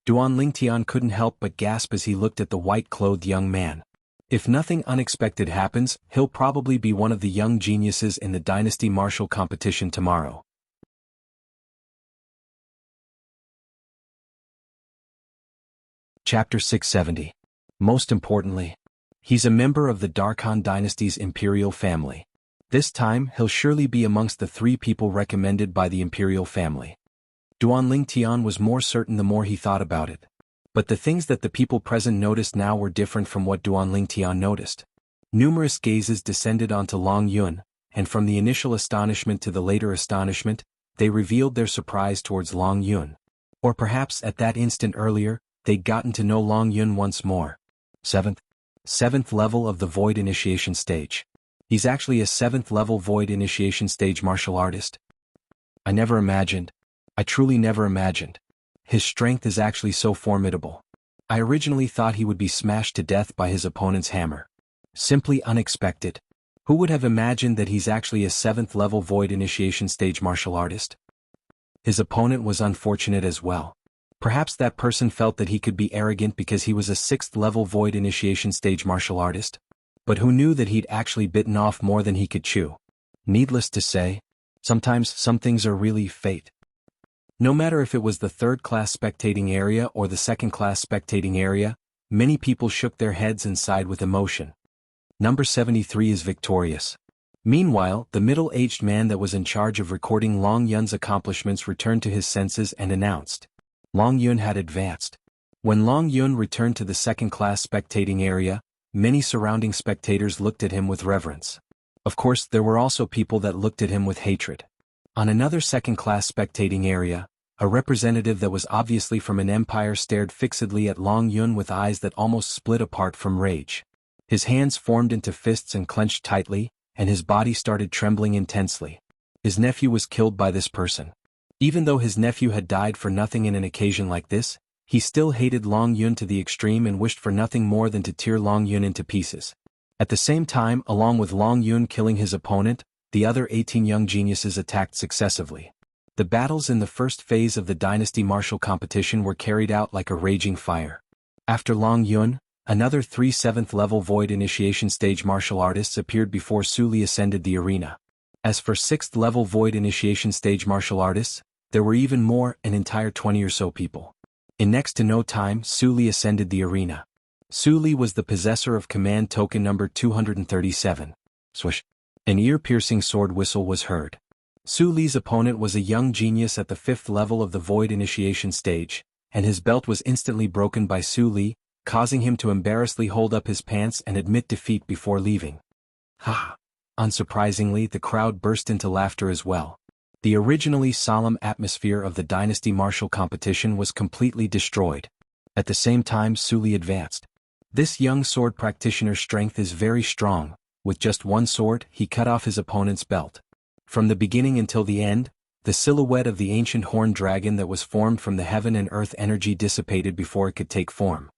Duan Lingtian couldn't help but gasp as he looked at the white-clothed young man. If nothing unexpected happens, he'll probably be one of the young geniuses in the dynasty martial competition tomorrow. Chapter 670. Most importantly, he's a member of the Darkhan dynasty's imperial family. This time, he'll surely be amongst the 3 people recommended by the imperial family. Duan Lingtian was more certain the more he thought about it. But the things that the people present noticed now were different from what Duan Lingtian noticed. Numerous gazes descended onto Long Yun, and from the initial astonishment to the later astonishment, they revealed their surprise towards Long Yun. Or perhaps at that instant earlier, they'd gotten to know Long Yun once more. 7th level of the Void Initiation Stage. He's actually a 7th level Void Initiation Stage martial artist. I truly never imagined. His strength is actually so formidable. I originally thought he would be smashed to death by his opponent's hammer. Simply unexpected. Who would have imagined that he's actually a 7th level Void Initiation Stage martial artist? His opponent was unfortunate as well. Perhaps that person felt that he could be arrogant because he was a 6th level Void Initiation Stage martial artist. But who knew that he'd actually bitten off more than he could chew? Needless to say, sometimes some things are really fate. No matter if it was the 3rd-class spectating area or the 2nd-class spectating area, many people shook their heads and sighed with emotion. Number 73 is victorious. Meanwhile, the middle-aged man that was in charge of recording Long Yun's accomplishments returned to his senses and announced. Long Yun had advanced. When Long Yun returned to the 2nd-class spectating area, many surrounding spectators looked at him with reverence. Of course, there were also people that looked at him with hatred. On another 2nd-class spectating area, A representative that was obviously from an empire stared fixedly at Long Yun with eyes that almost split apart from rage. His hands formed into fists and clenched tightly, and his body started trembling intensely. His nephew was killed by this person. Even though his nephew had died for nothing in an occasion like this, he still hated Long Yun to the extreme and wished for nothing more than to tear Long Yun into pieces. At the same time, along with Long Yun killing his opponent, the other 18 young geniuses attacked successively. The battles in the first phase of the dynasty martial competition were carried out like a raging fire. After Long Yun, another 3 7th level void initiation stage martial artists appeared before Su Li ascended the arena. As for 6th level void initiation stage martial artists, there were even more, an entire 20 or so people. In next to no time, Su Li ascended the arena. Su Li was the possessor of command token number 237. Swish. An ear-piercing sword whistle was heard. Su Li's opponent was a young genius at the 5th level of the void initiation stage, and his belt was instantly broken by Su Li, causing him to embarrassedly hold up his pants and admit defeat before leaving. Ha! Unsurprisingly, the crowd burst into laughter as well. The originally solemn atmosphere of the dynasty martial competition was completely destroyed. At the same time, Su Li advanced. This young sword practitioner's strength is very strong. With just one sword, he cut off his opponent's belt. From the beginning until the end, the silhouette of the ancient horned dragon that was formed from the heaven and earth energy dissipated before it could take form.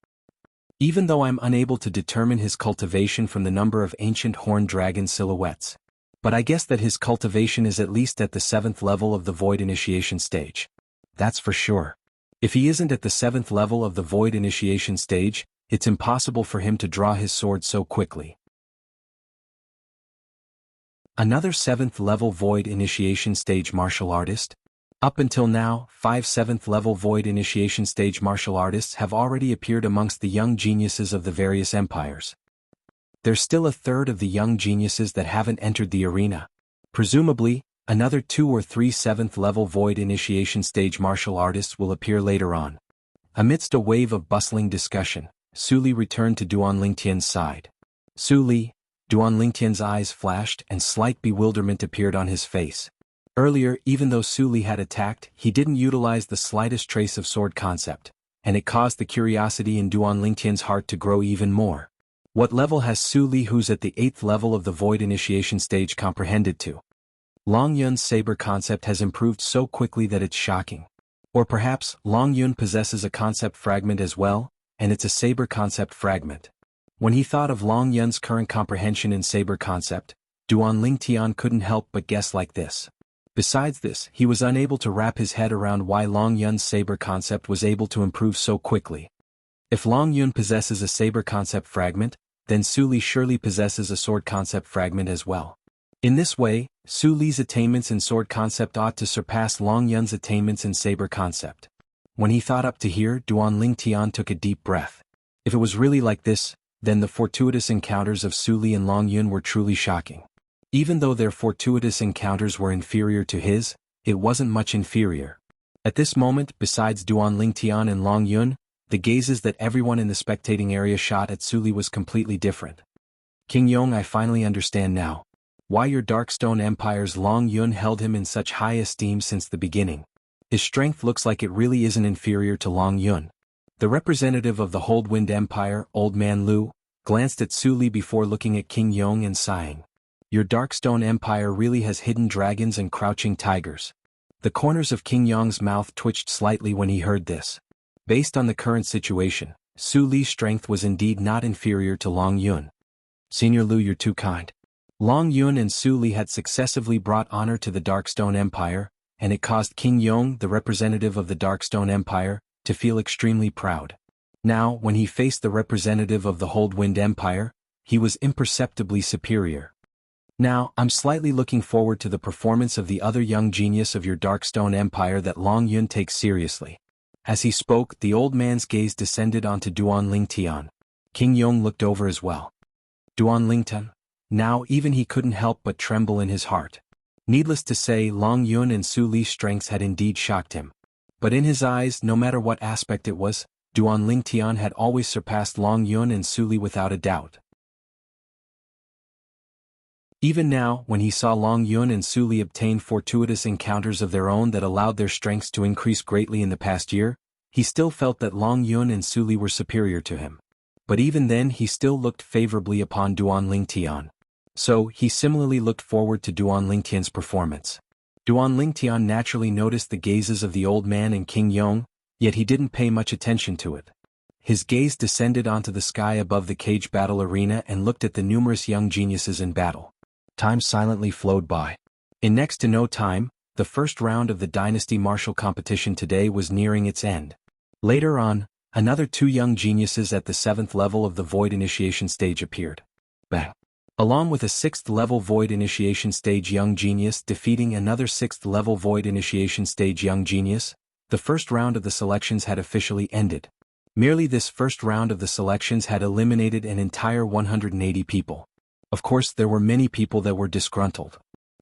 Even though I'm unable to determine his cultivation from the number of ancient horned dragon silhouettes. But I guess that his cultivation is at least at the 7th level of the void initiation stage. That's for sure. If he isn't at the 7th level of the void initiation stage, it's impossible for him to draw his sword so quickly. Another 7th level void initiation stage martial artist? Up until now, 5 7th level void initiation stage martial artists have already appeared amongst the young geniuses of the various empires. There's still a third of the young geniuses that haven't entered the arena. Presumably, another 2 or 3 7th level void initiation stage martial artists will appear later on. Amidst a wave of bustling discussion, Su Li returned to Duan Lingtian's side. Su Li, Duan Lingtian's eyes flashed and slight bewilderment appeared on his face. Earlier, even though Su Li had attacked, he didn't utilize the slightest trace of sword concept, and it caused the curiosity in Duan Lingtian's heart to grow even more. What level has Su Li, who's at the 8th level of the void initiation stage, comprehended to? Long Yun's saber concept has improved so quickly that it's shocking. Or perhaps, Long Yun possesses a concept fragment as well, and it's a saber concept fragment. When he thought of Long Yun's current comprehension in saber concept, Duan Lingtian couldn't help but guess like this. Besides this, he was unable to wrap his head around why Long Yun's saber concept was able to improve so quickly. If Long Yun possesses a saber concept fragment, then Su Li surely possesses a sword concept fragment as well. In this way, Su Li's attainments in sword concept ought to surpass Long Yun's attainments in saber concept. When he thought up to here, Duan Lingtian took a deep breath. If it was really like this, then the fortuitous encounters of Su Li and Long Yun were truly shocking. Even though their fortuitous encounters were inferior to his, it wasn't much inferior. At this moment, besides Duan Lingtian and Long Yun, the gazes that everyone in the spectating area shot at Su Li was completely different. King Yong, I finally understand now why your Darkstone Empire's Long Yun held him in such high esteem since the beginning. His strength looks like it really isn't inferior to Long Yun. The representative of the Holdwind Empire, Old Man Lu, glanced at Su Li before looking at King Yong and sighing. Your Darkstone Empire really has hidden dragons and crouching tigers. The corners of King Yong's mouth twitched slightly when he heard this. Based on the current situation, Su Li's strength was indeed not inferior to Long Yun. Senior Lu, you're too kind. Long Yun and Su Li had successively brought honor to the Darkstone Empire, and it caused King Yong, the representative of the Darkstone Empire, to feel extremely proud. Now, when he faced the representative of the Holdwind Empire, he was imperceptibly superior. Now, I'm slightly looking forward to the performance of the other young genius of your Darkstone Empire that Long Yun takes seriously. As he spoke, the old man's gaze descended onto Duan Lingtian. King Yong looked over as well. Duan Lingtian? Now even he couldn't help but tremble in his heart. Needless to say, Long Yun and Su Li's strengths had indeed shocked him. But in his eyes, no matter what aspect it was, Duan Lingtian had always surpassed Long Yun and Su Li without a doubt. Even now, when he saw Long Yun and Su Li obtain fortuitous encounters of their own that allowed their strengths to increase greatly in the past year, he still felt that Long Yun and Su Li were superior to him. But even then he still looked favorably upon Duan Lingtian. So, he similarly looked forward to Duan Lingtian's performance. Duan Lingtian naturally noticed the gazes of the old man and King Yong, yet he didn't pay much attention to it. His gaze descended onto the sky above the cage battle arena and looked at the numerous young geniuses in battle. Time silently flowed by. In next to no time, the first round of the Dynasty Martial competition today was nearing its end. Later on, another 2 young geniuses at the 7th level of the Void Initiation stage appeared. Bang! Along with a 6th level Void Initiation stage young genius defeating another 6th level Void Initiation stage young genius, the first round of the selections had officially ended. Merely this first round of the selections had eliminated an entire 180 people. Of course, there were many people that were disgruntled.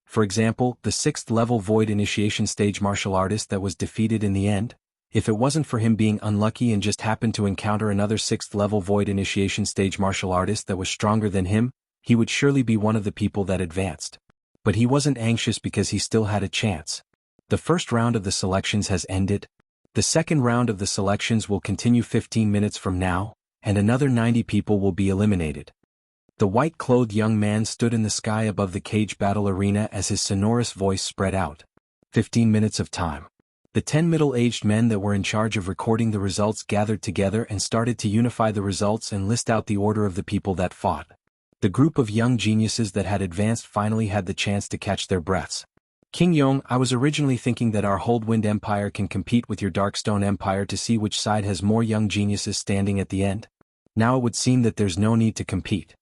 For example, the 6th level Void Initiation stage martial artist that was defeated in the end. If it wasn't for him being unlucky and just happened to encounter another 6th level Void Initiation stage martial artist that was stronger than him, he would surely be one of the people that advanced. But he wasn't anxious because he still had a chance. The first round of the selections has ended. The second round of the selections will continue 15 minutes from now, and another 90 people will be eliminated. The white-clothed young man stood in the sky above the cage battle arena as his sonorous voice spread out. 15 minutes of time. The 10 middle-aged men that were in charge of recording the results gathered together and started to unify the results and list out the order of the people that fought. The group of young geniuses that had advanced finally had the chance to catch their breaths. King Yong, I was originally thinking that our Holdwind Empire can compete with your Darkstone Empire to see which side has more young geniuses standing at the end. Now it would seem that there's no need to compete.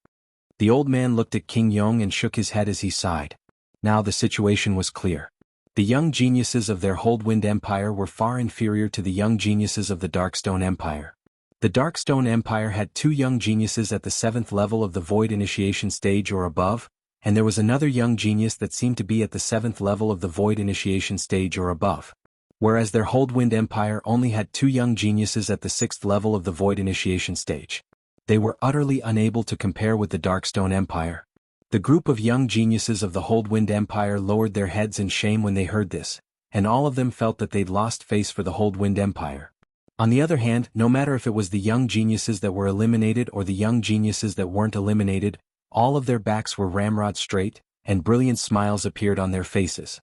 The old man looked at King Yong and shook his head as he sighed. Now the situation was clear. The young geniuses of their Holdwind Empire were far inferior to the young geniuses of the Darkstone Empire. The Darkstone Empire had 2 young geniuses at the 7th level of the Void Initiation stage or above, and there was another young genius that seemed to be at the 7th level of the Void Initiation stage or above. Whereas their Holdwind Empire only had 2 young geniuses at the 6th level of the Void Initiation stage. They were utterly unable to compare with the Darkstone Empire. The group of young geniuses of the Holdwind Empire lowered their heads in shame when they heard this, and all of them felt that they'd lost face for the Holdwind Empire. On the other hand, no matter if it was the young geniuses that were eliminated or the young geniuses that weren't eliminated, all of their backs were ramrod straight, and brilliant smiles appeared on their faces.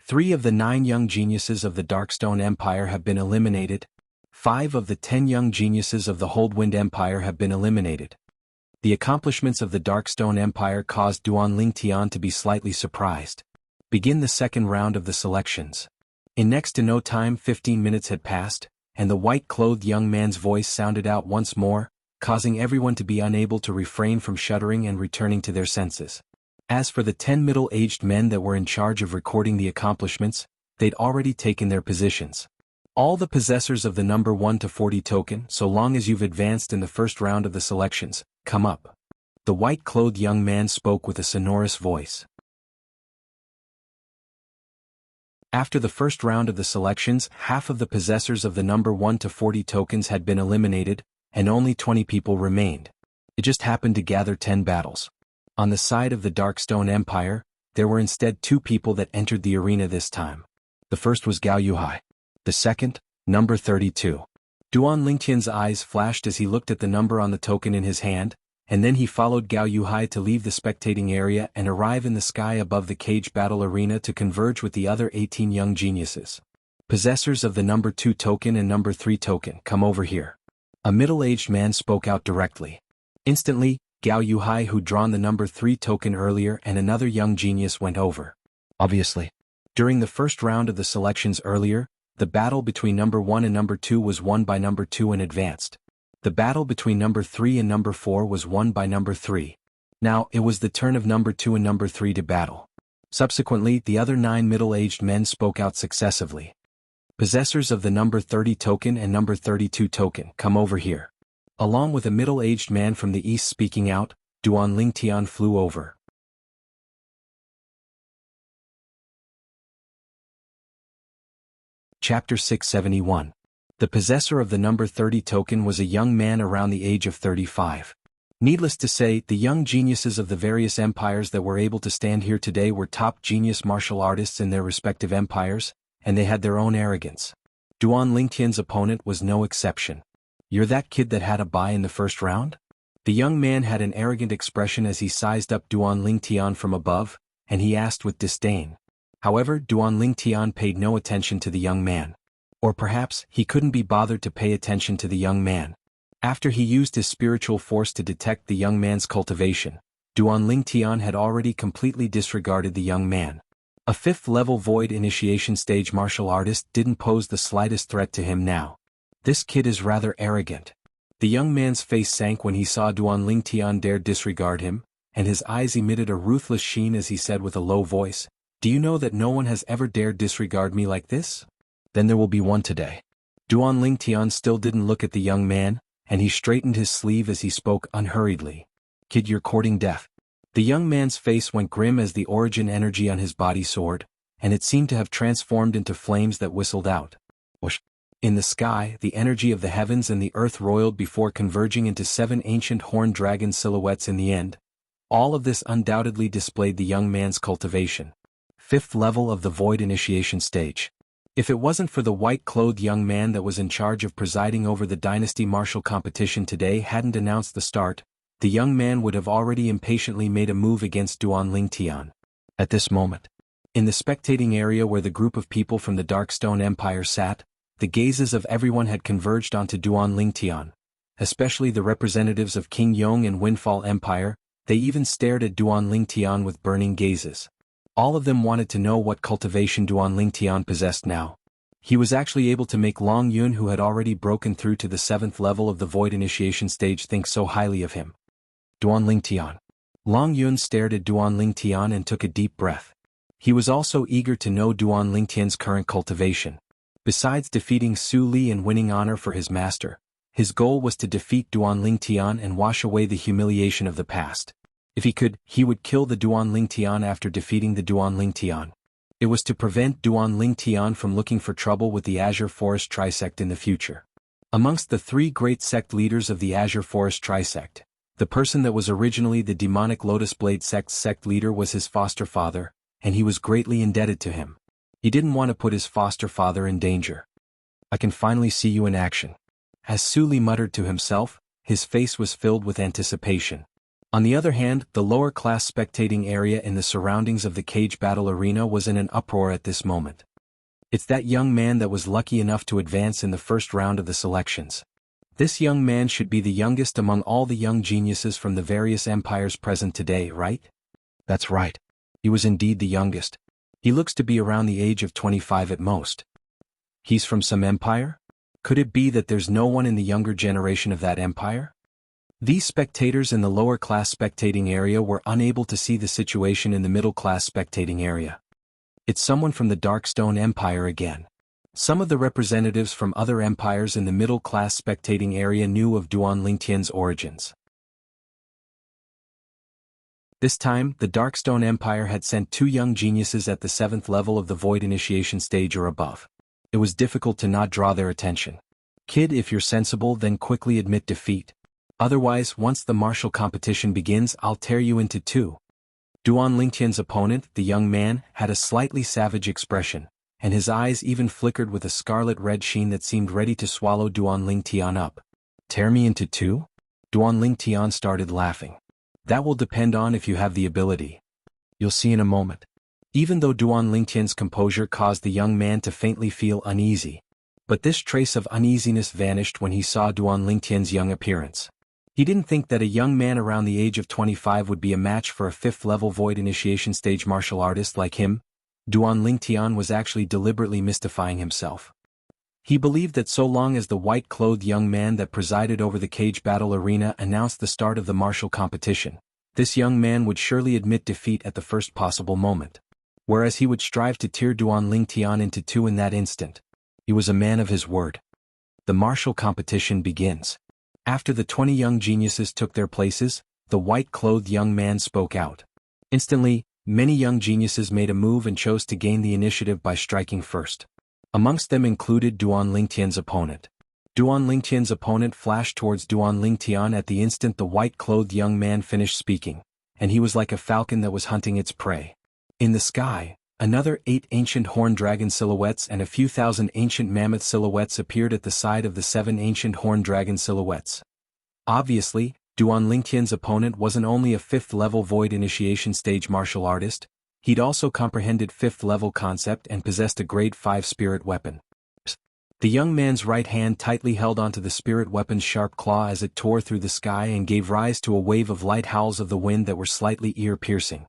3 of the 9 young geniuses of the Darkstone Empire have been eliminated. 5 of the 10 young geniuses of the Holdwind Empire have been eliminated. The accomplishments of the Darkstone Empire caused Duan Lingtian to be slightly surprised. Begin the second round of the selections. In next to no time 15 minutes had passed, and the white-clothed young man's voice sounded out once more, causing everyone to be unable to refrain from shuddering and returning to their senses. As for the 10 middle-aged men that were in charge of recording the accomplishments, they'd already taken their positions. All the possessors of the number 1 to 40 token, so long as you've advanced in the first round of the selections, come up. The white-clothed young man spoke with a sonorous voice. After the first round of the selections, half of the possessors of the number 1 to 40 tokens had been eliminated, and only 20 people remained. It just happened to gather 10 battles. On the side of the Darkstone Empire, there were instead 2 people that entered the arena this time. The first was Gao Yuhai. The second, number 32. Duan Lingtian's eyes flashed as he looked at the number on the token in his hand, and then he followed Gao Yuhai to leave the spectating area and arrive in the sky above the cage battle arena to converge with the other 18 young geniuses. Possessors of the number 2 token and number 3 token, come over here. A middle-aged man spoke out directly. Instantly, Gao Yuhai, who'd drawn the number 3 token earlier, and another young genius went over. Obviously. During the first round of the selections earlier, the battle between number 1 and number 2 was won by number 2 and advanced. The battle between number 3 and number 4 was won by number 3. Now, it was the turn of number 2 and number 3 to battle. Subsequently, the other 9 middle-aged men spoke out successively. Possessors of the number 30 token and number 32 token, come over here. Along with a middle-aged man from the east speaking out, Duan Lingtian flew over. Chapter 671. The possessor of the number 30 token was a young man around the age of 35. Needless to say, the young geniuses of the various empires that were able to stand here today were top genius martial artists in their respective empires, and they had their own arrogance. Duan Lingtian's opponent was no exception. "You're that kid that had a bye in the first round?" The young man had an arrogant expression as he sized up Duan Lingtian from above, and he asked with disdain. However, Duan Lingtian paid no attention to the young man. Or perhaps, he couldn't be bothered to pay attention to the young man. After he used his spiritual force to detect the young man's cultivation, Duan Lingtian had already completely disregarded the young man. A 5th-level void initiation stage martial artist didn't pose the slightest threat to him now. This kid is rather arrogant. The young man's face sank when he saw Duan Lingtian dare disregard him, and his eyes emitted a ruthless sheen as he said with a low voice, "Do you know that no one has ever dared disregard me like this? Then there will be one today." Duan Lingtian still didn't look at the young man, and he straightened his sleeve as he spoke unhurriedly. "Kid, you're courting death." The young man's face went grim as the origin energy on his body soared, and it seemed to have transformed into flames that whistled out. Whoosh! In the sky, the energy of the heavens and the earth roiled before converging into 7 ancient horned dragon silhouettes in the end. All of this undoubtedly displayed the young man's cultivation. 5th level of the void initiation stage. If it wasn't for the white-clothed young man that was in charge of presiding over the dynasty martial competition today hadn't announced the start, the young man would have already impatiently made a move against Duan Lingtian. At this moment, in the spectating area where the group of people from the Darkstone Empire sat, the gazes of everyone had converged onto Duan Lingtian, especially the representatives of King Yong and Windfall Empire. They even stared at Duan Lingtian with burning gazes. All of them wanted to know what cultivation Duan Lingtian possessed now. He was actually able to make Long Yun, who had already broken through to the 7th level of the void initiation stage, think so highly of him. Duan Lingtian. Long Yun stared at Duan Lingtian and took a deep breath. He was also eager to know Duan Lingtian's current cultivation. Besides defeating Su Li and winning honor for his master, his goal was to defeat Duan Lingtian and wash away the humiliation of the past. If he could, he would kill the Duan Lingtian after defeating the Duan Lingtian. It was to prevent Duan Lingtian from looking for trouble with the Azure Forest Trisect in the future. Amongst the 3 great sect leaders of the Azure Forest Trisect, the person that was originally the demonic Lotus Blade sect's sect leader was his foster father, and he was greatly indebted to him. He didn't want to put his foster father in danger. "I can finally see you in action." As Su Li muttered to himself, his face was filled with anticipation. On the other hand, the lower-class spectating area in the surroundings of the cage battle arena was in an uproar at this moment. It's that young man that was lucky enough to advance in the first round of the selections. This young man should be the youngest among all the young geniuses from the various empires present today, right? That's right. He was indeed the youngest. He looks to be around the age of 25 at most. He's from some empire? Could it be that there's no one in the younger generation of that empire? These spectators in the lower-class spectating area were unable to see the situation in the middle-class spectating area. It's someone from the Darkstone Empire again. Some of the representatives from other empires in the middle-class spectating area knew of Duan Lingtian's origins. This time, the Darkstone Empire had sent 2 young geniuses at the 7th level of the Void Initiation stage or above. It was difficult to not draw their attention. "Kid, if you're sensible, then quickly admit defeat. Otherwise, once the martial competition begins, I'll tear you into 2. Duan Lingtian's opponent, the young man, had a slightly savage expression, and his eyes even flickered with a scarlet-red sheen that seemed ready to swallow Duan Lingtian up. "Tear me into 2? Duan Lingtian started laughing. "That will depend on if you have the ability. You'll see in a moment." Even though Duan Lingtian's composure caused the young man to faintly feel uneasy, but this trace of uneasiness vanished when he saw Duan Lingtian's young appearance. He didn't think that a young man around the age of 25 would be a match for a 5th-level Void Initiation stage martial artist like him. Duan Lingtian was actually deliberately mystifying himself. He believed that so long as the white-clothed young man that presided over the cage battle arena announced the start of the martial competition, this young man would surely admit defeat at the first possible moment. Whereas he would strive to tear Duan Lingtian into 2 in that instant. He was a man of his word. The martial competition begins. After the 20 young geniuses took their places, the white-clothed young man spoke out. Instantly, many young geniuses made a move and chose to gain the initiative by striking first. Amongst them included Duan Lingtian's opponent. Duan Lingtian's opponent flashed towards Duan Lingtian at the instant the white-clothed young man finished speaking, and he was like a falcon that was hunting its prey. In the sky, another 8 ancient horned dragon silhouettes and a few thousand ancient mammoth silhouettes appeared at the side of the 7 ancient horned dragon silhouettes. Obviously, Duan Lingtian's opponent wasn't only a 5th-level void initiation stage martial artist, he'd also comprehended 5th-level concept and possessed a grade 5 spirit weapon. The young man's right hand tightly held onto the spirit weapon's sharp claw as it tore through the sky and gave rise to a wave of light howls of the wind that were slightly ear-piercing.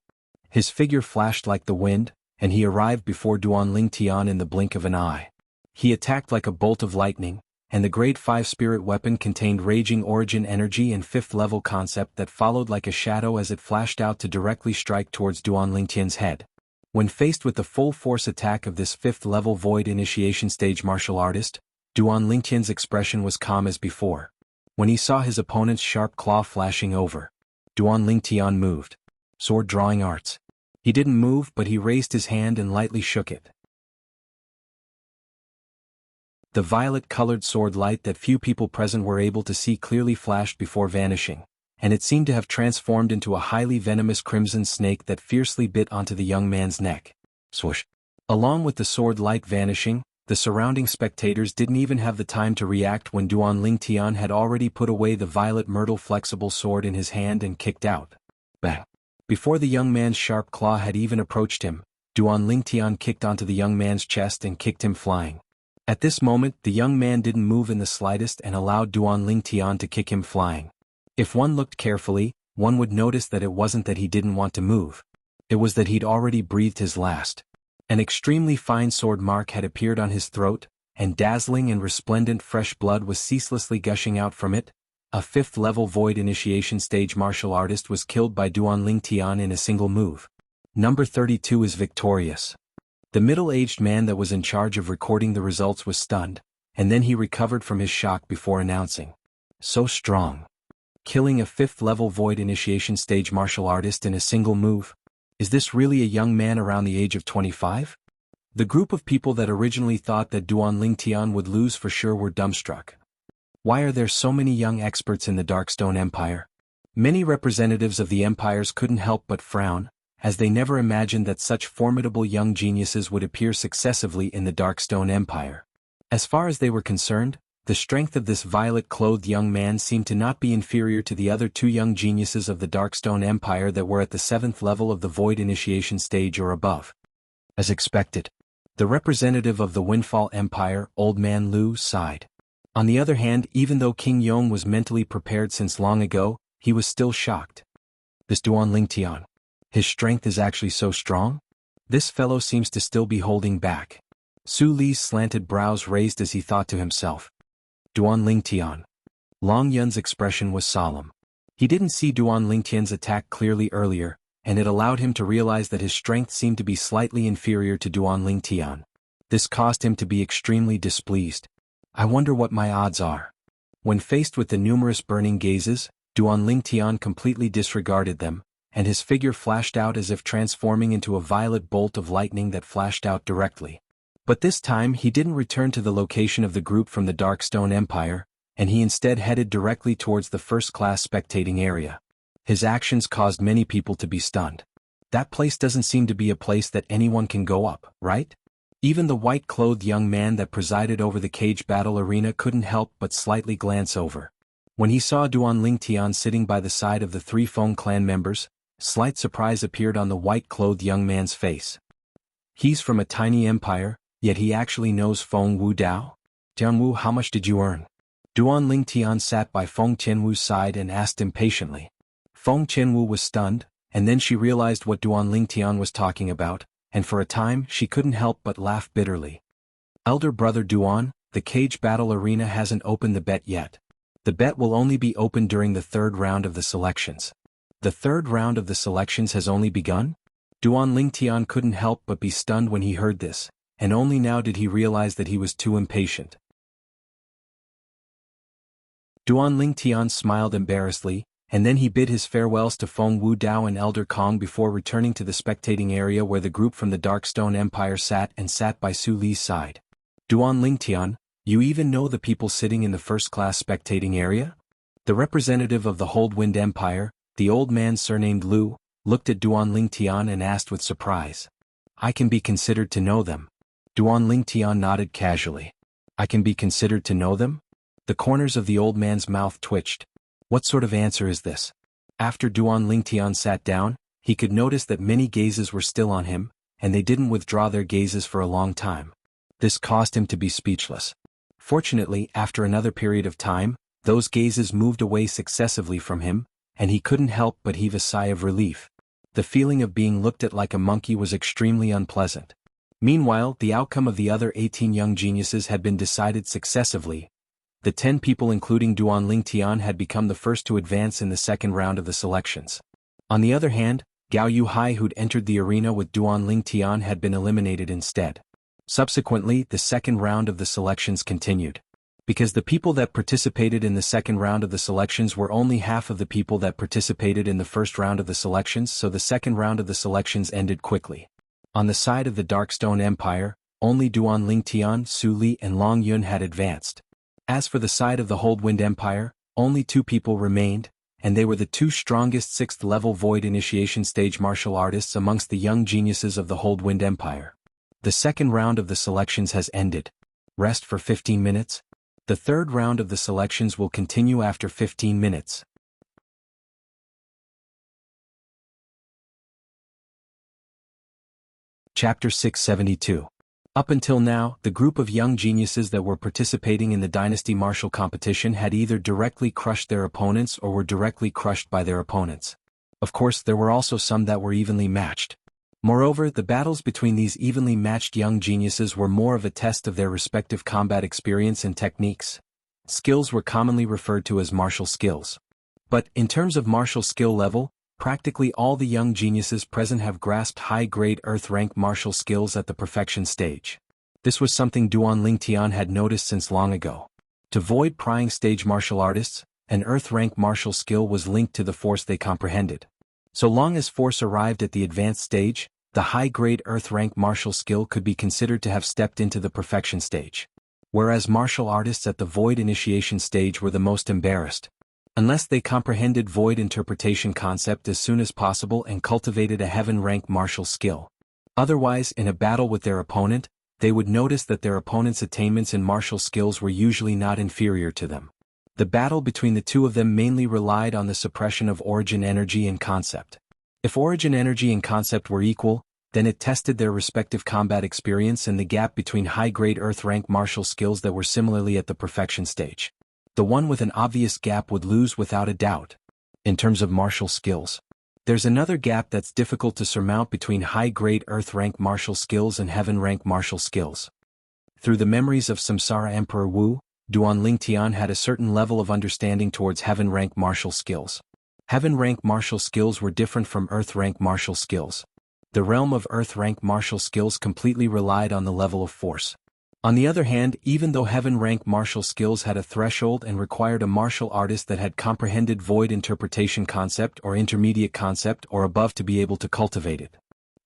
His figure flashed like the wind, and he arrived before Duan Lingtian in the blink of an eye. He attacked like a bolt of lightning, and the grade 5 spirit weapon contained raging origin energy and 5th-level concept that followed like a shadow as it flashed out to directly strike towards Duan Lingtian's head. When faced with the full-force attack of this 5th-level void initiation stage martial artist, Duan Lingtian's expression was calm as before. When he saw his opponent's sharp claw flashing over, Duan Lingtian moved. Sword drawing arts. He didn't move, but he raised his hand and lightly shook it. The violet-colored sword light that few people present were able to see clearly flashed before vanishing, and it seemed to have transformed into a highly venomous crimson snake that fiercely bit onto the young man's neck. Swoosh. Along with the sword light vanishing, the surrounding spectators didn't even have the time to react when Duan Lingtian had already put away the violet myrtle flexible sword in his hand and kicked out. Bang. Before the young man's sharp claw had even approached him, Duan Lingtian kicked onto the young man's chest and kicked him flying. At this moment, the young man didn't move in the slightest and allowed Duan Lingtian to kick him flying. If one looked carefully, one would notice that it wasn't that he didn't want to move. It was that he'd already breathed his last. An extremely fine sword mark had appeared on his throat, and dazzling and resplendent fresh blood was ceaselessly gushing out from it. A 5th-level void initiation stage martial artist was killed by Duan Lingtian in a single move. Number 32 is victorious. The middle-aged man that was in charge of recording the results was stunned, and then he recovered from his shock before announcing, "So strong. Killing a 5th-level void initiation stage martial artist in a single move? Is this really a young man around the age of 25? The group of people that originally thought that Duan Lingtian would lose for sure were dumbstruck. Why are there so many young experts in the Darkstone Empire? Many representatives of the empires couldn't help but frown, as they never imagined that such formidable young geniuses would appear successively in the Darkstone Empire. As far as they were concerned, the strength of this violet-clothed young man seemed to not be inferior to the other 2 young geniuses of the Darkstone Empire that were at the 7th level of the Void Initiation stage or above. As expected, the representative of the Windfall Empire, Old Man Lu, sighed. On the other hand, even though King Yong was mentally prepared since long ago, he was still shocked. This Duan Lingtian. His strength is actually so strong? This fellow seems to still be holding back. Su Li's slanted brows raised as he thought to himself. Duan Lingtian. Long Yun's expression was solemn. He didn't see Duan Lingtian's attack clearly earlier, and it allowed him to realize that his strength seemed to be slightly inferior to Duan Lingtian. This caused him to be extremely displeased. I wonder what my odds are. When faced with the numerous burning gazes, Duan Lingtian completely disregarded them, and his figure flashed out as if transforming into a violet bolt of lightning that flashed out directly. But this time he didn't return to the location of the group from the Darkstone Empire, and he instead headed directly towards the first-class spectating area. His actions caused many people to be stunned. That place doesn't seem to be a place that anyone can go up, right? Even the white-clothed young man that presided over the cage battle arena couldn't help but slightly glance over. When he saw Duan Lingtian sitting by the side of the 3 Feng clan members, slight surprise appeared on the white-clothed young man's face. He's from a tiny empire, yet he actually knows Feng Wu Dao? Jianghu, how much did you earn? Duan Lingtian sat by Feng Qianwu's side and asked impatiently. Feng Qianwu was stunned, and then she realized what Duan Lingtian was talking about, and for a time she couldn't help but laugh bitterly. Elder brother Duan, the cage battle arena hasn't opened the bet yet. The bet will only be opened during the 3rd round of the selections. The 3rd round of the selections has only begun? Duan Lingtian couldn't help but be stunned when he heard this, and only now did he realize that he was too impatient. Duan Lingtian smiled embarrassedly, and then he bid his farewells to Feng Wu Dao and Elder Kong before returning to the spectating area where the group from the Darkstone Empire sat by Su Li's side. Duan Lingtian, You even know the people sitting in the first-class spectating area? The representative of the Wind Empire, the old man surnamed Lu, looked at Duan Lingtian and asked with surprise. I can be considered to know them. Duan Lingtian nodded casually. I can be considered to know them? The corners of the old man's mouth twitched. What sort of answer is this? After Duan Lingtian sat down, he could notice that many gazes were still on him, and they didn't withdraw their gazes for a long time. This caused him to be speechless. Fortunately, after another period of time, those gazes moved away successively from him, and he couldn't help but heave a sigh of relief. The feeling of being looked at like a monkey was extremely unpleasant. Meanwhile, the outcome of the other 18 young geniuses had been decided successively. The 10 people including Duan Lingtian had become the first to advance in the second round of the selections. On the other hand, Gao Yuhai, who'd entered the arena with Duan Lingtian, had been eliminated instead. Subsequently, the second round of the selections continued. Because the people that participated in the second round of the selections were only half of the people that participated in the first round of the selections, so the second round of the selections ended quickly. On the side of the Darkstone Empire, only Duan Lingtian, Su Li and Long Yun had advanced. As for the side of the Wind Empire, only 2 people remained, and they were the 2 strongest 6th-level Void Initiation stage martial artists amongst the young geniuses of the Wind Empire. The second round of the selections has ended. Rest for 15 minutes? The third round of the selections will continue after 15 minutes. Chapter 672. Up until now, the group of young geniuses that were participating in the Dynasty Martial Competition had either directly crushed their opponents or were directly crushed by their opponents. Of course, there were also some that were evenly matched. Moreover, the battles between these evenly matched young geniuses were more of a test of their respective combat experience and techniques. Skills were commonly referred to as martial skills. But, in terms of martial skill level, practically all the young geniuses present have grasped high-grade Earth-rank martial skills at the perfection stage. This was something Duan Lingtian had noticed since long ago. To Void Prying stage martial artists, an Earth-rank martial skill was linked to the force they comprehended. So long as force arrived at the advanced stage, the high-grade Earth-rank martial skill could be considered to have stepped into the perfection stage. Whereas martial artists at the Void Initiation stage were the most embarrassed. Unless they comprehended Void Interpretation concept as soon as possible and cultivated a Heaven-rank martial skill. Otherwise, in a battle with their opponent, they would notice that their opponent's attainments in martial skills were usually not inferior to them. The battle between the two of them mainly relied on the suppression of origin energy and concept. If origin energy and concept were equal, then it tested their respective combat experience and the gap between high-grade Earth-rank martial skills that were similarly at the perfection stage. The one with an obvious gap would lose without a doubt. In terms of martial skills, there's another gap that's difficult to surmount between high-grade Earth-rank martial skills and Heaven-rank martial skills. Through the memories of Samsara Emperor Wu, Duan Lingtian had a certain level of understanding towards Heaven-rank martial skills. Heaven-rank martial skills were different from Earth-rank martial skills. The realm of Earth-rank martial skills completely relied on the level of force. On the other hand, even though Heaven-rank martial skills had a threshold and required a martial artist that had comprehended Void Interpretation concept or Intermediate concept or above to be able to cultivate it.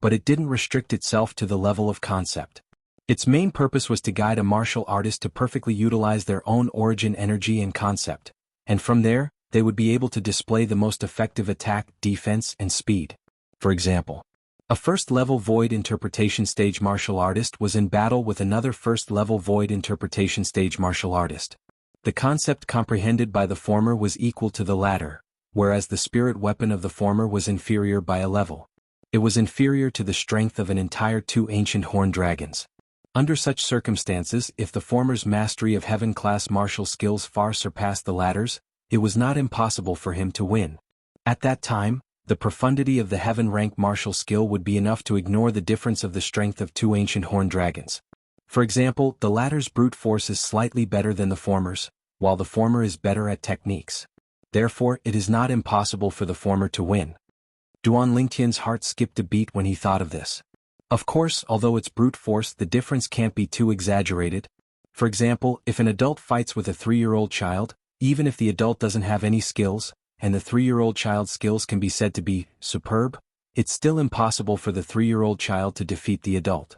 But it didn't restrict itself to the level of concept. Its main purpose was to guide a martial artist to perfectly utilize their own origin energy and concept, and from there, they would be able to display the most effective attack, defense, and speed. For example, a first-level Void Interpretation stage martial artist was in battle with another first-level Void Interpretation stage martial artist. The concept comprehended by the former was equal to the latter, whereas the spirit weapon of the former was inferior by a level. It was inferior to the strength of an entire 2 ancient horned dragons. Under such circumstances, if the former's mastery of Heaven-class martial skills far surpassed the latter's, it was not impossible for him to win. At that time, the profundity of the Heaven-rank martial skill would be enough to ignore the difference of the strength of 2 ancient horned dragons. For example, the latter's brute force is slightly better than the former's, while the former is better at techniques. Therefore, it is not impossible for the former to win. Duan Lingtian's heart skipped a beat when he thought of this. Of course, although it's brute force, the difference can't be too exaggerated. For example, if an adult fights with a 3-year-old child, even if the adult doesn't have any skills, and the 3-year-old child's skills can be said to be superb, it's still impossible for the 3-year-old child to defeat the adult.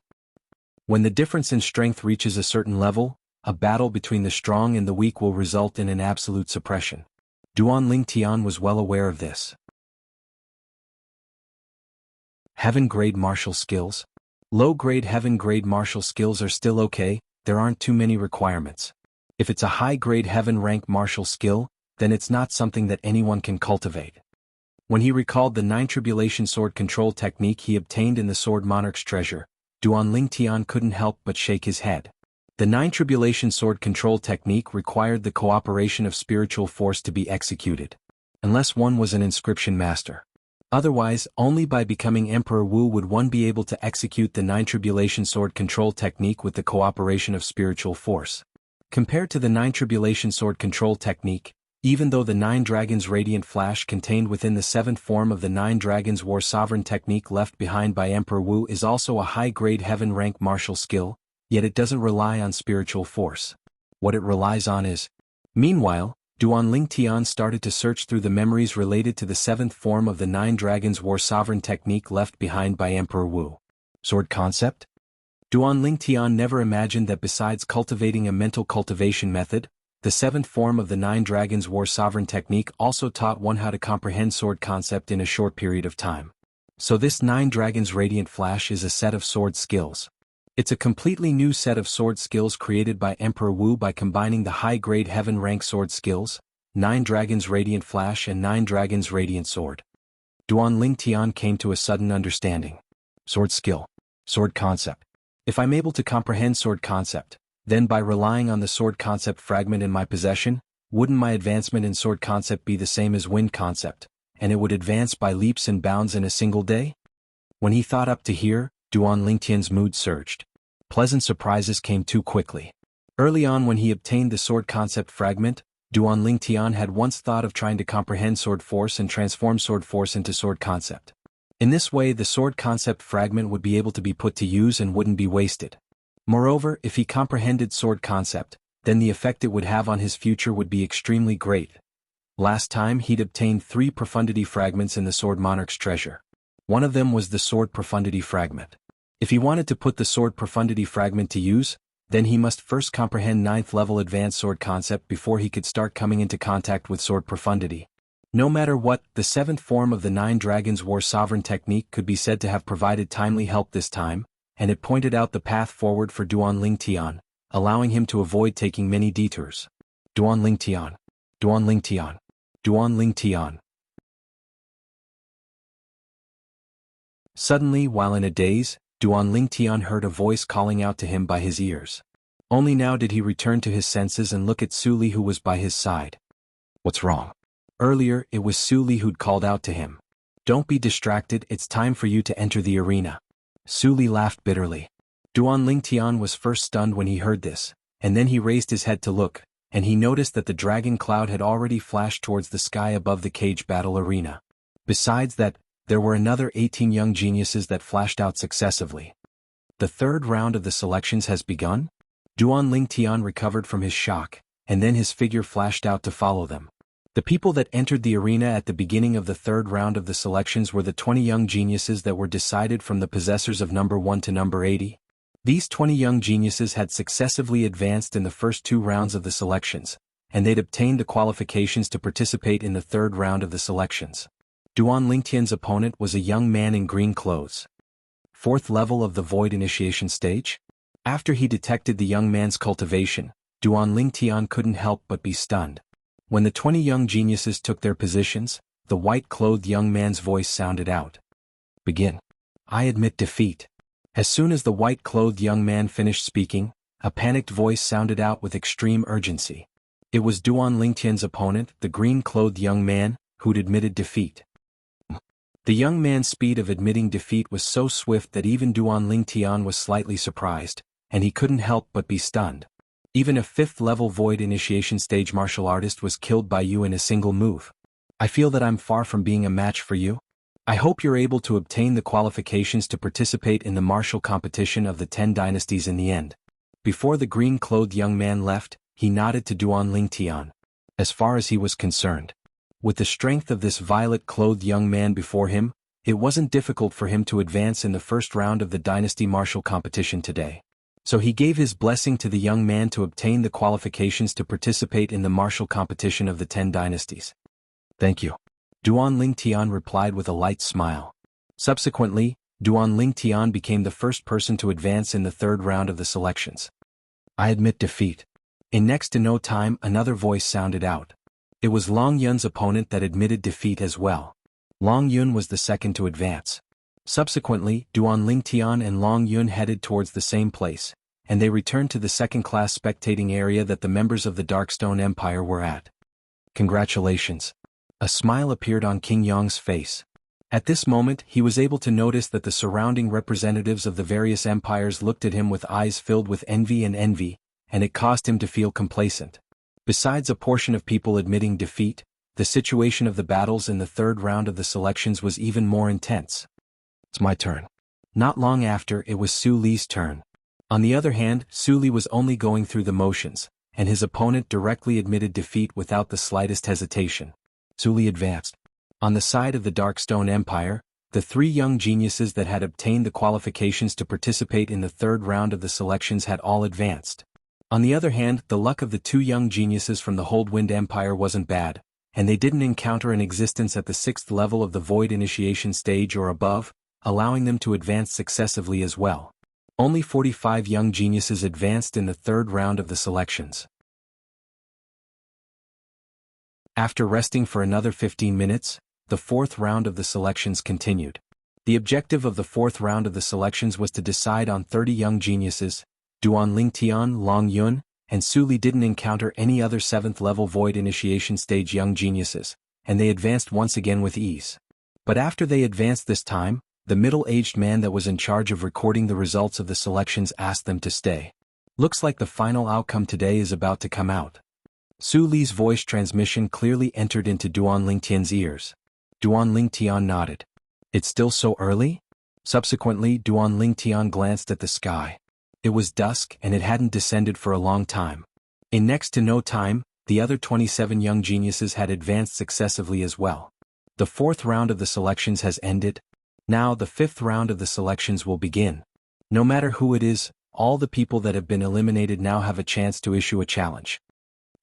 When the difference in strength reaches a certain level, A battle between the strong and the weak will result in an absolute suppression. Duan Lingtian was well aware of this. Heaven-grade martial skills? Low-grade heaven-grade martial skills are still okay, there aren't too many requirements. If it's a high-grade heaven-rank martial skill, then it's not something that anyone can cultivate. When he recalled the 9 Tribulation Sword control technique he obtained in the Sword Monarch's treasure, Duan Lingtian couldn't help but shake his head. The 9 Tribulation Sword control technique required the cooperation of spiritual force to be executed. Unless one was an inscription master. Otherwise, only by becoming Emperor Wu would one be able to execute the 9 Tribulation Sword control technique with the cooperation of spiritual force. Compared to the 9 Tribulation Sword control technique, even though the 9 Dragons Radiant Flash contained within the 7th form of the 9 Dragons War Sovereign technique left behind by Emperor Wu is also a high-grade heaven-rank martial skill, yet it doesn't rely on spiritual force. What it relies on is. Meanwhile, Duan Lingtian started to search through the memories related to the 7th form of the 9 Dragons War Sovereign technique left behind by Emperor Wu. Sword concept? Duan Lingtian never imagined that besides cultivating a mental cultivation method, the 7th form of the 9 Dragons War Sovereign technique also taught one how to comprehend sword concept in a short period of time. So this 9 Dragons Radiant Flash is a set of sword skills. It's a completely new set of sword skills created by Emperor Wu by combining the high-grade heaven-rank sword skills, 9 Dragons Radiant Flash and 9 Dragons Radiant Sword. Duan Lingtian came to a sudden understanding. Sword skill. Sword concept. If I'm able to comprehend sword concept, then by relying on the sword concept fragment in my possession, wouldn't my advancement in sword concept be the same as wind concept, and it would advance by leaps and bounds in a single day? When he thought up to here, Duan Lingtian's mood surged. Pleasant surprises came too quickly. Early on when he obtained the sword concept fragment, Duan Lingtian had once thought of trying to comprehend sword force and transform sword force into sword concept. In this way the sword concept fragment would be able to be put to use and wouldn't be wasted. Moreover, if he comprehended sword concept, then the effect it would have on his future would be extremely great. Last time he'd obtained 3 profundity fragments in the Sword Monarch's treasure. One of them was the sword profundity fragment. If he wanted to put the sword profundity fragment to use, then he must first comprehend 9th level advanced sword concept before he could start coming into contact with sword profundity. No matter what, the 7th form of the 9 Dragons War Sovereign technique could be said to have provided timely help this time, and it pointed out the path forward for Duan Lingtian, allowing him to avoid taking many detours. Duan Lingtian. Duan Lingtian. Duan Lingtian. Suddenly, while in a daze, Duan Lingtian heard a voice calling out to him by his ears. Only now did he return to his senses and look at Su Li who was by his side. What's wrong? Earlier, it was Su Li who'd called out to him. Don't be distracted, it's time for you to enter the arena. Su Li laughed bitterly. Duan Lingtian was first stunned when he heard this, and then he raised his head to look, and he noticed that the dragon cloud had already flashed towards the sky above the cage battle arena. Besides that, there were another 18 young geniuses that flashed out successively. The 3rd round of the selections has begun? Duan Lingtian recovered from his shock, and then his figure flashed out to follow them. The people that entered the arena at the beginning of the 3rd round of the selections were the 20 young geniuses that were decided from the possessors of number 1 to number 80. These 20 young geniuses had successively advanced in the first 2 rounds of the selections, and they'd obtained the qualifications to participate in the 3rd round of the selections. Duan Lingtian's opponent was a young man in green clothes. 4th level of the Void Initiation stage? After he detected the young man's cultivation, Duan Lingtian couldn't help but be stunned. When the 20 young geniuses took their positions, the white-clothed young man's voice sounded out. Begin. I admit defeat. As soon as the white-clothed young man finished speaking, a panicked voice sounded out with extreme urgency. It was Duan Lingtian's opponent, the green-clothed young man, who'd admitted defeat. The young man's speed of admitting defeat was so swift that even Duan Lingtian was slightly surprised, and he couldn't help but be stunned. Even a 5th-level Void Initiation stage martial artist was killed by you in a single move. I feel that I'm far from being a match for you. I hope you're able to obtain the qualifications to participate in the martial competition of the 10 dynasties in the end. Before the green-clothed young man left, he nodded to Duan Lingtian. As far as he was concerned, with the strength of this violet-clothed young man before him, it wasn't difficult for him to advance in the 1st round of the dynasty martial competition today. So he gave his blessing to the young man to obtain the qualifications to participate in the martial competition of the 10 dynasties. Thank you. Duan Lingtian replied with a light smile. Subsequently, Duan Lingtian became the first person to advance in the third round of the selections. I admit defeat. In next to no time another voice sounded out. It was Long Yun's opponent that admitted defeat as well. Long Yun was the second to advance. Subsequently, Duan Lingtian and Long Yun headed towards the same place, and they returned to the second-class spectating area that the members of the Darkstone Empire were at. Congratulations. A smile appeared on King Yong's face. At this moment he was able to notice that the surrounding representatives of the various empires looked at him with eyes filled with envy, and it caused him to feel complacent. Besides a portion of people admitting defeat, the situation of the battles in the third round of the selections was even more intense. It's my turn. Not long after, it was Su Li's turn. On the other hand, Su Li was only going through the motions, and his opponent directly admitted defeat without the slightest hesitation. Su Li advanced. On the side of the Darkstone Empire, the 3 young geniuses that had obtained the qualifications to participate in the third round of the selections had all advanced. On the other hand, the luck of the 2 young geniuses from the Holdwind Empire wasn't bad, and they didn't encounter an existence at the 6th level of the Void Initiation stage or above, allowing them to advance successively as well. Only 45 young geniuses advanced in the third round of the selections. After resting for another 15 minutes, the fourth round of the selections continued. The objective of the fourth round of the selections was to decide on 30 young geniuses. Duan Lingtian, Long Yun, and Su Li didn't encounter any other 7th level Void Initiation stage young geniuses, and they advanced once again with ease. But after they advanced this time, the middle-aged man that was in charge of recording the results of the selections asked them to stay. Looks like the final outcome today is about to come out. Su Li's voice transmission clearly entered into Duan Lingtian's ears. Duan Lingtian nodded. It's still so early? Subsequently, Duan Lingtian glanced at the sky. It was dusk and it hadn't descended for a long time. In next to no time, the other 27 young geniuses had advanced successively as well. The fourth round of the selections has ended. Now the fifth round of the selections will begin. No matter who it is, all the people that have been eliminated now have a chance to issue a challenge.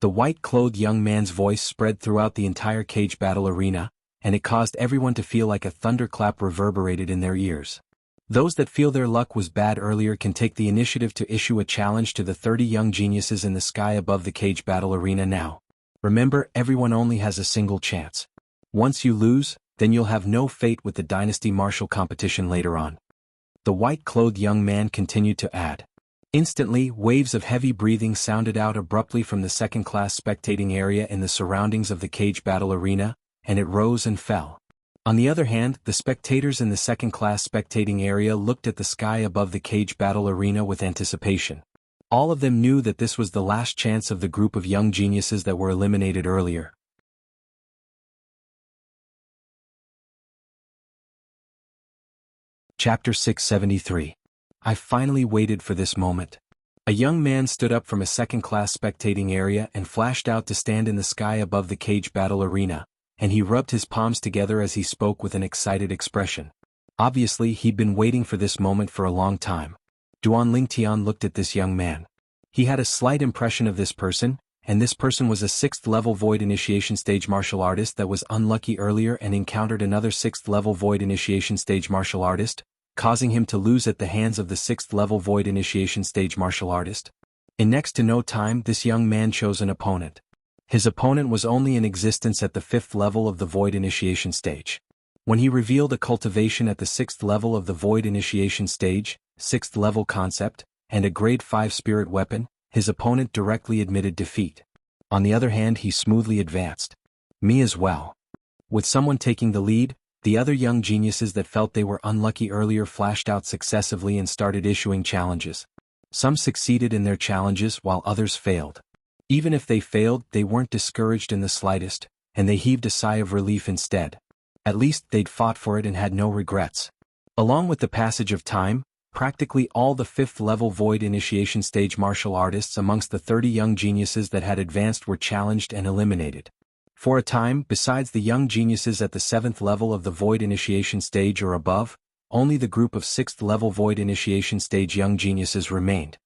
The white-clothed young man's voice spread throughout the entire cage battle arena, and it caused everyone to feel like a thunderclap reverberated in their ears. Those that feel their luck was bad earlier can take the initiative to issue a challenge to the 30 young geniuses in the sky above the cage battle arena now. Remember, everyone only has a single chance. Once you lose, then you'll have no fate with the dynasty martial competition later on. The white-clothed young man continued to add. Instantly, waves of heavy breathing sounded out abruptly from the second-class spectating area in the surroundings of the cage battle arena, and it rose and fell. On the other hand, the spectators in the second-class spectating area looked at the sky above the cage battle arena with anticipation. All of them knew that this was the last chance of the group of young geniuses that were eliminated earlier. Chapter 673. I finally waited for this moment. A young man stood up from a second-class spectating area and flashed out to stand in the sky above the cage battle arena, and he rubbed his palms together as he spoke with an excited expression. Obviously, he'd been waiting for this moment for a long time. Duan Lingtian looked at this young man. He had a slight impression of this person, and this person was a 6th-level Void Initiation stage martial artist that was unlucky earlier and encountered another 6th-level Void Initiation stage martial artist, causing him to lose at the hands of the 6th-level Void Initiation stage martial artist. In next to no time, this young man chose an opponent. His opponent was only in existence at the 5th level of the Void Initiation stage. When he revealed a cultivation at the 6th level of the Void Initiation stage, 6th level concept, and a grade 5 spirit weapon, his opponent directly admitted defeat. On the other hand, he smoothly advanced. Me as well. With someone taking the lead, the other young geniuses that felt they were unlucky earlier flashed out successively and started issuing challenges. Some succeeded in their challenges while others failed. Even if they failed, they weren't discouraged in the slightest, and they heaved a sigh of relief instead. At least they'd fought for it and had no regrets. Along with the passage of time, practically all the 5th-level Void Initiation stage martial artists amongst the 30 young geniuses that had advanced were challenged and eliminated. For a time, besides the young geniuses at the 7th level of the Void Initiation stage or above, only the group of 6th-level Void Initiation stage young geniuses remained.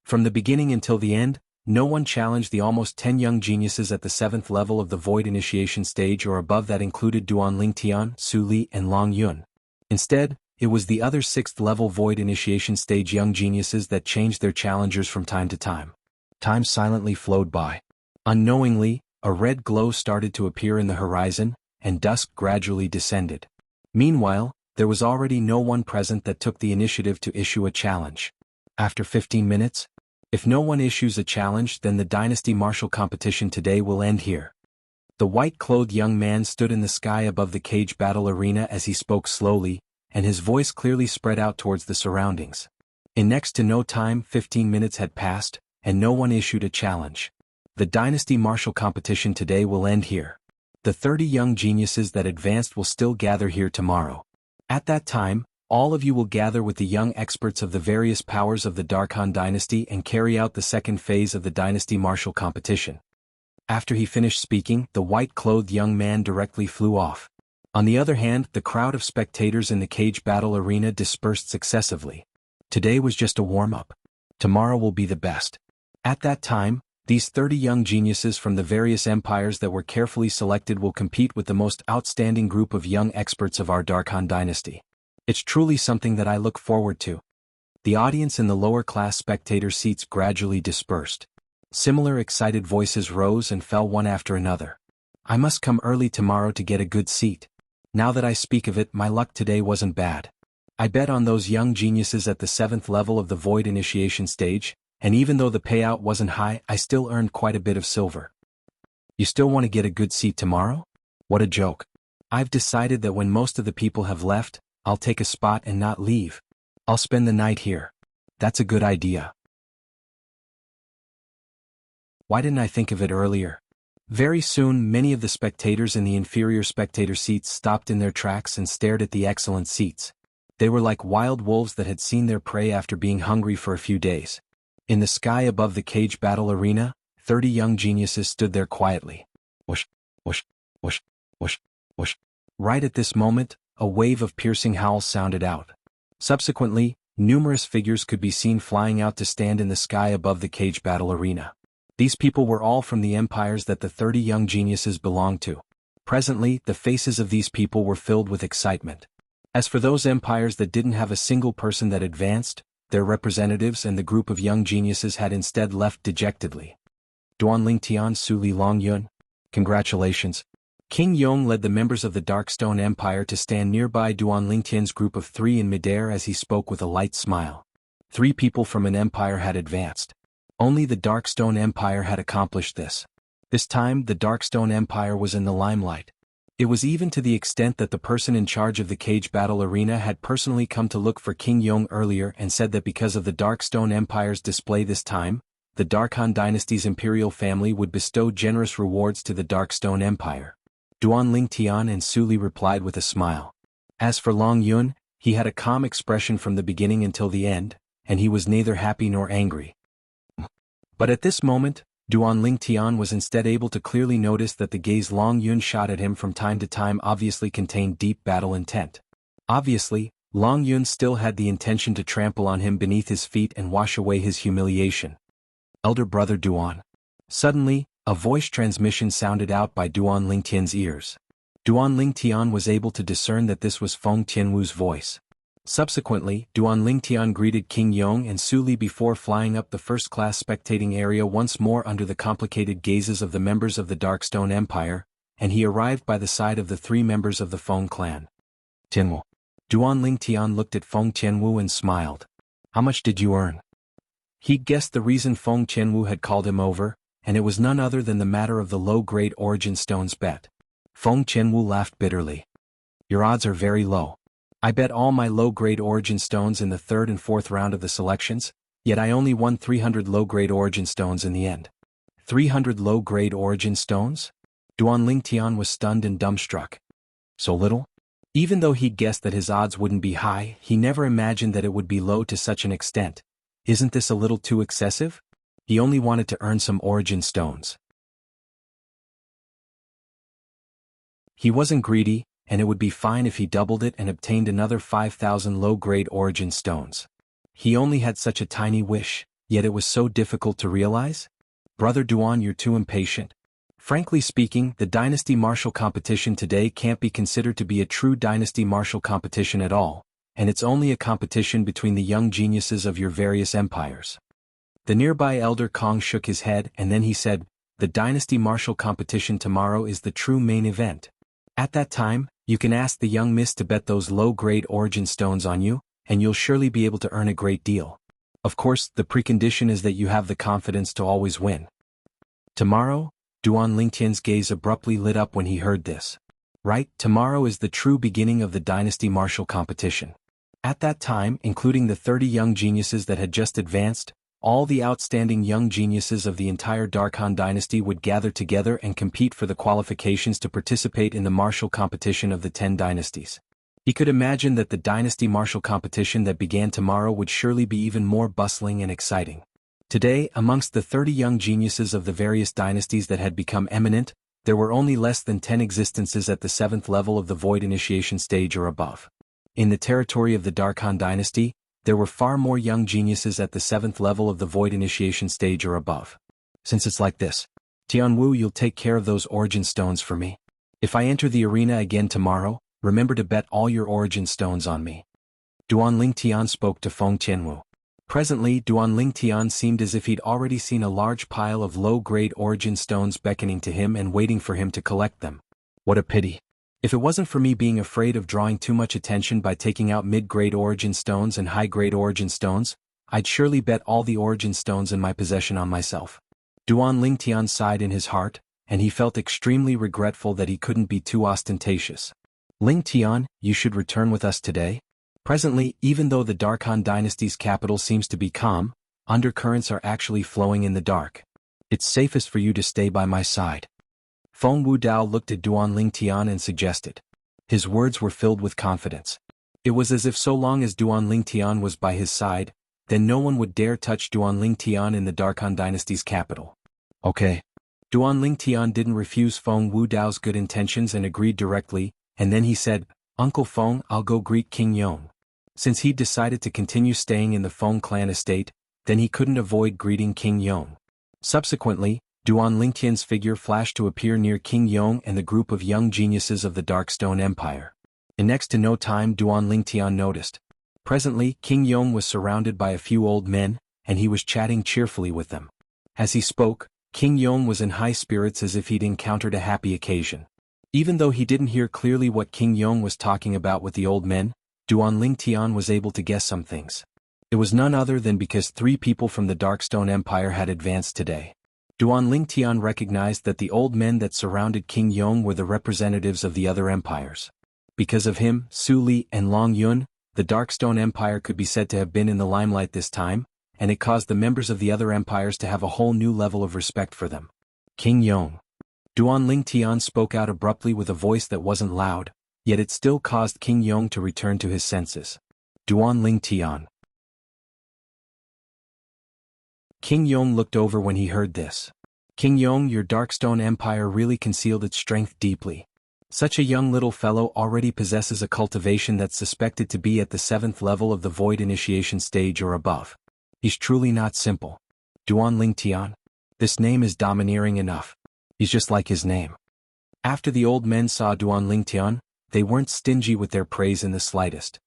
From the beginning until the end, no one challenged the almost 10 young geniuses at the 7th level of the Void Initiation stage or above that included Duan Lingtian, Su Li and Long Yun. Instead, it was the other 6th level Void Initiation stage young geniuses that changed their challengers from time to time. Time silently flowed by. Unknowingly, a red glow started to appear in the horizon, and dusk gradually descended. Meanwhile, there was already no one present that took the initiative to issue a challenge. After 15 minutes, if no one issues a challenge, then the Dynasty Martial competition today will end here. The white-clothed young man stood in the sky above the cage battle arena as he spoke slowly, and his voice clearly spread out towards the surroundings. In next to no time, 15 minutes had passed, and no one issued a challenge. The Dynasty Martial competition today will end here. The 30 young geniuses that advanced will still gather here tomorrow. At that time, all of you will gather with the young experts of the various powers of the Darkhan dynasty and carry out the second phase of the Dynasty Martial competition. After he finished speaking, the white-clothed young man directly flew off. On the other hand, the crowd of spectators in the cage battle arena dispersed successively. Today was just a warm-up. Tomorrow will be the best. At that time, these 30 young geniuses from the various empires that were carefully selected will compete with the most outstanding group of young experts of our Darkhan dynasty. It's truly something that I look forward to. The audience in the lower-class spectator seats gradually dispersed. Similar excited voices rose and fell one after another. I must come early tomorrow to get a good seat. Now that I speak of it, my luck today wasn't bad. I bet on those young geniuses at the 7th level of the Void Initiation stage, and even though the payout wasn't high, I still earned quite a bit of silver. You still want to get a good seat tomorrow? What a joke. I've decided that when most of the people have left, I'll take a spot and not leave. I'll spend the night here. That's a good idea. Why didn't I think of it earlier? Very soon, many of the spectators in the inferior spectator seats stopped in their tracks and stared at the excellent seats. They were like wild wolves that had seen their prey after being hungry for a few days. In the sky above the cage battle arena, 30 young geniuses stood there quietly. Whoosh, whoosh, whoosh, whoosh, whoosh. Right at this moment, a wave of piercing howls sounded out. Subsequently, numerous figures could be seen flying out to stand in the sky above the cage battle arena. These people were all from the empires that the 30 young geniuses belonged to. Presently, the faces of these people were filled with excitement. As for those empires that didn't have a single person that advanced, their representatives and the group of young geniuses had instead left dejectedly. Duan Lingtian, Su Li Long Yun. Congratulations. King Yong led the members of the Darkstone Empire to stand nearby Duan Lingtian's group of 3 in midair as he spoke with a light smile. 3 people from an empire had advanced. Only the Darkstone Empire had accomplished this. This time, the Darkstone Empire was in the limelight. It was even to the extent that the person in charge of the cage battle arena had personally come to look for King Yong earlier and said that because of the Darkstone Empire's display this time, the Darkhan dynasty's imperial family would bestow generous rewards to the Darkstone Empire. Duan Lingtian and Su Li replied with a smile. As for Long Yun, he had a calm expression from the beginning until the end, and he was neither happy nor angry. But at this moment, Duan Lingtian was instead able to clearly notice that the gaze Long Yun shot at him from time to time obviously contained deep battle intent. Obviously, Long Yun still had the intention to trample on him beneath his feet and wash away his humiliation. Elder brother Duan. Suddenly, a voice transmission sounded out by Duan Lingtian's ears. Duan Lingtian was able to discern that this was Feng Tianwu's voice. Subsequently, Duan Lingtian greeted King Yong and Su Li before flying up the first-class spectating area once more under the complicated gazes of the members of the Darkstone Empire, and he arrived by the side of the 3 members of the Feng clan. Tianwu. Duan Lingtian looked at Feng Tianwu and smiled. How much did you earn? He guessed the reason Feng Tianwu had called him over, and it was none other than the matter of the low-grade origin stones bet. Feng Tianwu laughed bitterly. Your odds are very low. I bet all my low-grade origin stones in the 3rd and 4th round of the selections, yet I only won 300 low-grade origin stones in the end. 300 low-grade origin stones? Duan Lingtian was stunned and dumbstruck. So little? Even though he guessed that his odds wouldn't be high, he never imagined that it would be low to such an extent. Isn't this a little too excessive? He only wanted to earn some origin stones. He wasn't greedy, and it would be fine if he doubled it and obtained another 5,000 low-grade origin stones. He only had such a tiny wish, yet it was so difficult to realize? Brother Duan, you're too impatient. Frankly speaking, the dynasty martial competition today can't be considered to be a true dynasty martial competition at all, and it's only a competition between the young geniuses of your various empires. The nearby elder Kong shook his head and then he said, the dynasty martial competition tomorrow is the true main event. At that time, you can ask the young miss to bet those low-grade origin stones on you, and you'll surely be able to earn a great deal. Of course, the precondition is that you have the confidence to always win. Tomorrow? Duan Lingtian's gaze abruptly lit up when he heard this. Right, tomorrow is the true beginning of the dynasty martial competition. At that time, including the 30 young geniuses that had just advanced, all the outstanding young geniuses of the entire Darkhan dynasty would gather together and compete for the qualifications to participate in the martial competition of the 10 dynasties. He could imagine that the dynasty martial competition that began tomorrow would surely be even more bustling and exciting. Today, amongst the 30 young geniuses of the various dynasties that had become eminent, there were only less than 10 existences at the 7th level of the Void Initiation stage or above. In the territory of the Darkhan dynasty, there were far more young geniuses at the 7th level of the Void Initiation stage or above. Since it's like this, Tianwu, you'll take care of those origin stones for me. If I enter the arena again tomorrow, remember to bet all your origin stones on me. Duan Lingtian spoke to Feng Tianwu. Presently, Duan Lingtian seemed as if he'd already seen a large pile of low-grade origin stones beckoning to him and waiting for him to collect them. What a pity. If it wasn't for me being afraid of drawing too much attention by taking out mid-grade origin stones and high-grade origin stones, I'd surely bet all the origin stones in my possession on myself. Duan Lingtian sighed in his heart, and he felt extremely regretful that he couldn't be too ostentatious. Lingtian, you should return with us today. Presently, even though the Darkhan dynasty's capital seems to be calm, undercurrents are actually flowing in the dark. It's safest for you to stay by my side. Feng Wudao looked at Duan Lingtian and suggested. His words were filled with confidence. It was as if so long as Duan Lingtian was by his side, then no one would dare touch Duan Lingtian in the Darkhan dynasty's capital. Okay. Duan Lingtian didn't refuse Feng Wudao's good intentions and agreed directly, and then he said, Uncle Feng, I'll go greet King Yong. Since he'd decided to continue staying in the Feng clan estate, then he couldn't avoid greeting King Yong. Subsequently, Duan Lingtian's figure flashed to appear near King Yong and the group of young geniuses of the Darkstone Empire. In next to no time Duan Lingtian noticed. Presently, King Yong was surrounded by a few old men, and he was chatting cheerfully with them. As he spoke, King Yong was in high spirits as if he'd encountered a happy occasion. Even though he didn't hear clearly what King Yong was talking about with the old men, Duan Lingtian was able to guess some things. It was none other than because 3 people from the Darkstone Empire had advanced today. Duan Lingtian recognized that the old men that surrounded King Yong were the representatives of the other empires. Because of him, Su Li and Long Yun, the Darkstone Empire could be said to have been in the limelight this time, and it caused the members of the other empires to have a whole new level of respect for them. King Yong. Duan Lingtian spoke out abruptly with a voice that wasn't loud, yet it still caused King Yong to return to his senses. Duan Lingtian. King Yong looked over when he heard this. King Yong, your Darkstone Empire really concealed its strength deeply. Such a young little fellow already possesses a cultivation that's suspected to be at the 7th level of the Void Initiation stage or above. He's truly not simple. Duan Lingtian. This name is domineering enough. He's just like his name. After the old men saw Duan Lingtian, they weren't stingy with their praise in the slightest.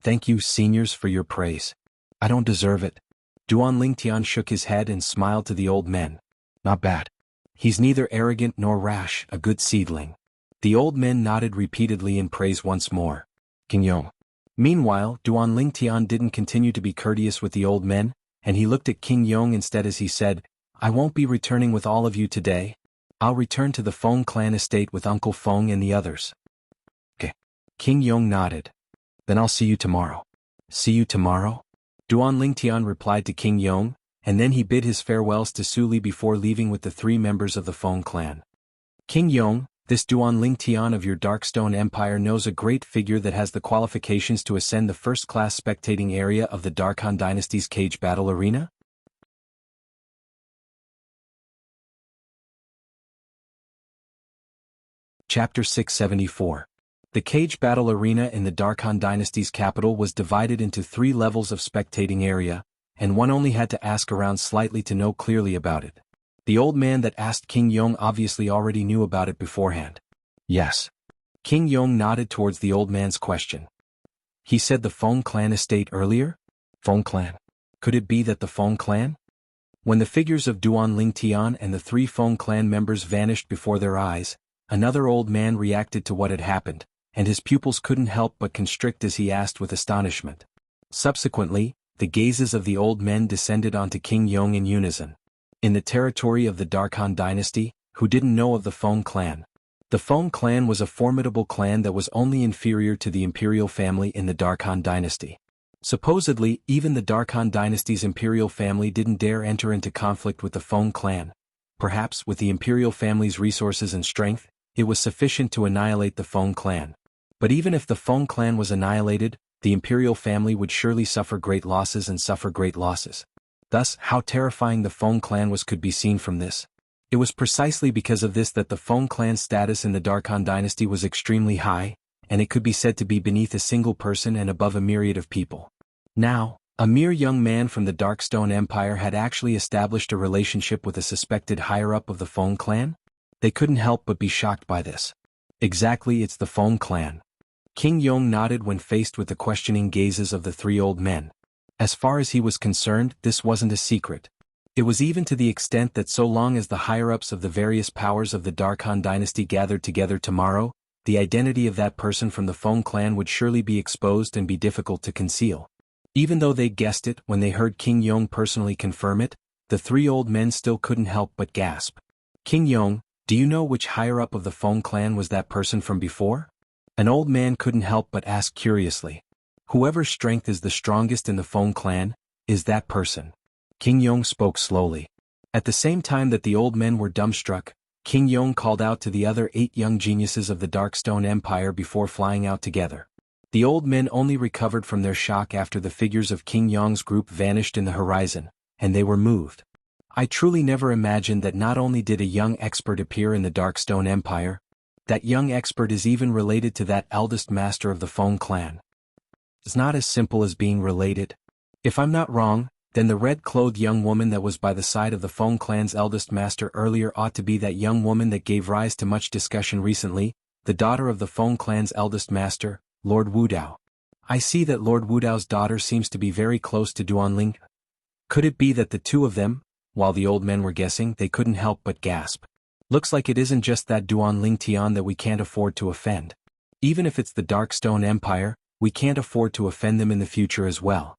Thank you, seniors, for your praise. I don't deserve it. Duan Lingtian shook his head and smiled to the old men. Not bad. He's neither arrogant nor rash, a good seedling. The old men nodded repeatedly in praise once more. King Yong. Meanwhile, Duan Lingtian didn't continue to be courteous with the old men, and he looked at King Yong instead as he said, I won't be returning with all of you today. I'll return to the Feng clan estate with Uncle Feng and the others. Okay. King Yong nodded. Then I'll see you tomorrow. See you tomorrow? Duan Lingtian replied to King Yong, and then he bid his farewells to Su Li before leaving with the 3 members of the Feng clan. King Yong, this Duan Lingtian of your Darkstone Empire knows a great figure that has the qualifications to ascend the first-class spectating area of the Darkhan Dynasty's cage battle arena? Chapter 674. The cage battle arena in the Darkhan Dynasty's capital was divided into 3 levels of spectating area, and one only had to ask around slightly to know clearly about it. The old man that asked King Yong obviously already knew about it beforehand. Yes. King Yong nodded towards the old man's question. He said the Feng clan estate earlier? Feng clan. Could it be that the Feng clan? When the figures of Duan Lingtian and the 3 Feng clan members vanished before their eyes, another old man reacted to what had happened, and his pupils couldn't help but constrict as he asked with astonishment. Subsequently, the gazes of the old men descended onto King Yong in unison. In the territory of the Darkhan dynasty, who didn't know of the Feng clan? The Feng clan was a formidable clan that was only inferior to the imperial family in the Darkhan dynasty. Supposedly, even the Darkhan dynasty's imperial family didn't dare enter into conflict with the Feng clan. Perhaps with the imperial family's resources and strength, it was sufficient to annihilate the Feng clan. But even if the Feng clan was annihilated, the imperial family would surely suffer great losses and suffer great losses. Thus, how terrifying the Feng clan was could be seen from this. It was precisely because of this that the Feng clan's status in the Darkhan dynasty was extremely high, and it could be said to be beneath a single person and above a myriad of people. Now, a mere young man from the Darkstone Empire had actually established a relationship with a suspected higher-up of the Feng clan? They couldn't help but be shocked by this. Exactly, it's the Feng clan. King Yong nodded when faced with the questioning gazes of the 3 old men. As far as he was concerned, this wasn't a secret. It was even to the extent that so long as the higher-ups of the various powers of the Darkhan dynasty gathered together tomorrow, the identity of that person from the Feng clan would surely be exposed and be difficult to conceal. Even though they guessed it when they heard King Yong personally confirm it, the 3 old men still couldn't help but gasp. King Yong, do you know which higher-up of the Feng clan was that person from before? An old man couldn't help but ask curiously. Whoever's strength is the strongest in the Feng clan, is that person. King Yong spoke slowly. At the same time that the old men were dumbstruck, King Yong called out to the other 8 young geniuses of the Darkstone Empire before flying out together. The old men only recovered from their shock after the figures of King Yong's group vanished in the horizon, and they were moved. I truly never imagined that not only did a young expert appear in the Darkstone Empire, that young expert is even related to that eldest master of the Feng clan. It's not as simple as being related. If I'm not wrong, then the red-clothed young woman that was by the side of the Feng clan's eldest master earlier ought to be that young woman that gave rise to much discussion recently, the daughter of the Feng clan's eldest master, Lord Wudao. I see that Lord Wudao's daughter seems to be very close to Duanling. Could it be that the 2 of them, while the old men were guessing, they couldn't help but gasp? Looks like it isn't just that Duan Lingtian that we can't afford to offend. Even if it's the Darkstone Empire, we can't afford to offend them in the future as well.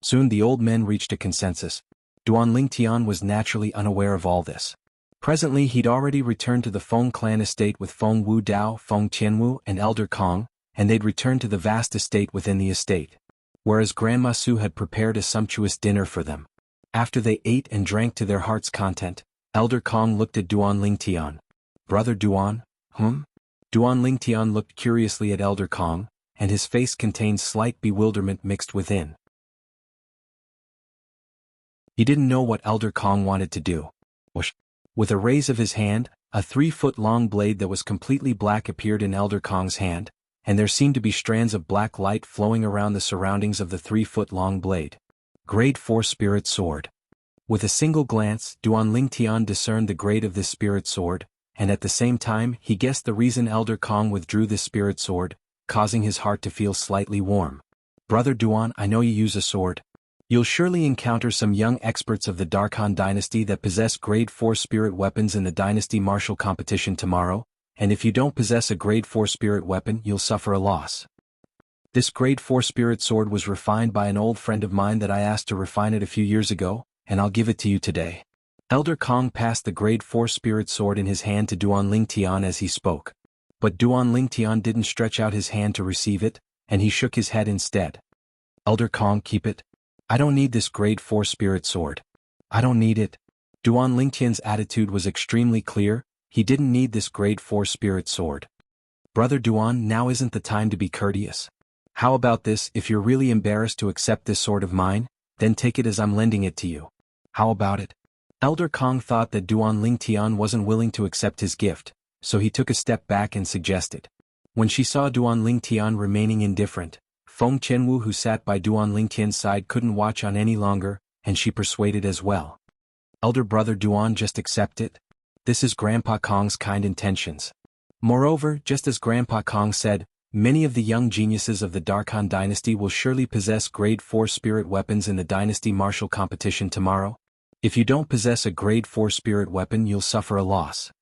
Soon the old men reached a consensus. Duan Lingtian was naturally unaware of all this. Presently he'd already returned to the Feng clan estate with Feng Wudao, Feng Tianwu, and Elder Kong, and they'd returned to the vast estate within the estate. Whereas Grandma Su had prepared a sumptuous dinner for them. After they ate and drank to their heart's content, Elder Kong looked at Duan Lingtian. Brother Duan, Duan Lingtian looked curiously at Elder Kong, and his face contained slight bewilderment mixed within. He didn't know what Elder Kong wanted to do. With a raise of his hand, a 3-foot-long blade that was completely black appeared in Elder Kong's hand, and there seemed to be strands of black light flowing around the surroundings of the 3-foot-long blade. Grade 4 Spirit Sword. With a single glance, Duan Lingtian discerned the grade of this spirit sword, and at the same time he guessed the reason Elder Kong withdrew this spirit sword, causing his heart to feel slightly warm. Brother Duan, I know you use a sword. You'll surely encounter some young experts of the Darkhan dynasty that possess grade 4 spirit weapons in the dynasty martial competition tomorrow, and if you don't possess a grade 4 spirit weapon you'll suffer a loss. This grade 4 spirit sword was refined by an old friend of mine that I asked to refine it a few years ago, and I'll give it to you today. Elder Kong passed the grade 4 spirit sword in his hand to Duan Lingtian as he spoke. But Duan Lingtian didn't stretch out his hand to receive it, and he shook his head instead. Elder Kong, keep it. I don't need this grade 4 spirit sword. I don't need it. Duan Lingtian's attitude was extremely clear. He didn't need this grade 4 spirit sword. Brother Duan, now isn't the time to be courteous. How about this, if you're really embarrassed to accept this sword of mine, then take it as I'm lending it to you. How about it? Elder Kong thought that Duan Lingtian wasn't willing to accept his gift, so he took a step back and suggested. When she saw Duan Lingtian remaining indifferent, Feng Tianwu who sat by Duan Lingtian's side couldn't watch on any longer, and she persuaded as well. Elder brother Duan, just accept it. This is Grandpa Kong's kind intentions. Moreover, just as Grandpa Kong said, many of the young geniuses of the Darkhan dynasty will surely possess grade 4 spirit weapons in the dynasty martial competition tomorrow. If you don't possess a grade 4 spirit weapon, you'll suffer a loss.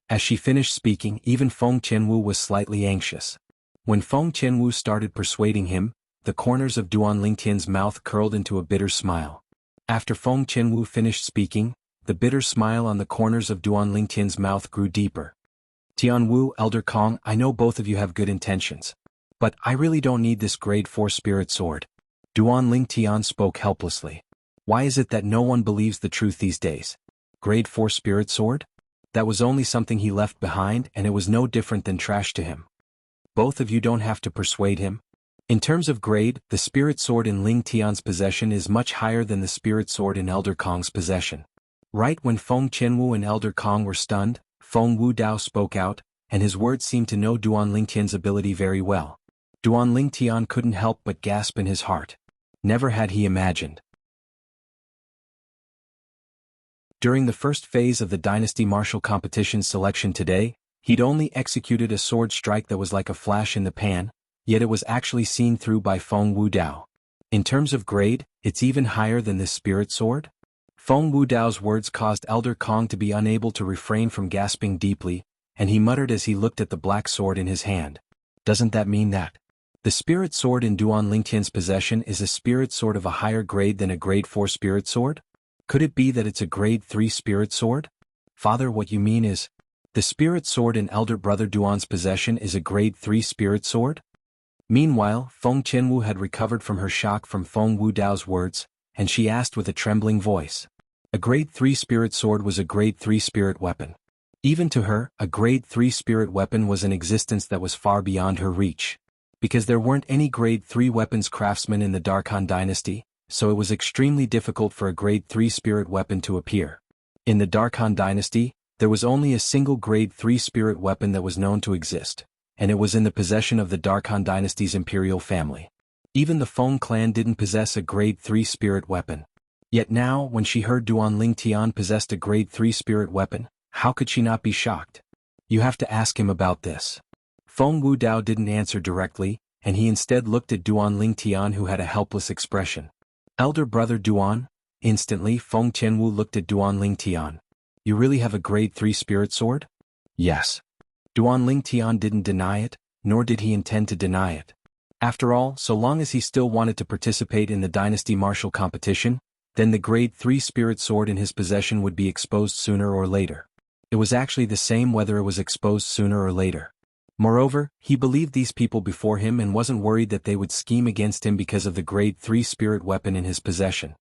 As she finished speaking, even Feng Qianwu was slightly anxious. When Feng Qianwu started persuading him, the corners of Duan Lingtian's mouth curled into a bitter smile. After Feng Qianwu finished speaking, the bitter smile on the corners of Duan Lingtian's mouth grew deeper. Tianwu, Elder Kong, I know both of you have good intentions. But I really don't need this grade 4 spirit sword. Duan Lingtian spoke helplessly. Why is it that no one believes the truth these days? Grade 4 spirit sword? That was only something he left behind, and it was no different than trash to him. Both of you don't have to persuade him. In terms of grade, the spirit sword in Ling Tian's possession is much higher than the spirit sword in Elder Kong's possession. Right when Feng Qianwu and Elder Kong were stunned, Feng Wudao spoke out, and his words seemed to know Duan Lingtian's ability very well. Duan Lingtian couldn't help but gasp in his heart. Never had he imagined. During the first phase of the Dynasty Martial Competition selection today, he'd only executed a sword strike that was like a flash in the pan, yet it was actually seen through by Feng Wudao. In terms of grade, it's even higher than this spirit sword? Feng Wudao's words caused Elder Kong to be unable to refrain from gasping deeply, and he muttered as he looked at the black sword in his hand. Doesn't that mean that the spirit sword in Duan Lingtian's possession is a spirit sword of a higher grade than a grade 4 spirit sword? Could it be that it's a grade 3 spirit sword? Father, what you mean is, the spirit sword in elder brother Duan's possession is a grade 3 spirit sword? Meanwhile, Feng Qianwu had recovered from her shock from Feng Wudao's words, and she asked with a trembling voice. A grade 3 spirit sword was a grade 3 spirit weapon. Even to her, a grade 3 spirit weapon was an existence that was far beyond her reach. Because there weren't any grade 3 weapons craftsmen in the Darkhan dynasty, so it was extremely difficult for a grade 3 spirit weapon to appear. In the Darkhan dynasty, there was only a single grade 3 spirit weapon that was known to exist, and it was in the possession of the Darkhan dynasty's imperial family. Even the Feng clan didn't possess a grade 3 spirit weapon. Yet now, when she heard Duan Lingtian possessed a grade 3 spirit weapon, how could she not be shocked? You have to ask him about this. Feng Wudao didn't answer directly, and he instead looked at Duan Lingtian, who had a helpless expression. Elder brother Duan? Instantly Feng Qianwu looked at Duan Lingtian. You really have a grade 3 spirit sword? Yes. Duan Lingtian didn't deny it, nor did he intend to deny it. After all, so long as he still wanted to participate in the dynasty martial competition, then the grade 3 spirit sword in his possession would be exposed sooner or later. It was actually the same whether it was exposed sooner or later. Moreover, he believed these people before him and wasn't worried that they would scheme against him because of the grade 3 spirit weapon in his possession.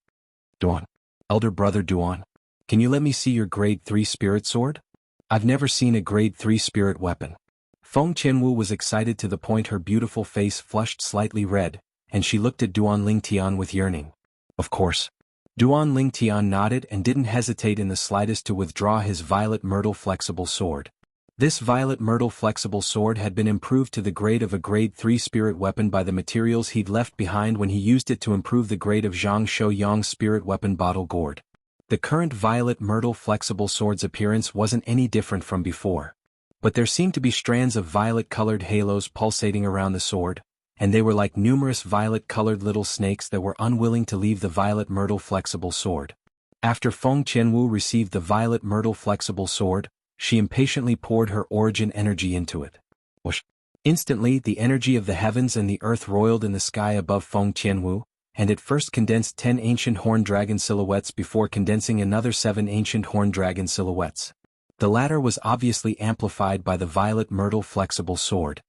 Duan. Elder brother Duan. Can you let me see your grade 3 spirit sword? I've never seen a grade 3 spirit weapon. Feng Qianwu was excited to the point her beautiful face flushed slightly red, and she looked at Duan Lingtian with yearning. Of course. Duan Lingtian nodded and didn't hesitate in the slightest to withdraw his violet myrtle flexible sword. This violet myrtle flexible sword had been improved to the grade of a grade 3 spirit weapon by the materials he'd left behind when he used it to improve the grade of Zhang Shouyang's spirit weapon bottle gourd. The current violet myrtle flexible sword's appearance wasn't any different from before. But there seemed to be strands of violet-colored halos pulsating around the sword, and they were like numerous violet-colored little snakes that were unwilling to leave the violet myrtle flexible sword. After Feng Qianwu received the violet myrtle flexible sword, she impatiently poured her origin energy into it. Whoosh! Instantly the energy of the heavens and the earth roiled in the sky above Feng Qianwu, and it first condensed 10 ancient horn dragon silhouettes before condensing another 7 ancient horn dragon silhouettes. The latter was obviously amplified by the violet myrtle flexible sword.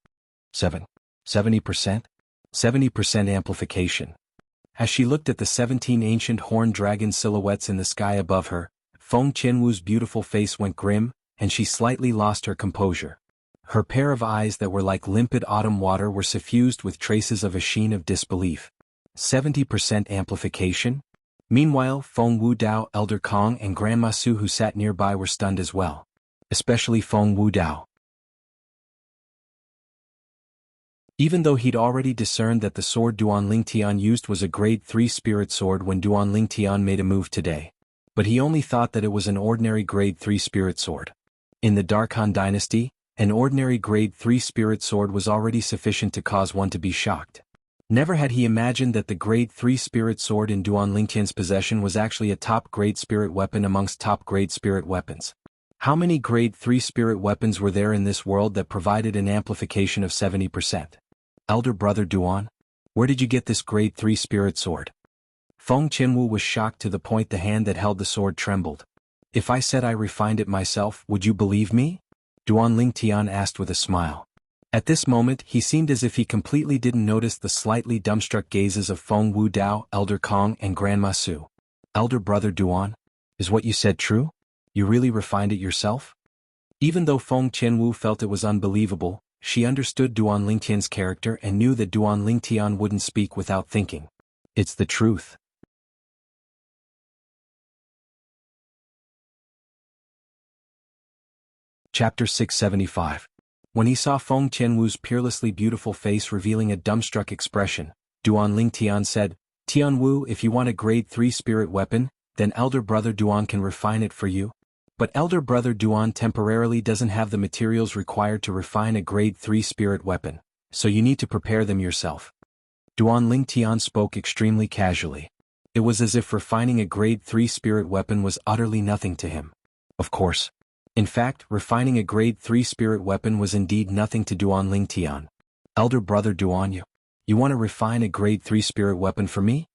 70%? 70% amplification. As she looked at the 17 ancient horn dragon silhouettes in the sky above her, Feng Qianwu's beautiful face went grim, and she slightly lost her composure. Her pair of eyes that were like limpid autumn water were suffused with traces of a sheen of disbelief. 70% amplification? Meanwhile, Feng Wudao, Elder Kong and Grandma Su who sat nearby were stunned as well. Especially Feng Wudao. Even though he'd already discerned that the sword Duan Lingtian used was a grade 3 spirit sword when Duan Lingtian made a move today. But he only thought that it was an ordinary grade 3 spirit sword. In the Dark Han dynasty, an ordinary grade 3 spirit sword was already sufficient to cause one to be shocked. Never had he imagined that the grade 3 spirit sword in Duan Lingtian's possession was actually a top-grade spirit weapon amongst top-grade spirit weapons. How many grade 3 spirit weapons were there in this world that provided an amplification of 70%? Elder brother Duan? Where did you get this grade 3 spirit sword? Feng Qinwu was shocked to the point the hand that held the sword trembled. If I said I refined it myself, would you believe me? Duan Lingtian asked with a smile. At this moment he seemed as if he completely didn't notice the slightly dumbstruck gazes of Feng Wu Dao, Elder Kong and Grandma Su. Elder brother Duan? Is what you said true? You really refined it yourself? Even though Feng Qinwu felt it was unbelievable, she understood Duan Lingtian's character and knew that Duan Lingtian wouldn't speak without thinking. It's the truth. Chapter 675. When he saw Feng Qianwu's peerlessly beautiful face revealing a dumbstruck expression, Duan Lingtian said, Tianwu, if you want a grade 3 spirit weapon, then elder brother Duan can refine it for you. But elder brother Duan temporarily doesn't have the materials required to refine a grade 3 spirit weapon, so you need to prepare them yourself. Duan Lingtian spoke extremely casually. It was as if refining a grade 3 spirit weapon was utterly nothing to him. Of course. In fact, refining a grade 3 spirit weapon was indeed nothing to Duan Lingtian. Elder brother Duan, you want to refine a grade 3 spirit weapon for me?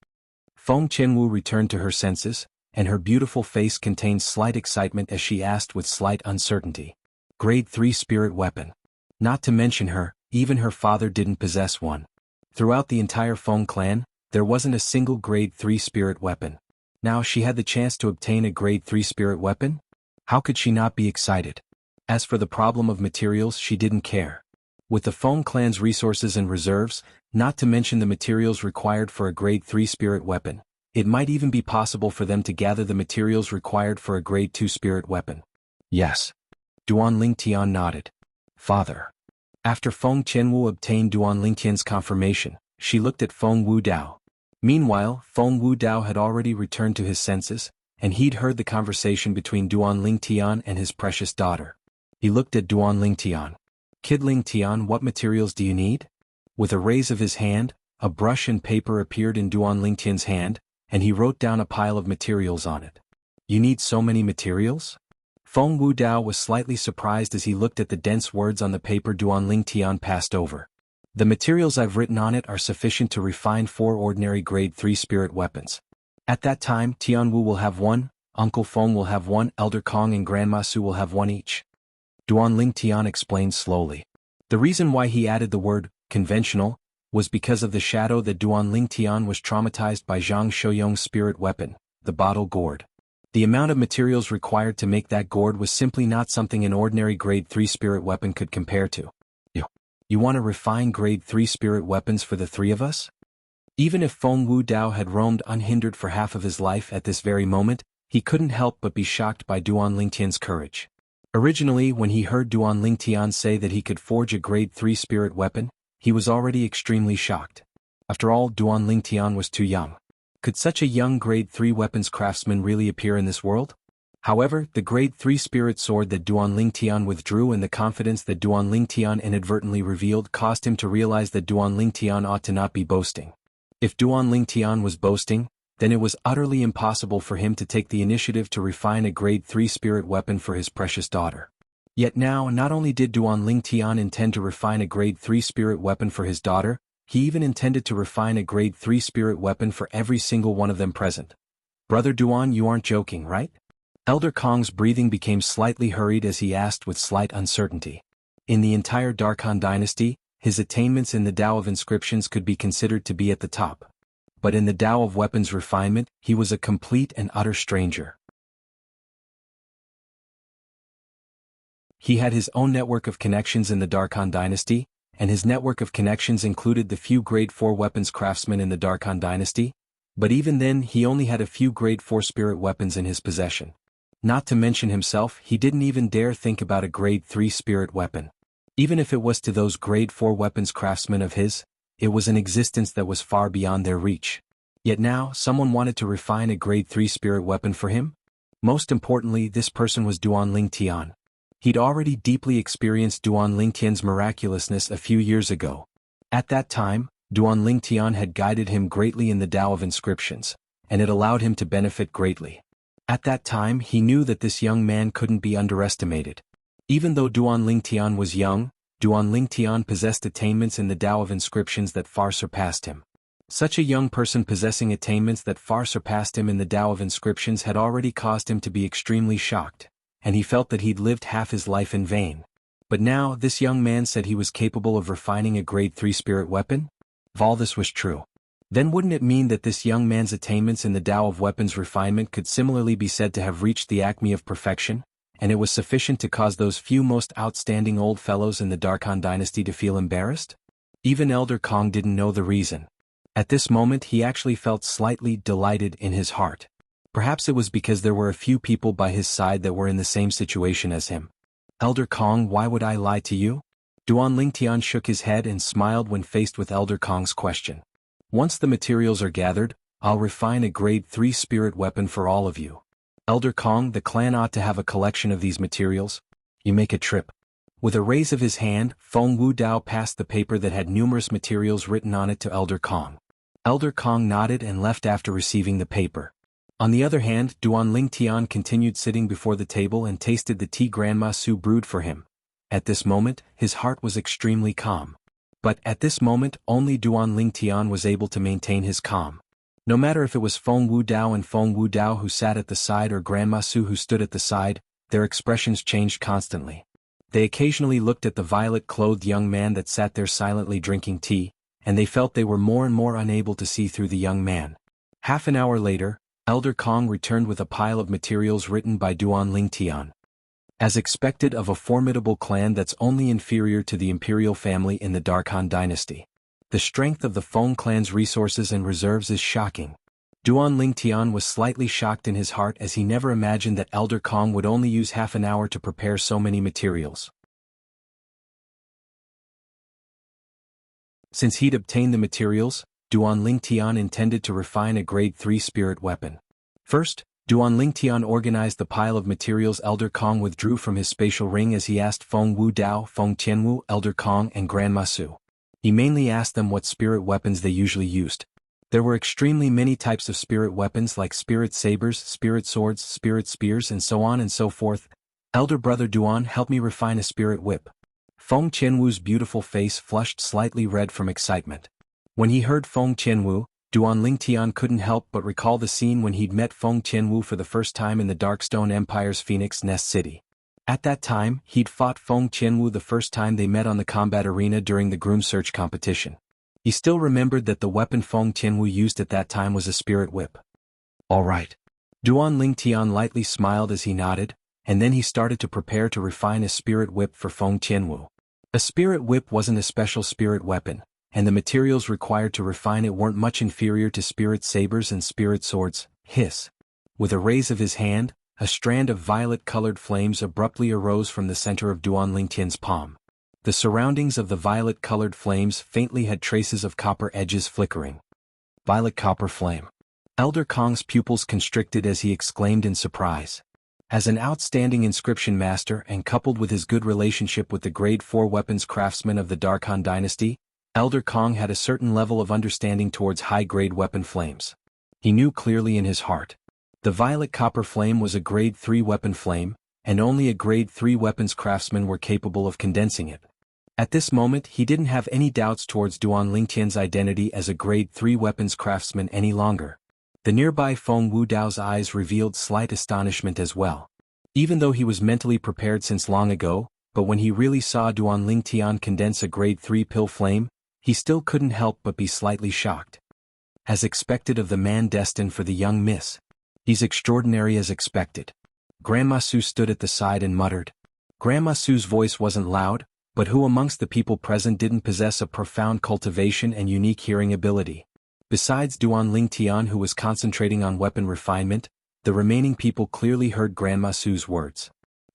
Feng Qinwu returned to her senses, and her beautiful face contained slight excitement as she asked with slight uncertainty. Grade 3 spirit weapon. Not to mention her, even her father didn't possess one. Throughout the entire Feng clan, there wasn't a single grade 3 spirit weapon. Now she had the chance to obtain a grade 3 spirit weapon? How could she not be excited? As for the problem of materials, she didn't care. With the Feng clan's resources and reserves, not to mention the materials required for a grade 3 spirit weapon, it might even be possible for them to gather the materials required for a grade 2 spirit weapon. Yes. Duan Lingtian nodded. Father. After Feng Qianwu obtained Duan Lingtian's confirmation, she looked at Feng Wu Dao. Meanwhile, Feng Wu Dao had already returned to his senses, and he'd heard the conversation between Duan Lingtian and his precious daughter. He looked at Duan Lingtian. Kid Lingtian, what materials do you need? With a raise of his hand, a brush and paper appeared in Duan Lingtian's hand, and he wrote down a pile of materials on it. You need so many materials? Feng Wu Dao was slightly surprised as he looked at the dense words on the paper Duan Lingtian passed over. The materials I've written on it are sufficient to refine 4 ordinary grade 3 spirit weapons. At that time, Tianwu will have 1, Uncle Feng will have 1, Elder Kong and Grandma Su will have 1 each. Duan Lingtian explained slowly. The reason why he added the word, conventional, was because of the shadow that Duan Lingtian was traumatized by Zhang Shouyong's spirit weapon, the bottle gourd. The amount of materials required to make that gourd was simply not something an ordinary grade 3 spirit weapon could compare to. You want to refine grade 3 spirit weapons for the 3 of us? Even if Feng Wu Dao had roamed unhindered for half of his life at this very moment, he couldn't help but be shocked by Duan Lingtian's courage. Originally, when he heard Duan Lingtian say that he could forge a grade 3 spirit weapon, he was already extremely shocked. After all, Duan Lingtian was too young. Could such a young grade 3 weapons craftsman really appear in this world? However, the grade 3 spirit sword that Duan Lingtian withdrew and the confidence that Duan Lingtian inadvertently revealed caused him to realize that Duan Lingtian ought to not be boasting. If Duan Lingtian was boasting, then it was utterly impossible for him to take the initiative to refine a grade 3 spirit weapon for his precious daughter. Yet now, not only did Duan Lingtian intend to refine a grade 3 spirit weapon for his daughter, he even intended to refine a grade 3 spirit weapon for every single one of them present. Brother Duan, you aren't joking, right? Elder Kong's breathing became slightly hurried as he asked with slight uncertainty. In the entire Dark Han dynasty, his attainments in the Tao of inscriptions could be considered to be at the top. But in the Tao of weapons refinement, he was a complete and utter stranger. He had his own network of connections in the Dark Han dynasty, and his network of connections included the few grade 4 weapons craftsmen in the Dark Han dynasty, but even then he only had a few grade 4 spirit weapons in his possession. Not to mention himself, he didn't even dare think about a grade 3 spirit weapon. Even if it was to those grade 4 weapons craftsmen of his, it was an existence that was far beyond their reach. Yet now, someone wanted to refine a grade 3 spirit weapon for him? Most importantly, this person was Duan Lingtian. He'd already deeply experienced Duan Lingtian's miraculousness a few years ago. At that time, Duan Lingtian had guided him greatly in the Tao of Inscriptions, and it allowed him to benefit greatly. At that time he knew that this young man couldn't be underestimated. Even though Duan Lingtian was young, Duan Lingtian possessed attainments in the Tao of Inscriptions that far surpassed him. Such a young person possessing attainments that far surpassed him in the Tao of Inscriptions had already caused him to be extremely shocked, and he felt that he'd lived half his life in vain. But now, this young man said he was capable of refining a grade 3 spirit weapon? If all this was true, then wouldn't it mean that this young man's attainments in the Tao of weapons refinement could similarly be said to have reached the acme of perfection, and it was sufficient to cause those few most outstanding old fellows in the Darkhan dynasty to feel embarrassed? Even Elder Kong didn't know the reason. At this moment he actually felt slightly delighted in his heart. Perhaps it was because there were a few people by his side that were in the same situation as him. Elder Kong, why would I lie to you? Duan Lingtian shook his head and smiled when faced with Elder Kong's question. Once the materials are gathered, I'll refine a grade 3 spirit weapon for all of you. Elder Kong, the clan ought to have a collection of these materials. You make a trip. With a raise of his hand, Feng Wu Dao passed the paper that had numerous materials written on it to Elder Kong. Elder Kong nodded and left after receiving the paper. On the other hand, Duan Lingtian continued sitting before the table and tasted the tea Grandma Su brewed for him. At this moment, his heart was extremely calm. But at this moment, only Duan Lingtian was able to maintain his calm. No matter if it was Feng Wu Dao and Feng Wu Dao who sat at the side or Grandma Su who stood at the side, their expressions changed constantly. They occasionally looked at the violet-clothed young man that sat there silently drinking tea, and they felt they were more and more unable to see through the young man. Half an hour later, Elder Kong returned with a pile of materials written by Duan Lingtian. As expected of a formidable clan that's only inferior to the imperial family in the Darkhan dynasty. The strength of the Feng clan's resources and reserves is shocking. Duan Lingtian was slightly shocked in his heart as he never imagined that Elder Kong would only use half an hour to prepare so many materials. Since he'd obtained the materials, Duan Lingtian intended to refine a grade 3 spirit weapon. First, Duan Lingtian organized the pile of materials Elder Kong withdrew from his spatial ring as he asked Feng Wu Dao, Feng Tianwu, Elder Kong and Grandma Su. He mainly asked them what spirit weapons they usually used. There were extremely many types of spirit weapons like spirit sabers, spirit swords, spirit spears and so on and so forth. Elder brother Duan, help me refine a spirit whip. Feng Tianwu's beautiful face flushed slightly red from excitement. When he heard Feng Tianwu, Duan Lingtian couldn't help but recall the scene when he'd met Feng Tianwu for the first time in the Darkstone Empire's Phoenix Nest City. At that time, he'd fought Feng Tianwu the first time they met on the combat arena during the groom search competition. He still remembered that the weapon Feng Tianwu used at that time was a spirit whip. All right. Duan Lingtian lightly smiled as he nodded, and then he started to prepare to refine a spirit whip for Feng Tianwu. A spirit whip wasn't a special spirit weapon, and the materials required to refine it weren't much inferior to spirit sabers and spirit swords. Hiss. With a raise of his hand, a strand of violet-colored flames abruptly arose from the center of Duan Lingtian's palm. The surroundings of the violet-colored flames faintly had traces of copper edges flickering. Violet-copper flame. Elder Kong's pupils constricted as he exclaimed in surprise. As an outstanding inscription master and coupled with his good relationship with the grade 4 weapons craftsmen of the Darkhan dynasty, Elder Kong had a certain level of understanding towards high-grade weapon flames. He knew clearly in his heart. The violet copper flame was a grade 3 weapon flame, and only a grade 3 weapons craftsmen were capable of condensing it. At this moment he didn't have any doubts towards Duan Lingtian's identity as a grade 3 weapons craftsman any longer. The nearby Feng Wu Dao's eyes revealed slight astonishment as well. Even though he was mentally prepared since long ago, but when he really saw Duan Lingtian condense a grade 3 pill flame, he still couldn't help but be slightly shocked. As expected of the man destined for the young miss. He's extraordinary as expected. Grandma Su stood at the side and muttered. Grandma Su's voice wasn't loud, but who amongst the people present didn't possess a profound cultivation and unique hearing ability? Besides Duan Lingtian, who was concentrating on weapon refinement, the remaining people clearly heard Grandma Su's words.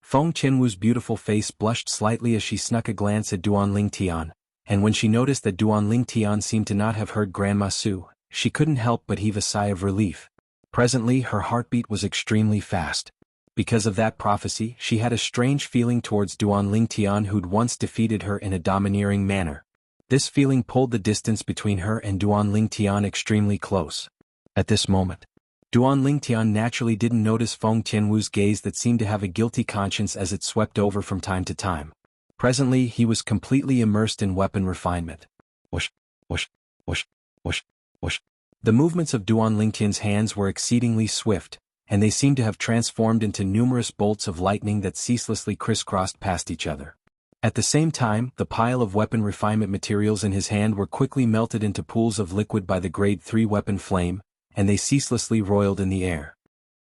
Feng Qianwu's beautiful face blushed slightly as she snuck a glance at Duan Lingtian, and when she noticed that Duan Lingtian seemed to not have heard Grandma Su, she couldn't help but heave a sigh of relief. Presently her heartbeat was extremely fast. Because of that prophecy, she had a strange feeling towards Duan Lingtian, who'd once defeated her in a domineering manner. This feeling pulled the distance between her and Duan Lingtian extremely close. At this moment, Duan Lingtian naturally didn't notice Feng Qianwu's gaze that seemed to have a guilty conscience as it swept over from time to time. Presently he was completely immersed in weapon refinement. Whoosh, whoosh, whoosh, whoosh, whoosh. The movements of Duan Lingtian's hands were exceedingly swift, and they seemed to have transformed into numerous bolts of lightning that ceaselessly crisscrossed past each other. At the same time, the pile of weapon refinement materials in his hand were quickly melted into pools of liquid by the grade 3 weapon flame, and they ceaselessly roiled in the air.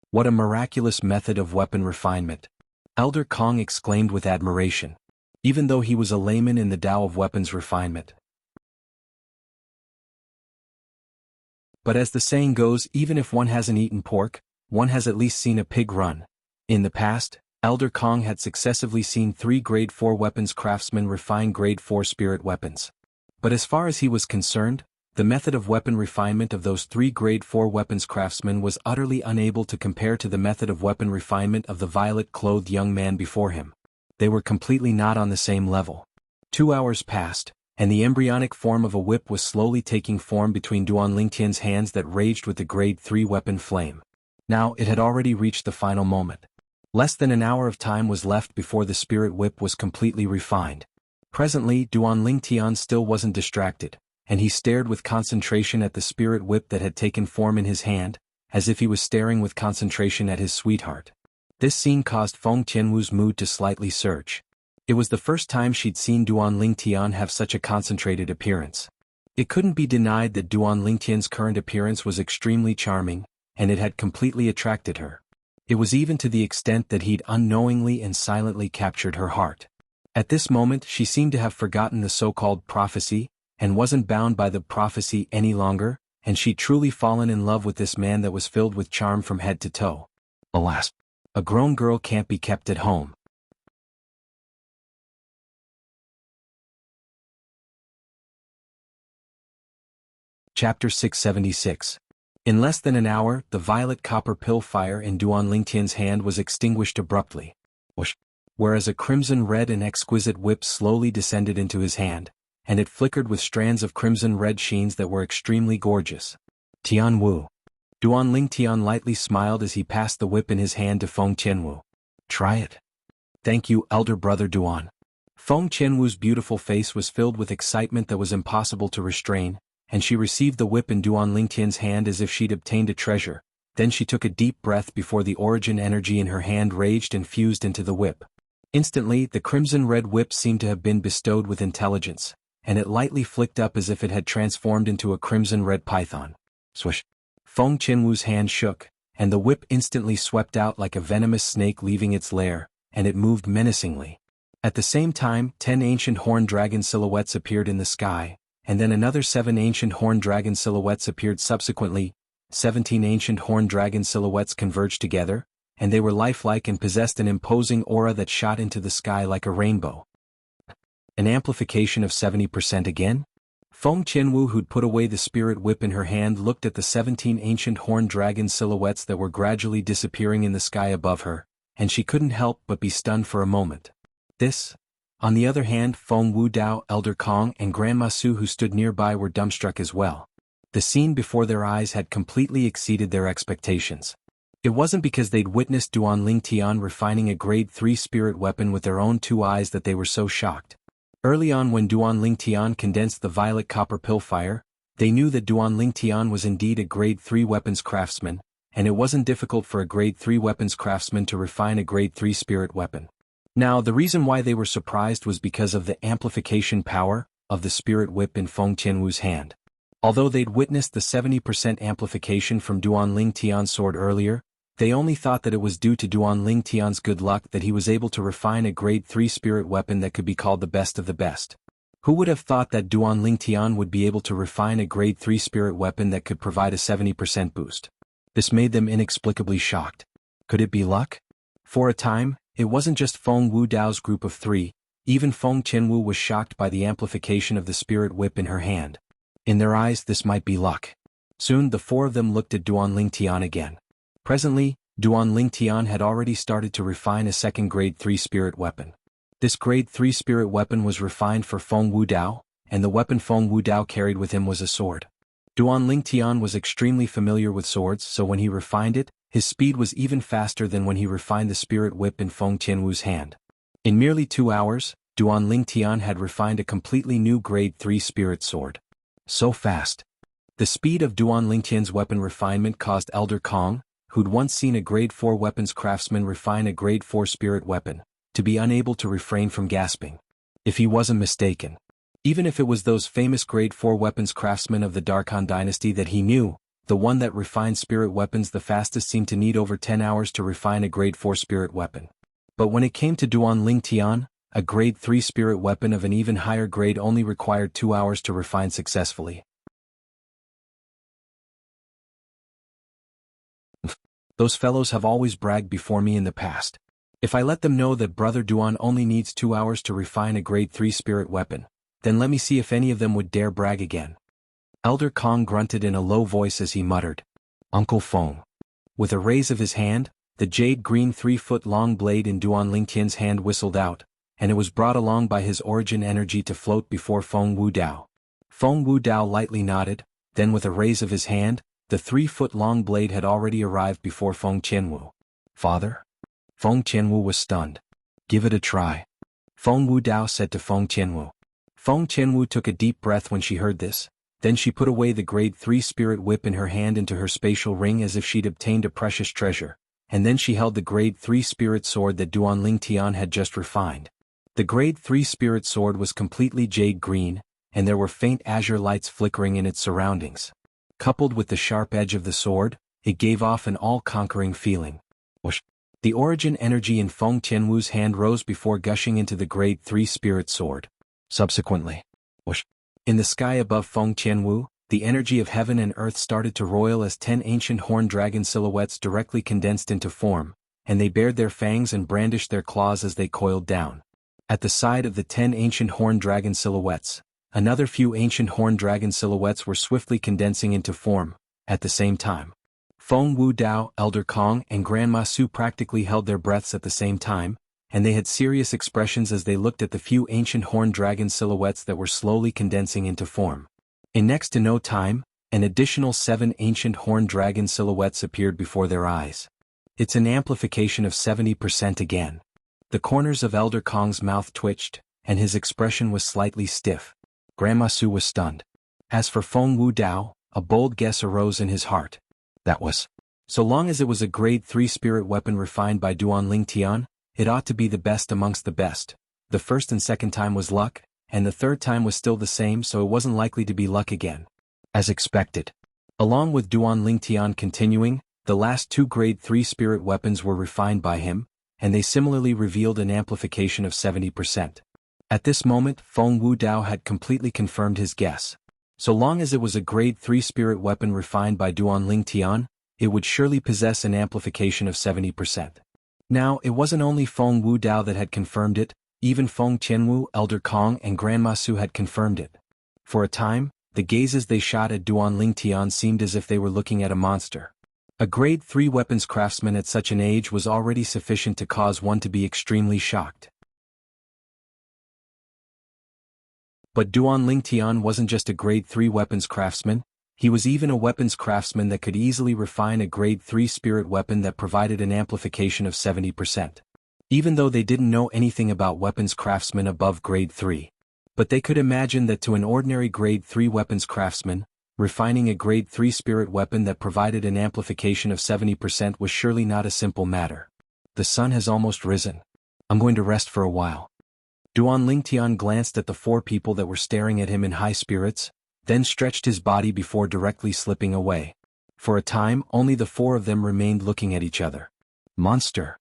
What a miraculous method of weapon refinement! Elder Kong exclaimed with admiration. Even though he was a layman in the Tao of weapons refinement. But as the saying goes, even if one hasn't eaten pork, one has at least seen a pig run. In the past, Elder Kong had successively seen 3 grade 4 weapons craftsmen refine grade 4 spirit weapons. But as far as he was concerned, the method of weapon refinement of those 3 grade 4 weapons craftsmen was utterly unable to compare to the method of weapon refinement of the violet-clothed young man before him. They were completely not on the same level. 2 hours passed, and the embryonic form of a whip was slowly taking form between Duan Lingtian's hands that raged with the grade 3 weapon flame. Now it had already reached the final moment. Less than an hour of time was left before the spirit whip was completely refined. Presently Duan Lingtian still wasn't distracted, and he stared with concentration at the spirit whip that had taken form in his hand, as if he was staring with concentration at his sweetheart. This scene caused Feng Qianwu's mood to slightly surge. It was the first time she'd seen Duan Lingtian have such a concentrated appearance. It couldn't be denied that Duan Lingtian's current appearance was extremely charming, and it had completely attracted her. It was even to the extent that he'd unknowingly and silently captured her heart. At this moment she seemed to have forgotten the so-called prophecy, and wasn't bound by the prophecy any longer, and she'd truly fallen in love with this man that was filled with charm from head to toe. Alas! A grown girl can't be kept at home. Chapter 676. In less than an hour, the violet copper pill fire in Duan Lingtian's hand was extinguished abruptly. Whoosh! Whereas a crimson red and exquisite whip slowly descended into his hand, and it flickered with strands of crimson red sheens that were extremely gorgeous. Tian Wu. Duan Lingtian lightly smiled as he passed the whip in his hand to Feng Qianwu. Try it. Thank you, elder brother Duan. Feng Qianwu's beautiful face was filled with excitement that was impossible to restrain, and she received the whip in Duan Lingtian's hand as if she'd obtained a treasure. Then she took a deep breath before the origin energy in her hand raged and fused into the whip. Instantly, the crimson red whip seemed to have been bestowed with intelligence, and it lightly flicked up as if it had transformed into a crimson red python. Swish! Feng Qianwu's hand shook, and the whip instantly swept out like a venomous snake leaving its lair, and it moved menacingly. At the same time, 10 ancient horned dragon silhouettes appeared in the sky, and then another 7 ancient horned dragon silhouettes appeared subsequently. 17 ancient horned dragon silhouettes converged together, and they were lifelike and possessed an imposing aura that shot into the sky like a rainbow. An amplification of 70% again? Feng Qianwu, who'd put away the spirit whip in her hand, looked at the 17 ancient horned dragon silhouettes that were gradually disappearing in the sky above her, and she couldn't help but be stunned for a moment. This? On the other hand, Feng Wu Dao, Elder Kong, and Grandma Su, who stood nearby, were dumbstruck as well. The scene before their eyes had completely exceeded their expectations. It wasn't because they'd witnessed Duan Lingtian refining a grade 3 spirit weapon with their own 2 eyes that they were so shocked. Early on, when Duan Lingtian condensed the violet copper pill fire, they knew that Duan Lingtian was indeed a grade 3 weapons craftsman, and it wasn't difficult for a grade 3 weapons craftsman to refine a grade 3 spirit weapon. Now, the reason why they were surprised was because of the amplification power of the spirit whip in Feng Qianwu's hand. Although they'd witnessed the 70% amplification from Duan Lingtian's sword earlier, they only thought that it was due to Duan Lingtian's good luck that he was able to refine a grade 3 spirit weapon that could be called the best of the best. Who would have thought that Duan Lingtian would be able to refine a grade 3 spirit weapon that could provide a 70% boost? This made them inexplicably shocked. Could it be luck? For a time, it wasn't just Feng Wudao's group of three, even Feng Qianwu was shocked by the amplification of the spirit whip in her hand. In their eyes this might be luck. Soon the four of them looked at Duan Lingtian again. Presently, Duan Lingtian had already started to refine a second grade 3 spirit weapon. This grade 3 spirit weapon was refined for Feng Wudao, and the weapon Feng Wudao carried with him was a sword. Duan Lingtian was extremely familiar with swords, so when he refined it, his speed was even faster than when he refined the spirit whip in Feng Qianwu's hand. In merely 2 hours, Duan Lingtian had refined a completely new grade 3 spirit sword. So fast. The speed of Duan Lingtian's weapon refinement caused Elder Kong, who'd once seen a grade 4 weapons craftsman refine a grade 4 spirit weapon, to be unable to refrain from gasping. If he wasn't mistaken. Even if it was those famous grade 4 weapons craftsmen of the Darkhan dynasty that he knew, the one that refined spirit weapons the fastest seemed to need over 10 hours to refine a grade 4 spirit weapon. But when it came to Duan Lingtian, a grade 3 spirit weapon of an even higher grade only required 2 hours to refine successfully. Those fellows have always bragged before me in the past. If I let them know that Brother Duan only needs 2 hours to refine a grade 3 spirit weapon, then let me see if any of them would dare brag again. Elder Kong grunted in a low voice as he muttered, "Uncle Feng." With a raise of his hand, the jade-green 3-foot-long blade in Duan Lingtian's hand whistled out, and it was brought along by his origin energy to float before Feng Wudao. Feng Wudao lightly nodded, then with a raise of his hand, the 3-foot-long blade had already arrived before Feng Qianwu. "Father?" Feng Qianwu was stunned. "Give it a try," Feng Wudao said to Feng Qianwu. Feng Qianwu took a deep breath when she heard this, then she put away the grade 3 spirit whip in her hand into her spatial ring as if she'd obtained a precious treasure, and then she held the grade 3 spirit sword that Duan Lingtian had just refined. The grade 3 spirit sword was completely jade green, and there were faint azure lights flickering in its surroundings. Coupled with the sharp edge of the sword, it gave off an all-conquering feeling. Whoosh! The origin energy in Feng Qianwu's hand rose before gushing into the grade 3 spirit sword. Subsequently, whoosh! In the sky above Feng Qianwu, the energy of heaven and earth started to roil as 10 ancient horned dragon silhouettes directly condensed into form, and they bared their fangs and brandished their claws as they coiled down. At the side of the 10 ancient horned dragon silhouettes, another few ancient horned dragon silhouettes were swiftly condensing into form. At the same time, Feng Wudao, Elder Kong, and Grandma Su practically held their breaths at the same time, and they had serious expressions as they looked at the few ancient horned dragon silhouettes that were slowly condensing into form. In next to no time, an additional 7 ancient horned dragon silhouettes appeared before their eyes. It's an amplification of 70% again. The corners of Elder Kong's mouth twitched, and his expression was slightly stiff. Grandma Su was stunned. As for Feng Wudao, a bold guess arose in his heart. That was, so long as it was a grade 3 spirit weapon refined by Duan Lingtian, it ought to be the best amongst the best. The first and second time was luck, and the third time was still the same, so it wasn't likely to be luck again. As expected. Along with Duan Lingtian continuing, the last 2 grade 3 spirit weapons were refined by him, and they similarly revealed an amplification of 70%. At this moment, Feng Wudao had completely confirmed his guess. So long as it was a grade 3 spirit weapon refined by Duan Lingtian, it would surely possess an amplification of 70%. Now, it wasn't only Feng Wudao that had confirmed it, even Feng Qianwu, Elder Kong, and Grandma Su had confirmed it. For a time, the gazes they shot at Duan Lingtian seemed as if they were looking at a monster. A grade 3 weapons craftsman at such an age was already sufficient to cause one to be extremely shocked. But Duan Lingtian wasn't just a grade 3 weapons craftsman, he was even a weapons craftsman that could easily refine a grade 3 spirit weapon that provided an amplification of 70%. Even though they didn't know anything about weapons craftsmen above grade 3. But they could imagine that to an ordinary grade 3 weapons craftsman, refining a grade 3 spirit weapon that provided an amplification of 70% was surely not a simple matter. The sun has almost risen. I'm going to rest for a while. Duan Lingtian glanced at the 4 people that were staring at him in high spirits, then stretched his body before directly slipping away. For a time, only the 4 of them remained looking at each other. Monster.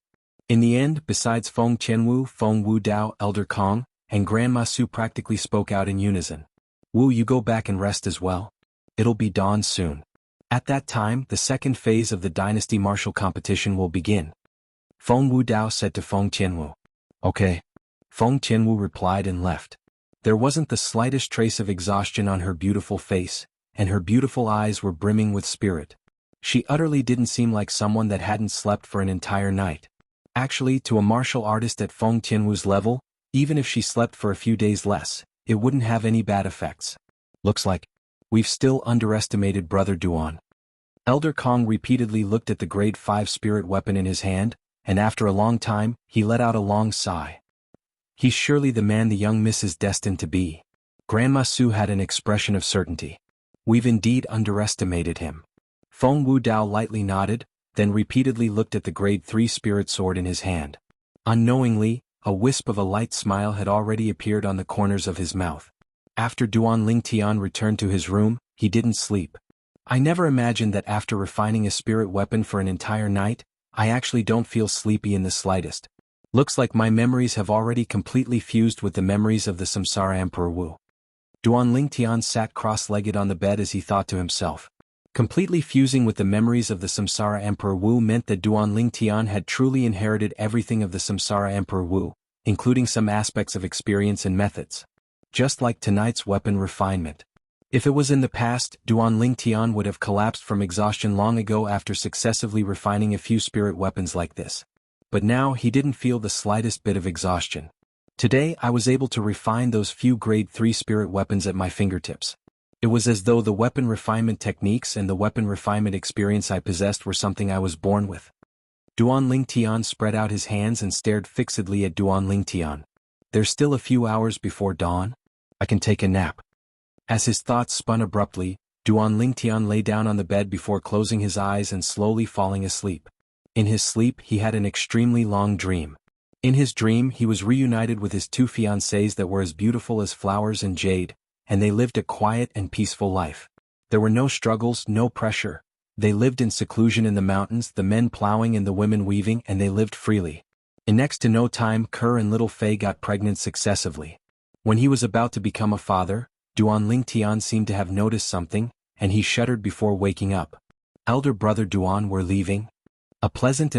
In the end, besides Feng Qianwu, Feng Wudao, Elder Kong, and Grandma Su practically spoke out in unison. Wu, you go back and rest as well. It'll be dawn soon. At that time, the second phase of the Dynasty Martial competition will begin. Feng Wudao said to Feng Tianwu. Okay. Feng Tianwu replied and left. There wasn't the slightest trace of exhaustion on her beautiful face, and her beautiful eyes were brimming with spirit. She utterly didn't seem like someone that hadn't slept for an entire night. Actually, to a martial artist at Feng Tianwu's level, even if she slept for a few days less, it wouldn't have any bad effects. Looks like we've still underestimated Brother Duan. Elder Kong repeatedly looked at the grade 5 spirit weapon in his hand, and after a long time, he let out a long sigh. He's surely the man the young miss is destined to be. Grandma Su had an expression of certainty. We've indeed underestimated him. Feng Wudao lightly nodded, then repeatedly looked at the grade 3 spirit sword in his hand. Unknowingly, a wisp of a light smile had already appeared on the corners of his mouth. After Duan Lingtian returned to his room, he didn't sleep. I never imagined that after refining a spirit weapon for an entire night, I actually don't feel sleepy in the slightest. Looks like my memories have already completely fused with the memories of the Samsara Emperor Wu. Duan Lingtian sat cross-legged on the bed as he thought to himself. Completely fusing with the memories of the Samsara Emperor Wu meant that Duan Lingtian had truly inherited everything of the Samsara Emperor Wu, including some aspects of experience and methods. Just like tonight's weapon refinement. If it was in the past, Duan Lingtian would have collapsed from exhaustion long ago after successively refining a few spirit weapons like this. But now he didn't feel the slightest bit of exhaustion. Today I was able to refine those few grade 3 spirit weapons at my fingertips. It was as though the weapon refinement techniques and the weapon refinement experience I possessed were something I was born with. Duan Lingtian spread out his hands and stared fixedly at Duan Lingtian. There's still a few hours before dawn. I can take a nap. As his thoughts spun abruptly, Duan Lingtian lay down on the bed before closing his eyes and slowly falling asleep. In his sleep he had an extremely long dream. In his dream he was reunited with his two fiancées that were as beautiful as flowers and jade, and they lived a quiet and peaceful life. There were no struggles, no pressure. They lived in seclusion in the mountains, the men plowing and the women weaving, and they lived freely. In next to no time Kerr and little Fei got pregnant successively. When he was about to become a father, Duan Lingtian seemed to have noticed something, and he shuddered before waking up. Elder brother Duan, we're leaving? A pleasant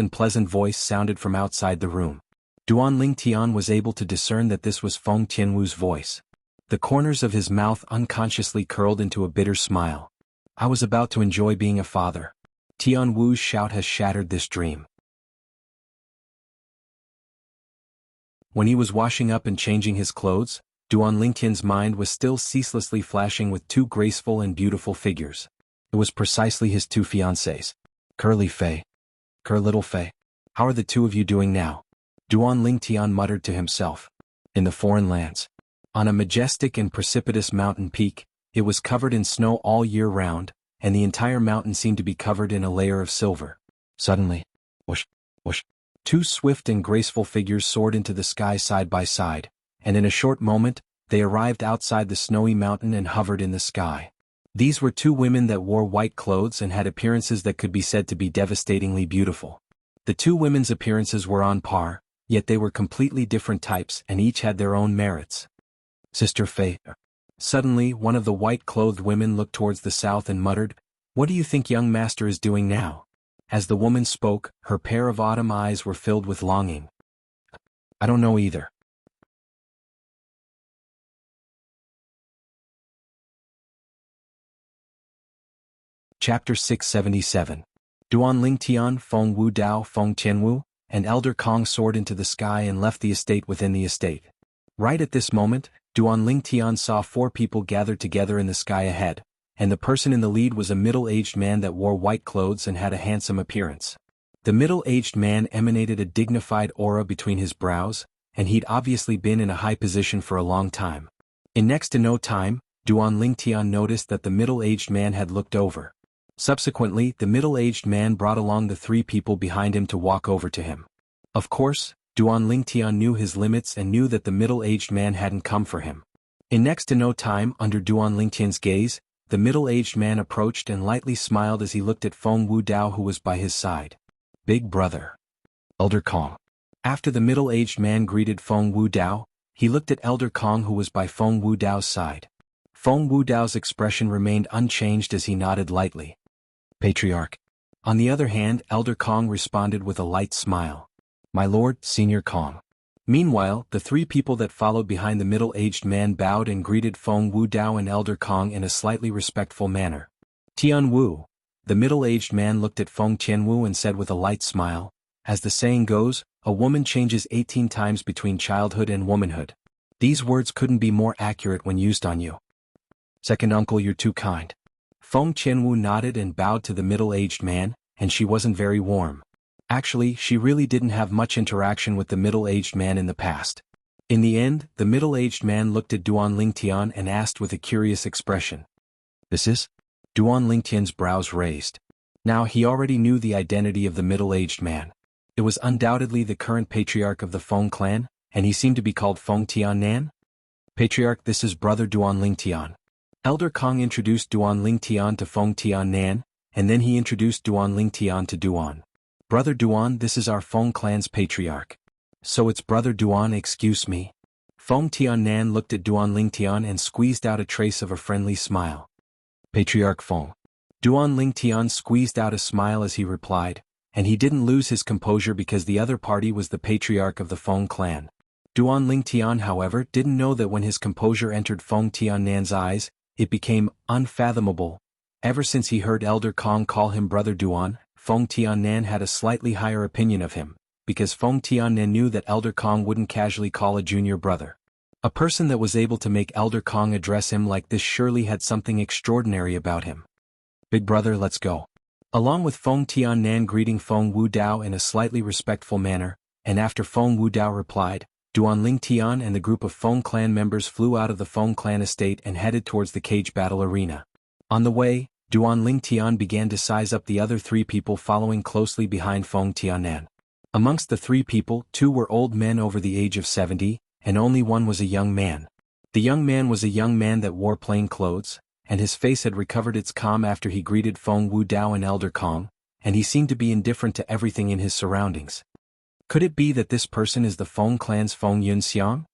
voice sounded from outside the room. Duan Lingtian was able to discern that this was Feng Tianwu's voice. The corners of his mouth unconsciously curled into a bitter smile. I was about to enjoy being a father. Tianwu's shout has shattered this dream. When he was washing up and changing his clothes, Duan Lingtian's mind was still ceaselessly flashing with two graceful and beautiful figures. It was precisely his two fiancées. Curly Fei. Cur little Fei. How are the two of you doing now? Duan Lingtian muttered to himself. In the foreign lands. On a majestic and precipitous mountain peak, it was covered in snow all year round, and the entire mountain seemed to be covered in a layer of silver. Suddenly, whoosh, whoosh, two swift and graceful figures soared into the sky side by side, and in a short moment, they arrived outside the snowy mountain and hovered in the sky. These were two women that wore white clothes and had appearances that could be said to be devastatingly beautiful. The two women's appearances were on par, yet they were completely different types and each had their own merits. Sister Fei. Suddenly, one of the white-clothed women looked towards the south and muttered, "What do you think young master is doing now?" As the woman spoke, her pair of autumn eyes were filled with longing. I don't know either. Chapter 677. Duan Lingtian, Feng Wudao, Feng Tianwu, and Elder Kong soared into the sky and left the estate within the estate. Right at this moment, Duan Lingtian saw four people gathered together in the sky ahead, and the person in the lead was a middle-aged man that wore white clothes and had a handsome appearance. The middle-aged man emanated a dignified aura between his brows, and he'd obviously been in a high position for a long time. In next to no time, Duan Lingtian noticed that the middle-aged man had looked over. Subsequently, the middle-aged man brought along the three people behind him to walk over to him. Of course, Duan Lingtian knew his limits and knew that the middle-aged man hadn't come for him. In next to no time, under Duan Lingtian's gaze, the middle-aged man approached and lightly smiled as he looked at Feng Wudao who was by his side. Big brother. Elder Kong. After the middle-aged man greeted Feng Wudao, he looked at Elder Kong who was by Feng Wudao's side. Feng Wudao's expression remained unchanged as he nodded lightly. Patriarch. On the other hand, Elder Kong responded with a light smile. My lord, Senior Kong. Meanwhile, the three people that followed behind the middle-aged man bowed and greeted Feng Wudao and Elder Kong in a slightly respectful manner. Tian Wu. The middle-aged man looked at Feng Tianwu and said with a light smile, as the saying goes, a woman changes 18 times between childhood and womanhood. These words couldn't be more accurate when used on you. Second uncle, you're too kind. Feng Tianwu nodded and bowed to the middle-aged man, and she wasn't very warm. Actually, she really didn't have much interaction with the middle-aged man in the past. In the end, the middle-aged man looked at Duan Lingtian and asked with a curious expression. This is? Duan Lingtian's brows raised. Now he already knew the identity of the middle-aged man. It was undoubtedly the current patriarch of the Feng clan, and he seemed to be called Feng Tiannan. Patriarch, this is brother Duan Lingtian. Elder Kong introduced Duan Lingtian to Feng Tiannan, and then he introduced Duan Lingtian to Duan. Brother Duan, this is our Feng clan's patriarch. So it's brother Duan, excuse me. Feng Tiannan looked at Duan Lingtian and squeezed out a trace of a friendly smile. Patriarch Feng. Duan Lingtian squeezed out a smile as he replied, and he didn't lose his composure because the other party was the patriarch of the Feng clan. Duan Lingtian, however, didn't know that when his composure entered Feng Tiannan's eyes, it became unfathomable. Ever since he heard Elder Kong call him brother Duan, Feng Tiannan had a slightly higher opinion of him, because Feng Tiannan knew that Elder Kong wouldn't casually call a junior brother. A person that was able to make Elder Kong address him like this surely had something extraordinary about him. Big brother, let's go. Along with Feng Tiannan greeting Feng Wudao in a slightly respectful manner, and after Feng Wudao replied, Duan Lingtian and the group of Feng clan members flew out of the Feng clan estate and headed towards the cage battle arena. On the way, Duan Lingtian began to size up the other three people following closely behind Feng Tiannan. Amongst the three people, 2 were old men over the age of 70, and only one was a young man. The young man was a young man that wore plain clothes, and his face had recovered its calm after he greeted Feng Wudao and Elder Kong, and he seemed to be indifferent to everything in his surroundings. Could it be that this person is the Feng clan's Feng Yunxiang?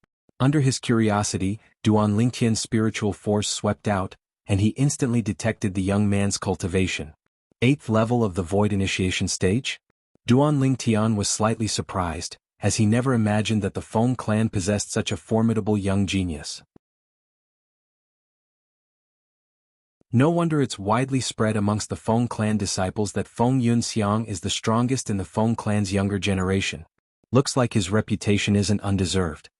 Under his curiosity, Duan Lingtian's spiritual force swept out, and he instantly detected the young man's cultivation. 8th level of the Void Initiation stage? Duan Lingtian was slightly surprised, as he never imagined that the Feng clan possessed such a formidable young genius. No wonder it's widely spread amongst the Feng clan disciples that Feng Yunxiang is the strongest in the Feng clan's younger generation. Looks like his reputation isn't undeserved.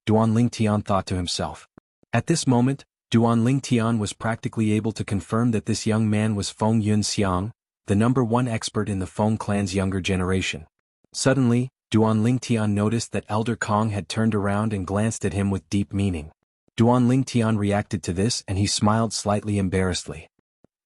Duan Lingtian thought to himself. At this moment, Duan Lingtian was practically able to confirm that this young man was Feng Yunxiang, the #1 expert in the Feng clan's younger generation. Suddenly, Duan Lingtian noticed that Elder Kong had turned around and glanced at him with deep meaning. Duan Lingtian reacted to this and he smiled slightly embarrassedly.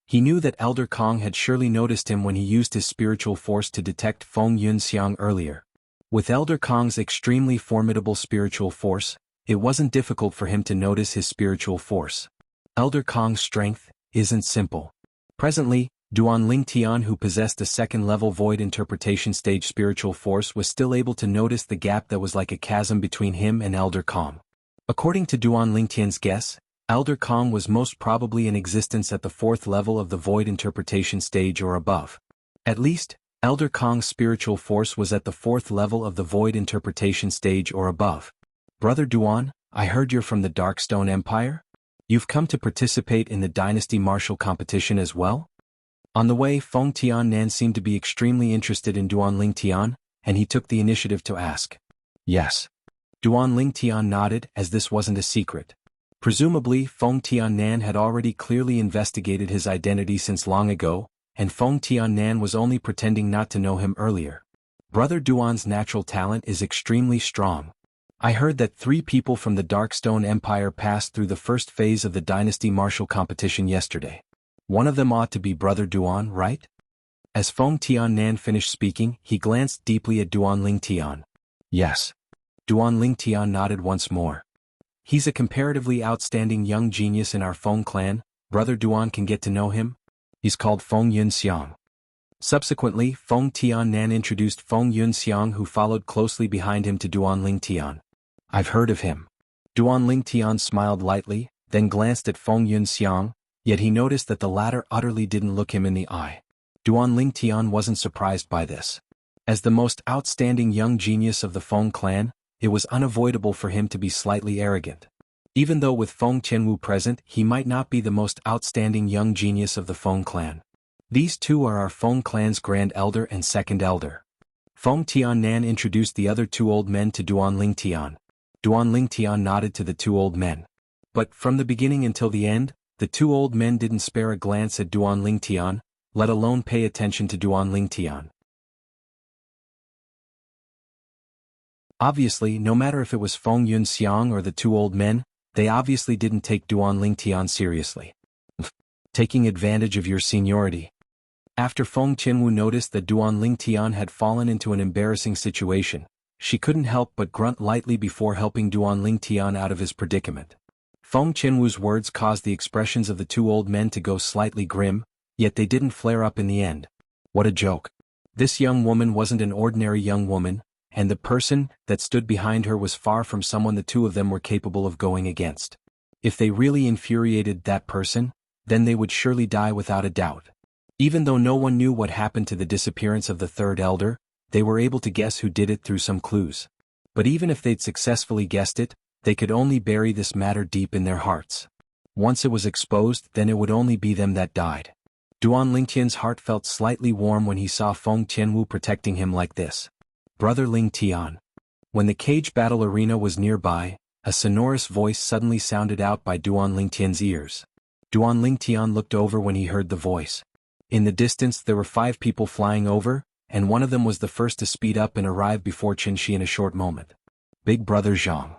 He knew that Elder Kong had surely noticed him when he used his spiritual force to detect Feng Yunxiang earlier. With Elder Kong's extremely formidable spiritual force, it wasn't difficult for him to notice his spiritual force. Elder Kong's strength isn't simple. Presently, Duan Lingtian, who possessed a 2nd-level Void Interpretation stage spiritual force, was still able to notice the gap that was like a chasm between him and Elder Kong. According to Duan Lingtian's guess, Elder Kong was most probably in existence at the 4th level of the Void Interpretation stage or above. At least, Elder Kong's spiritual force was at the 4th level of the Void Interpretation stage or above. Brother Duan, I heard you're from the Darkstone Empire? You've come to participate in the Dynasty Martial competition as well? On the way, Feng Tiannan seemed to be extremely interested in Duan Lingtian, and he took the initiative to ask. Yes. Duan Lingtian nodded, as this wasn't a secret. Presumably, Feng Tiannan had already clearly investigated his identity since long ago, and Feng Tiannan was only pretending not to know him earlier. Brother Duan's natural talent is extremely strong. I heard that 3 people from the Darkstone Empire passed through the first phase of the Dynasty Martial competition yesterday. One of them ought to be Brother Duan, right? As Feng Tiannan finished speaking, he glanced deeply at Duan Lingtian. Yes. Duan Lingtian nodded once more. He's a comparatively outstanding young genius in our Feng clan. Brother Duan can get to know him. He's called Feng Yunxiang. Subsequently, Feng Tiannan introduced Feng Yunxiang, who followed closely behind him, to Duan Lingtian. I've heard of him. Duan Lingtian smiled lightly, then glanced at Feng Yunxiang, yet he noticed that the latter utterly didn't look him in the eye. Duan Lingtian wasn't surprised by this. As the most outstanding young genius of the Feng clan, it was unavoidable for him to be slightly arrogant. Even though with Feng Qianwu present he might not be the most outstanding young genius of the Feng clan. These two are our Feng clan's Grand Elder and Second Elder. Feng Tiannan introduced the other two old men to Duanling Tian. Duanling Tian nodded to the two old men. But, from the beginning until the end, the two old men didn't spare a glance at Duanling Tian, let alone pay attention to Duanling Tian. Obviously, no matter if it was Feng Yunxiang or the two old men, they obviously didn't take Duanling Tian seriously. Taking advantage of your seniority. After Feng Qianwu noticed that Duanling Tian had fallen into an embarrassing situation, she couldn't help but grunt lightly before helping Duanling Tian out of his predicament. Feng Qianwu's words caused the expressions of the two old men to go slightly grim, yet they didn't flare up in the end. What a joke. This young woman wasn't an ordinary young woman, and the person that stood behind her was far from someone the two of them were capable of going against. If they really infuriated that person, then they would surely die without a doubt. Even though no one knew what happened to the disappearance of the third elder, they were able to guess who did it through some clues. But even if they'd successfully guessed it, they could only bury this matter deep in their hearts. Once it was exposed, then it would only be them that died. Duanling Tian's heart felt slightly warm when he saw Feng Qianwu protecting him like this. Brother Ling Tian. When the cage battle arena was nearby, a sonorous voice suddenly sounded out by Duanling Tian's ears. Duanling Tian looked over when he heard the voice. In the distance there were 5 people flying over, and one of them was the first to speed up and arrive before Qinshi in a short moment. Big Brother Zhang.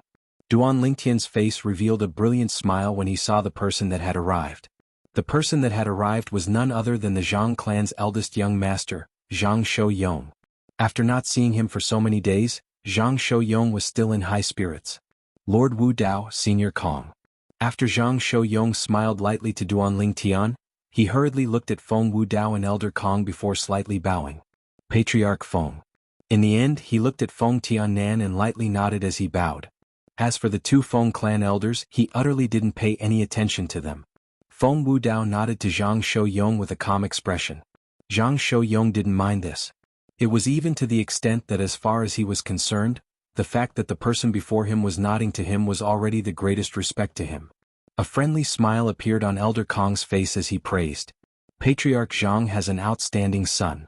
Duanling Tian's face revealed a brilliant smile when he saw the person that had arrived. The person that had arrived was none other than the Zhang clan's eldest young master, Zhang Shouyong. After not seeing him for so many days, Zhang Shouyong was still in high spirits. Lord Wu Dao, Senior Kong. After Zhang Shouyong smiled lightly to Duanling Tian, he hurriedly looked at Feng Wu Dao and Elder Kong before slightly bowing. Patriarch Feng. In the end he looked at Feng Tiannan and lightly nodded as he bowed. As for the two Feng clan elders, he utterly didn't pay any attention to them. Feng Wu Dao nodded to Zhang Shouyong with a calm expression. Zhang Shouyong didn't mind this. It was even to the extent that as far as he was concerned, the fact that the person before him was nodding to him was already the greatest respect to him. A friendly smile appeared on Elder Kong's face as he praised. Patriarch Zhang has an outstanding son.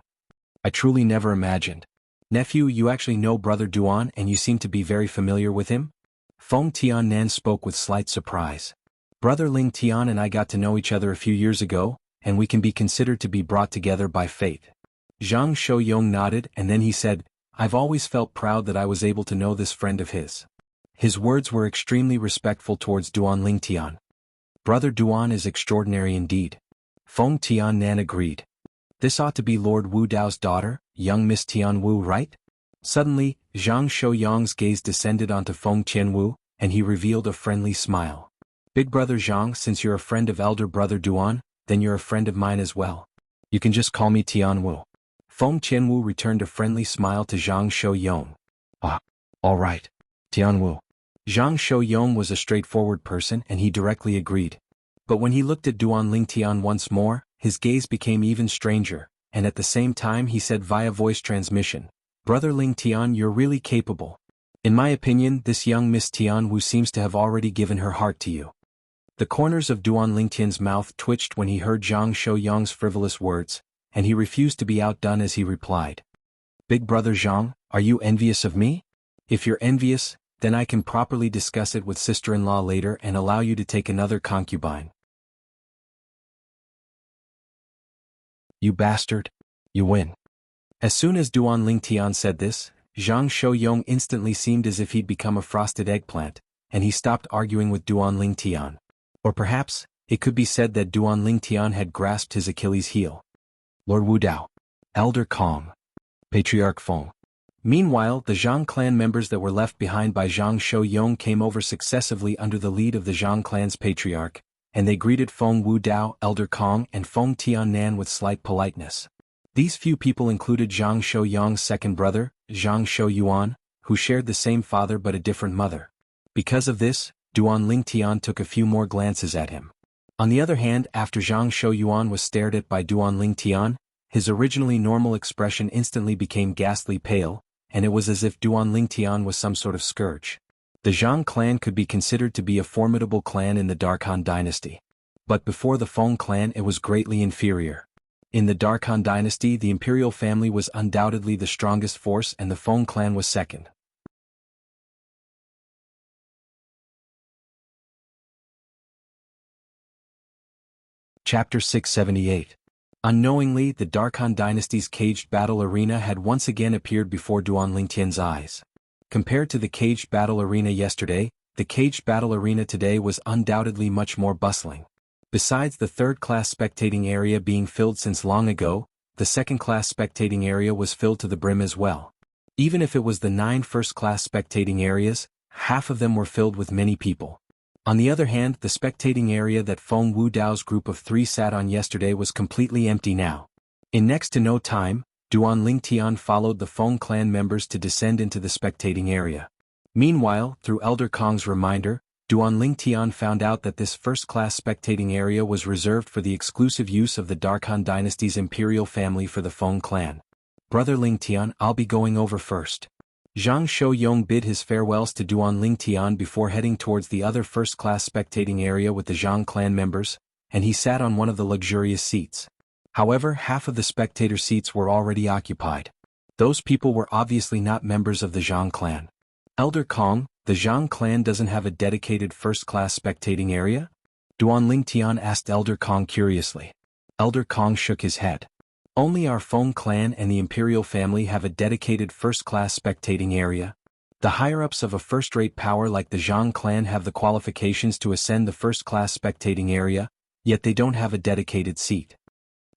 I truly never imagined. Nephew, you actually know Brother Duan and you seem to be very familiar with him? Feng Tiannan spoke with slight surprise. Brother Ling Tian and I got to know each other a few years ago, and we can be considered to be brought together by fate. Zhang Shouyong nodded and then he said, I've always felt proud that I was able to know this friend of his. His words were extremely respectful towards Duanling Tian. Brother Duan is extraordinary indeed. Feng Tiannan agreed. This ought to be Lord Wu Dao's daughter, young Miss Tianwu, right? Suddenly, Zhang Shouyong's gaze descended onto Feng Qianwu, and he revealed a friendly smile. Big Brother Zhang, since you're a friend of Elder Brother Duan, then you're a friend of mine as well. You can just call me Tianwu. Feng Qianwu returned a friendly smile to Zhang Shouyong. Ah, all right, Tianwu. Zhang Shouyong was a straightforward person and he directly agreed. But when he looked at Duanling Tian once more, his gaze became even stranger, and at the same time he said via voice transmission, Brother Ling Tian, you're really capable. In my opinion, this young Miss Tianwu seems to have already given her heart to you. The corners of Duanling Tian's mouth twitched when he heard Zhang Shouyong's frivolous words, and he refused to be outdone as he replied. Big Brother Zhang, are you envious of me? If you're envious, then I can properly discuss it with sister-in-law later and allow you to take another concubine. You bastard. You win. As soon as Duanling Tian said this, Zhang Shouyong instantly seemed as if he'd become a frosted eggplant, and he stopped arguing with Duanling Tian. Or perhaps, it could be said that Duanling Tian had grasped his Achilles' heel. Lord Wu Dao. Elder Kong. Patriarch Feng. Meanwhile, the Zhang clan members that were left behind by Zhang Shouyong came over successively under the lead of the Zhang clan's patriarch, and they greeted Feng Wu Dao, Elder Kong, and Feng Tiannan with slight politeness. These few people included Zhang Shouyong's second brother, Zhang Shouyuan, who shared the same father but a different mother. Because of this, Duanling Tian took a few more glances at him. On the other hand, after Zhang Shouyuan was stared at by Duanling Tian, His originally normal expression instantly became ghastly pale, and it was as if Duan Lingtian was some sort of scourge. The Zhang clan could be considered to be a formidable clan in the Dark Han dynasty. But before the Feng clan it was greatly inferior. In the Dark Han dynasty the imperial family was undoubtedly the strongest force and the Feng clan was second. Chapter 678. Unknowingly, the Dark Han dynasty's caged battle arena had once again appeared before Duan Lingtian's eyes. Compared to the caged battle arena yesterday, the caged battle arena today was undoubtedly much more bustling. Besides the third-class spectating area being filled since long ago, the second-class spectating area was filled to the brim as well. Even if it was the 9 first-class spectating areas, half of them were filled with many people. On the other hand, the spectating area that Feng Wudao's group of 3 sat on yesterday was completely empty now. In next to no time, Duan Lingtian followed the Feng clan members to descend into the spectating area. Meanwhile, through Elder Kong's reminder, Duan Lingtian found out that this first-class spectating area was reserved for the exclusive use of the Dark Han dynasty's imperial family for the Feng clan. Brother Lingtian, I'll be going over first. Zhang Shouyong bid his farewells to Duan Lingtian before heading towards the other first-class spectating area with the Zhang clan members, and he sat on one of the luxurious seats. However, half of the spectator seats were already occupied. Those people were obviously not members of the Zhang clan. Elder Kong, the Zhang clan doesn't have a dedicated first-class spectating area? Duan Lingtian asked Elder Kong curiously. Elder Kong shook his head. Only our Feng clan and the imperial family have a dedicated first-class spectating area. The higher-ups of a first-rate power like the Zhang clan have the qualifications to ascend the first-class spectating area, yet they don't have a dedicated seat.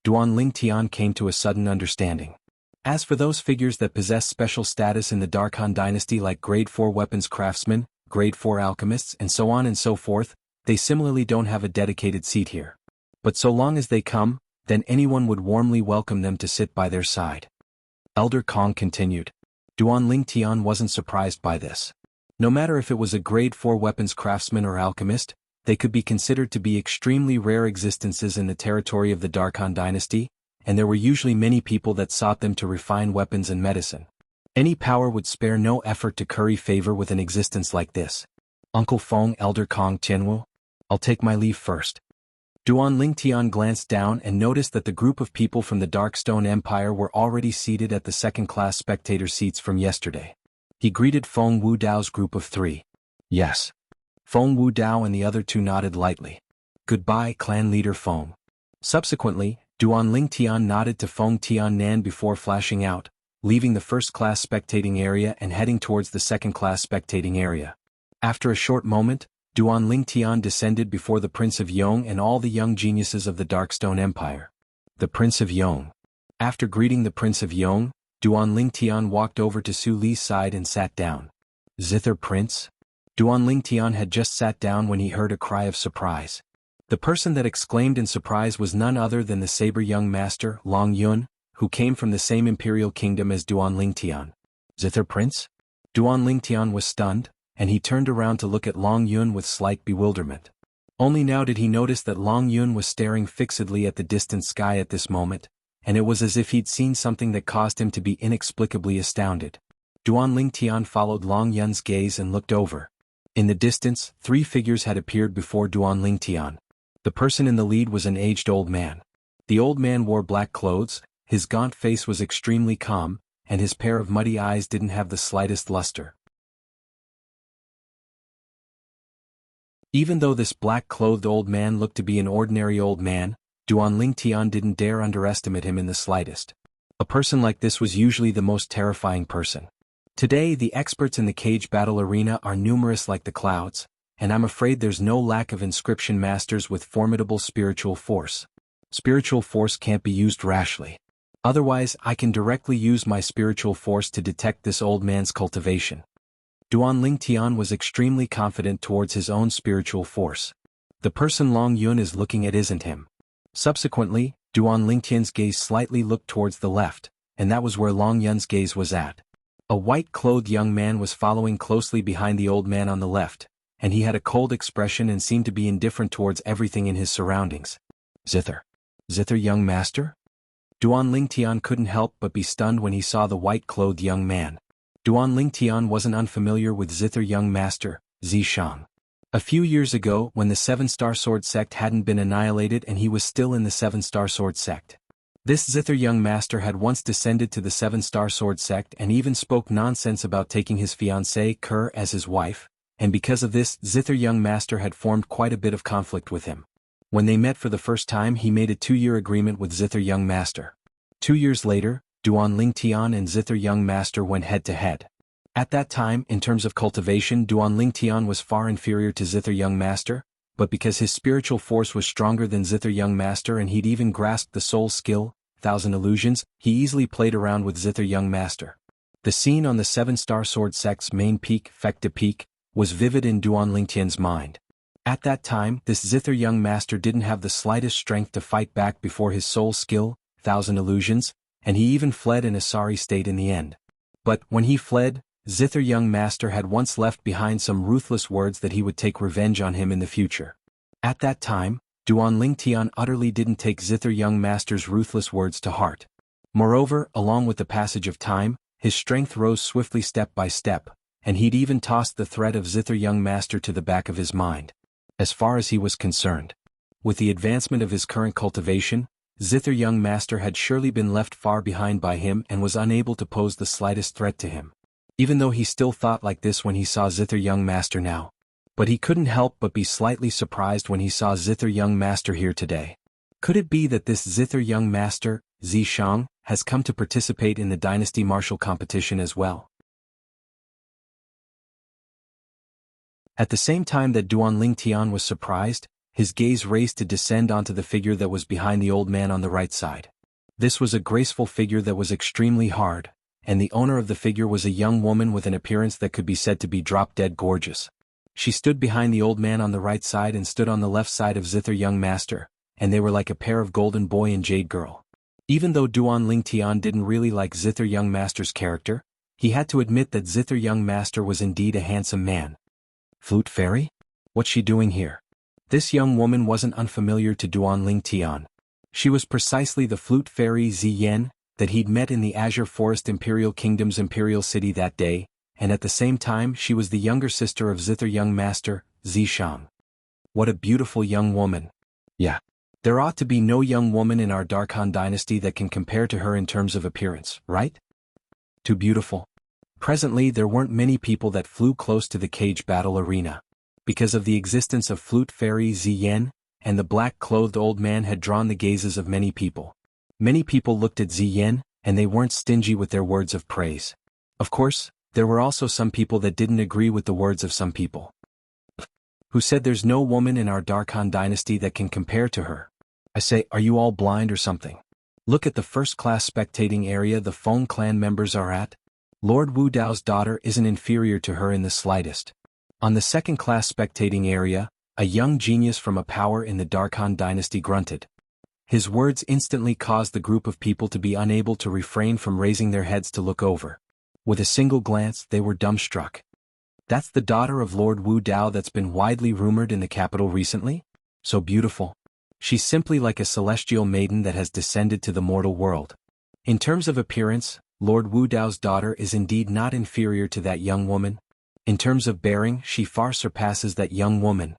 Duan Lingtian came to a sudden understanding. As for those figures that possess special status in the Dark Han dynasty like Grade 4 weapons craftsmen, Grade 4 alchemists and so on and so forth, they similarly don't have a dedicated seat here. But so long as they come, then anyone would warmly welcome them to sit by their side. Elder Kong continued. Duan Lingtian wasn't surprised by this. No matter if it was a Grade 4 weapons craftsman or alchemist, they could be considered to be extremely rare existences in the territory of the Dark Han dynasty, and there were usually many people that sought them to refine weapons and medicine. Any power would spare no effort to curry favor with an existence like this. Uncle Feng, Elder Kong Tianwu, I'll take my leave first. Duan Lingtian glanced down and noticed that the group of people from the Darkstone Empire were already seated at the second-class spectator seats from yesterday. He greeted Feng Wudao's group of 3. Yes. Feng Wudao and the other 2 nodded lightly. Goodbye, clan leader Feng. Subsequently, Duan Lingtian nodded to Feng Tiannan before flashing out, leaving the first-class spectating area and heading towards the second-class spectating area. After a short moment, Duan Lingtian descended before the Prince of Yong and all the young geniuses of the Darkstone Empire. The Prince of Yong. After greeting the Prince of Yong, Duan Lingtian walked over to Su Li's side and sat down. Zither Prince? Duan Lingtian had just sat down when he heard a cry of surprise. The person that exclaimed in surprise was none other than the saber young master, Long Yun, who came from the same imperial kingdom as Duan Lingtian. Zither Prince? Duan Lingtian was stunned, and he turned around to look at Long Yun with slight bewilderment. Only now did he notice that Long Yun was staring fixedly at the distant sky at this moment, and it was as if he'd seen something that caused him to be inexplicably astounded. Duan Lingtian followed Long Yun's gaze and looked over. In the distance, 3 figures had appeared before Duan Lingtian. The person in the lead was an aged old man. The old man wore black clothes, his gaunt face was extremely calm, and his pair of muddy eyes didn't have the slightest luster. Even though this black-clothed old man looked to be an ordinary old man, Duan Lingtian didn't dare underestimate him in the slightest. A person like this was usually the most terrifying person. Today the experts in the cage battle arena are numerous like the clouds, and I'm afraid there's no lack of inscription masters with formidable spiritual force. Spiritual force can't be used rashly. Otherwise I can directly use my spiritual force to detect this old man's cultivation. Duan Lingtian was extremely confident towards his own spiritual force. The person Long Yun is looking at isn't him. Subsequently, Duan Lingtian's gaze slightly looked towards the left, and that was where Long Yun's gaze was at. A white-clothed young man was following closely behind the old man on the left, and he had a cold expression and seemed to be indifferent towards everything in his surroundings. Zither. Zither young master? Duan Lingtian couldn't help but be stunned when he saw the white-clothed young man. Duan Lingtian wasn't unfamiliar with zither young master, Zishang. A few years ago, when the Seven-Star Sword sect hadn't been annihilated and he was still in the Seven-Star Sword sect. This zither young master had once descended to the Seven-Star Sword sect and even spoke nonsense about taking his fiancée Kerr as his wife, and because of this, zither young master had formed quite a bit of conflict with him. When they met for the first time, he made a 2-year agreement with zither young master. 2 years later, Duan Lingtian and zither young master went head-to-head. At that time, in terms of cultivation, Duan Lingtian was far inferior to zither young master, but because his spiritual force was stronger than zither young master and he'd even grasped the soul skill, Thousand Illusions, he easily played around with zither young master. The scene on the Seven-Star Sword sect's main peak, Fekta Peak, was vivid in Duan Lingtian's mind. At that time, this zither young master didn't have the slightest strength to fight back before his soul skill, Thousand Illusions, and he even fled in a sorry state in the end. But, when he fled, zither young master had once left behind some ruthless words that he would take revenge on him in the future. At that time, Duan Lingtian utterly didn't take zither young master's ruthless words to heart. Moreover, along with the passage of time, his strength rose swiftly step by step, and he'd even tossed the threat of zither young master to the back of his mind. As far as he was concerned. With the advancement of his current cultivation, zither young master had surely been left far behind by him and was unable to pose the slightest threat to him. Even though he still thought like this when he saw zither young master now. But he couldn't help but be slightly surprised when he saw zither young master here today. Could it be that this zither young master, Zishang, has come to participate in the dynasty martial competition as well? At the same time that Duan Lingtian was surprised, his gaze raced to descend onto the figure that was behind the old man on the right side. This was a graceful figure that was extremely hard, and the owner of the figure was a young woman with an appearance that could be said to be drop-dead gorgeous. She stood behind the old man on the right side and stood on the left side of zither young master, and they were like a pair of golden boy and jade girl. Even though Duan Lingtian didn't really like zither young master's character, he had to admit that zither young master was indeed a handsome man. Flute fairy? What's she doing here? This young woman wasn't unfamiliar to Duan Lingtian. She was precisely the flute fairy Ziyen that he'd met in the Azure Forest Imperial Kingdom's Imperial City that day, and at the same time she was the younger sister of zither young master, Zishang. What a beautiful young woman. Yeah. There ought to be no young woman in our Darkhan dynasty that can compare to her in terms of appearance, right? Too beautiful. Presently there weren't many people that flew close to the cage battle arena. Because of the existence of flute fairy Ziyen, and the black-clothed old man had drawn the gazes of many people. Many people looked at Ziyen, and they weren't stingy with their words of praise. Of course, there were also some people that didn't agree with the words of some people. Who said there's no woman in our Darkhan dynasty that can compare to her. I say, are you all blind or something? Look at the first-class spectating area the Feng clan members are at. Lord Wu Dao's daughter isn't inferior to her in the slightest. On the second-class spectating area, a young genius from a power in the Darkhan dynasty grunted. His words instantly caused the group of people to be unable to refrain from raising their heads to look over. With a single glance, they were dumbstruck. That's the daughter of Lord Wu Dao that's been widely rumored in the capital recently? So beautiful. She's simply like a celestial maiden that has descended to the mortal world. In terms of appearance, Lord Wu Dao's daughter is indeed not inferior to that young woman. In terms of bearing, she far surpasses that young woman.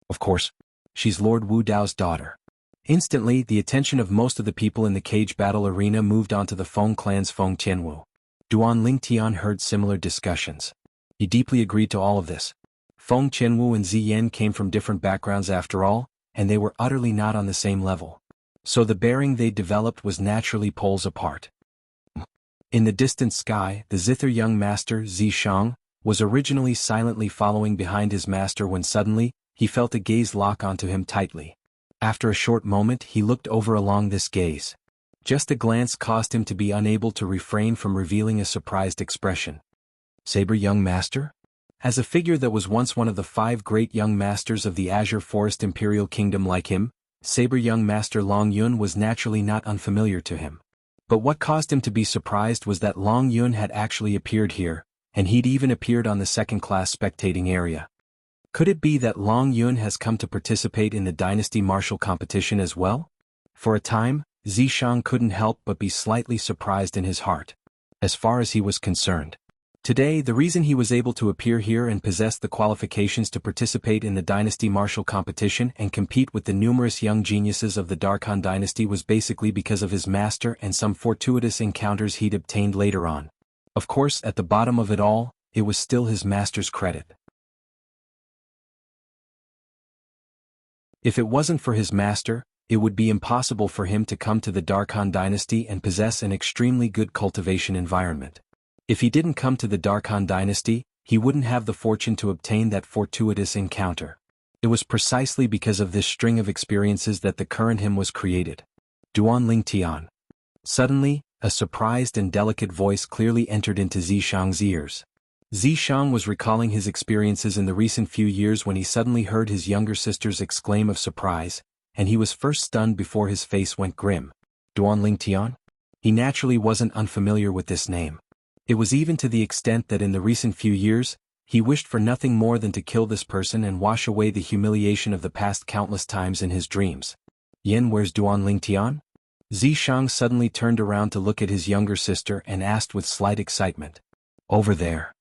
Of course, she's Lord Wu Dao's daughter. Instantly, the attention of most of the people in the cage battle arena moved onto the Feng clan's Feng Tianwu. Duan Lingtian heard similar discussions. He deeply agreed to all of this. Feng Tianwu and Ziyen came from different backgrounds after all, and they were utterly not on the same level. So the bearing they developed was naturally poles apart. In the distant sky, the zither young master, Zishang, was originally silently following behind his master when suddenly, he felt a gaze lock onto him tightly. After a short moment he looked over along this gaze. Just a glance caused him to be unable to refrain from revealing a surprised expression. Saber young master? As a figure that was once one of the 5 great young masters of the Azure Forest Imperial Kingdom like him, Saber young master Long Yun was naturally not unfamiliar to him. But what caused him to be surprised was that Long Yun had actually appeared here, and he'd even appeared on the second-class spectating area. Could it be that Long Yun has come to participate in the dynasty martial competition as well? For a time, Zishang couldn't help but be slightly surprised in his heart. As far as he was concerned. Today, the reason he was able to appear here and possess the qualifications to participate in the dynasty martial competition and compete with the numerous young geniuses of the Darkhan dynasty was basically because of his master and some fortuitous encounters he'd obtained later on. Of course, at the bottom of it all, it was still his master's credit. If it wasn't for his master, it would be impossible for him to come to the Darkhan dynasty and possess an extremely good cultivation environment. If he didn't come to the Darkhan dynasty, he wouldn't have the fortune to obtain that fortuitous encounter. It was precisely because of this string of experiences that the current him was created. Duan Lingtian. Suddenly, a surprised and delicate voice clearly entered into Zishang's ears. Zishang was recalling his experiences in the recent few years when he suddenly heard his younger sister's exclaim of surprise, and he was first stunned before his face went grim. Duan Lingtian? He naturally wasn't unfamiliar with this name. It was even to the extent that in the recent few years, he wished for nothing more than to kill this person and wash away the humiliation of the past countless times in his dreams. Yin, where's Duan Lingtian? Zishang suddenly turned around to look at his younger sister and asked with slight excitement. Over there.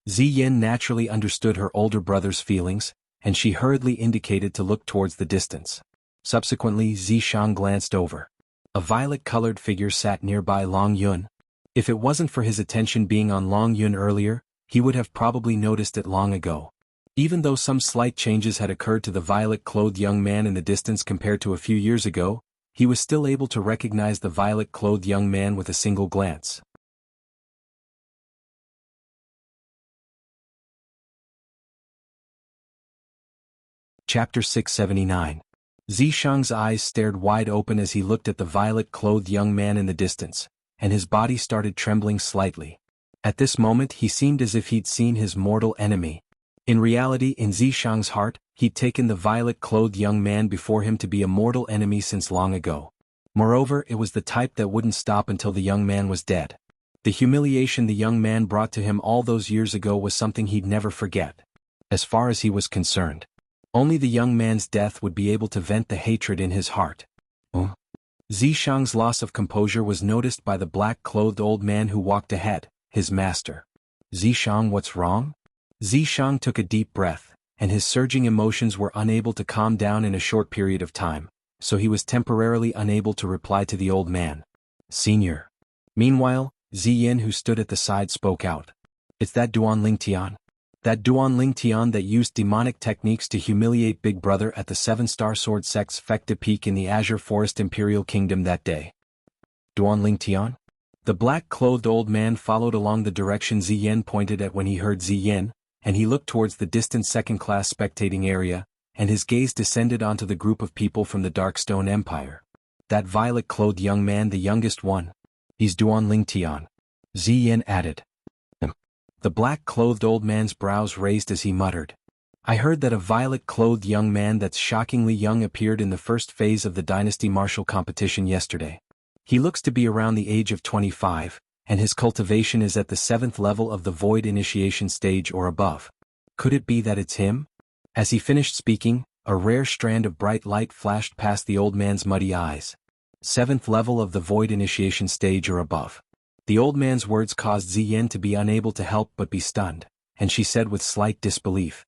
Yin naturally understood her older brother's feelings, and she hurriedly indicated to look towards the distance. Subsequently, Zishang glanced over. A violet-colored figure sat nearby Long Yun. If it wasn't for his attention being on Long Yun earlier, he would have probably noticed it long ago. Even though some slight changes had occurred to the violet-clothed young man in the distance compared to a few years ago, he was still able to recognize the violet-clothed young man with a single glance. Chapter 679. Zishang's eyes stared wide open as he looked at the violet-clothed young man in the distance, and his body started trembling slightly. At this moment he seemed as if he'd seen his mortal enemy. In reality, in Zishang's heart, he'd taken the violet-clothed young man before him to be a mortal enemy since long ago. Moreover, it was the type that wouldn't stop until the young man was dead. The humiliation the young man brought to him all those years ago was something he'd never forget. As far as he was concerned, only the young man's death would be able to vent the hatred in his heart. Zishang's loss of composure was noticed by the black-clothed old man who walked ahead, his master. Zishang, what's wrong? Zishang took a deep breath, and his surging emotions were unable to calm down in a short period of time, so he was temporarily unable to reply to the old man. Senior. Meanwhile, Ziyin, who stood at the side, spoke out. It's that Duan Lingtian. That Duan Lingtian that used demonic techniques to humiliate Big Brother at the Seven-Star Sword Sect's Fekta Peak in the Azure Forest Imperial Kingdom that day. Duan Lingtian? The black-clothed old man followed along the direction Ziyin pointed at when he heard Ziyin, and he looked towards the distant second-class spectating area, and his gaze descended onto the group of people from the Darkstone Empire. That violet-clothed young man, the youngest one. He's Duan Lingtian. Ziyin added. The black-clothed old man's brows raised as he muttered. I heard that a violet-clothed young man that's shockingly young appeared in the first phase of the Dynasty Martial competition yesterday. He looks to be around the age of 25, and his cultivation is at the 7th level of the Void Initiation stage or above. Could it be that it's him? As he finished speaking, a rare strand of bright light flashed past the old man's muddy eyes. 7th level of the Void Initiation stage or above. The old man's words caused Ziyin to be unable to help but be stunned, and she said with slight disbelief.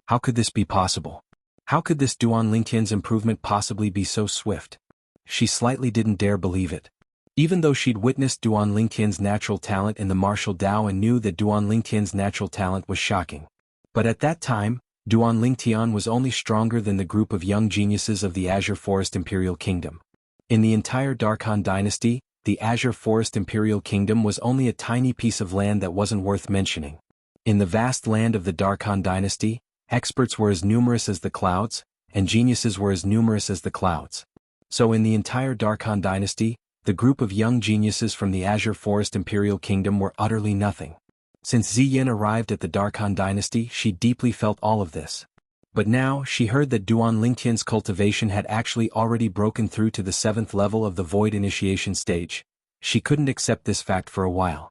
How could this be possible? How could this Duan Lingtian's improvement possibly be so swift? She slightly didn't dare believe it. Even though she'd witnessed Duan Lingtian's natural talent in the martial Dao and knew that Duan Lingtian's natural talent was shocking. But at that time, Duan Lingtian was only stronger than the group of young geniuses of the Azure Forest Imperial Kingdom. In the entire Darkhan dynasty, the Azure Forest Imperial Kingdom was only a tiny piece of land that wasn't worth mentioning. In the vast land of the Darkhan dynasty, experts were as numerous as the clouds, and geniuses were as numerous as the clouds. So in the entire Darkhan dynasty, the group of young geniuses from the Azure Forest Imperial Kingdom were utterly nothing. Since Ziyin arrived at the Darkhan dynasty, she deeply felt all of this. But now, she heard that Duan Lingtian's cultivation had actually already broken through to the 7th level of the Void Initiation stage. She couldn't accept this fact for a while.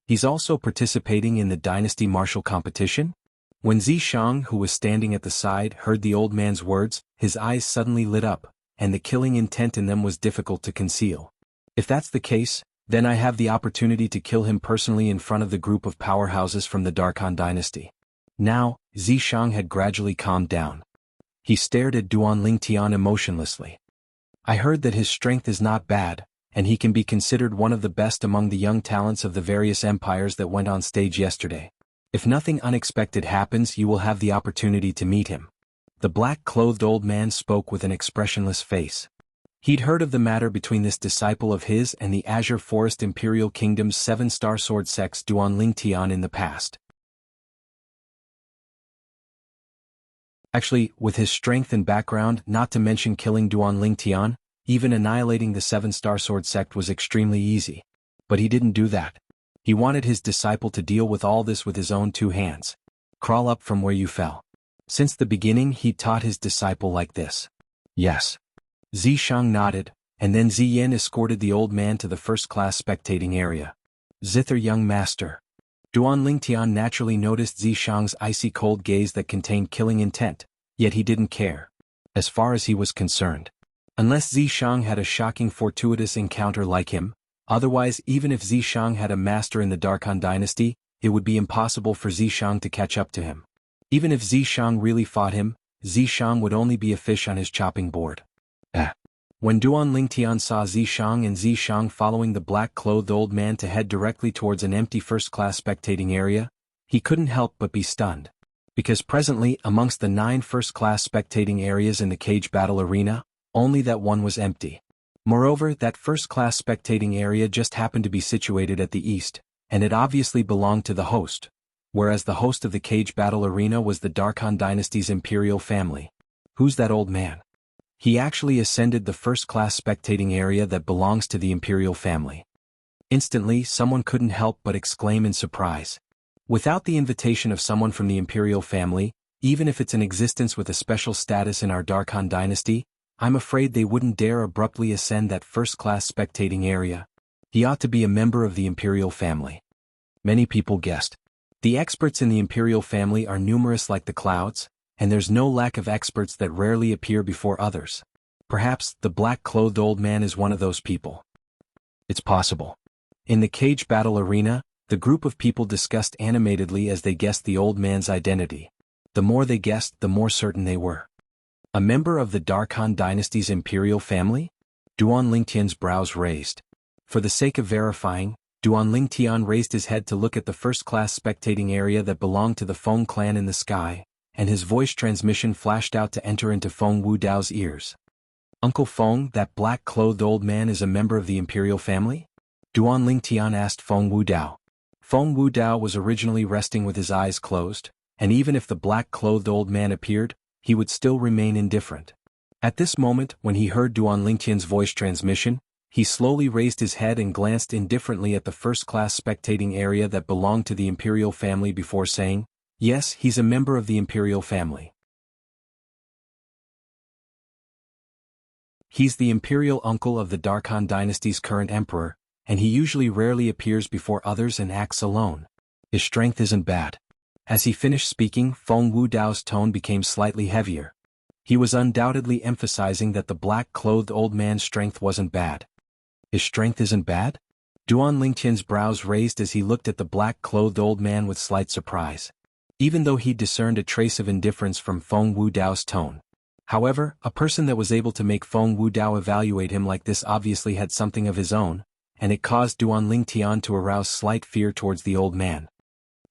He's also participating in the Dynasty Martial competition? When Zishang, who was standing at the side, heard the old man's words, his eyes suddenly lit up, and the killing intent in them was difficult to conceal. If that's the case, then I have the opportunity to kill him personally in front of the group of powerhouses from the Darkhan dynasty. Now, Zishang had gradually calmed down. He stared at Duan Lingtian emotionlessly. I heard that his strength is not bad, and he can be considered one of the best among the young talents of the various empires that went on stage yesterday. If nothing unexpected happens, you will have the opportunity to meet him. The black-clothed old man spoke with an expressionless face. He'd heard of the matter between this disciple of his and the Azure Forest Imperial Kingdom's 7-star sword sex Duan Lingtian in the past. Actually, with his strength and background, not to mention killing Duan Lingtian, even annihilating the 7-star sword sect was extremely easy. But he didn't do that. He wanted his disciple to deal with all this with his own 2 hands. Crawl up from where you fell. Since the beginning he taught his disciple like this. Yes. Zishang nodded, and then Ziyin escorted the old man to the first-class spectating area. Zither young master. Duan Lingtian naturally noticed Zishang's icy cold gaze that contained killing intent, yet he didn't care. As far as he was concerned. Unless Zishang had a shocking fortuitous encounter like him, otherwise even if Zishang had a master in the Darkhan dynasty, it would be impossible for Zishang to catch up to him. Even if Zishang really fought him, Zishang would only be a fish on his chopping board. When Duan Lingtian saw Zishang and Zishang following the black-clothed old man to head directly towards an empty first-class spectating area, he couldn't help but be stunned. Because presently, amongst the 9 first-class spectating areas in the cage battle arena, only that one was empty. Moreover, that first-class spectating area just happened to be situated at the east, and it obviously belonged to the host, whereas the host of the cage battle arena was the Darkhan dynasty's imperial family. Who's that old man? He actually ascended the first-class spectating area that belongs to the imperial family. Instantly, someone couldn't help but exclaim in surprise. Without the invitation of someone from the imperial family, even if it's an existence with a special status in our Darkhan dynasty, I'm afraid they wouldn't dare abruptly ascend that first-class spectating area. He ought to be a member of the imperial family. Many people guessed. The experts in the imperial family are numerous like the clouds, and there's no lack of experts that rarely appear before others. Perhaps the black-clothed old man is one of those people. It's possible. In the cage battle arena, the group of people discussed animatedly as they guessed the old man's identity. The more they guessed, the more certain they were. A member of the Darkhan dynasty's imperial family? Duan Lingtian's brows raised. For the sake of verifying, Duan Lingtian raised his head to look at the first-class spectating area that belonged to the Feng clan in the sky, and his voice transmission flashed out to enter into Feng Wudao's ears. Uncle Feng, that black-clothed old man is a member of the imperial family? Duan Lingtian asked Feng Wudao. Feng Wudao was originally resting with his eyes closed, and even if the black-clothed old man appeared, he would still remain indifferent. At this moment, when he heard Duan Lingtian's voice transmission, he slowly raised his head and glanced indifferently at the first-class spectating area that belonged to the imperial family before saying, "Yes, he's a member of the imperial family. He's the imperial uncle of the Darkhan dynasty's current emperor, and he usually rarely appears before others and acts alone. His strength isn't bad." As he finished speaking, Feng Wudao's tone became slightly heavier. He was undoubtedly emphasizing that the black-clothed old man's strength wasn't bad. His strength isn't bad? Duan Lingtian's brows raised as he looked at the black-clothed old man with slight surprise. Even though he discerned a trace of indifference from Feng Wudao's tone. However, a person that was able to make Feng Wudao evaluate him like this obviously had something of his own, and it caused Duan Lingtian to arouse slight fear towards the old man.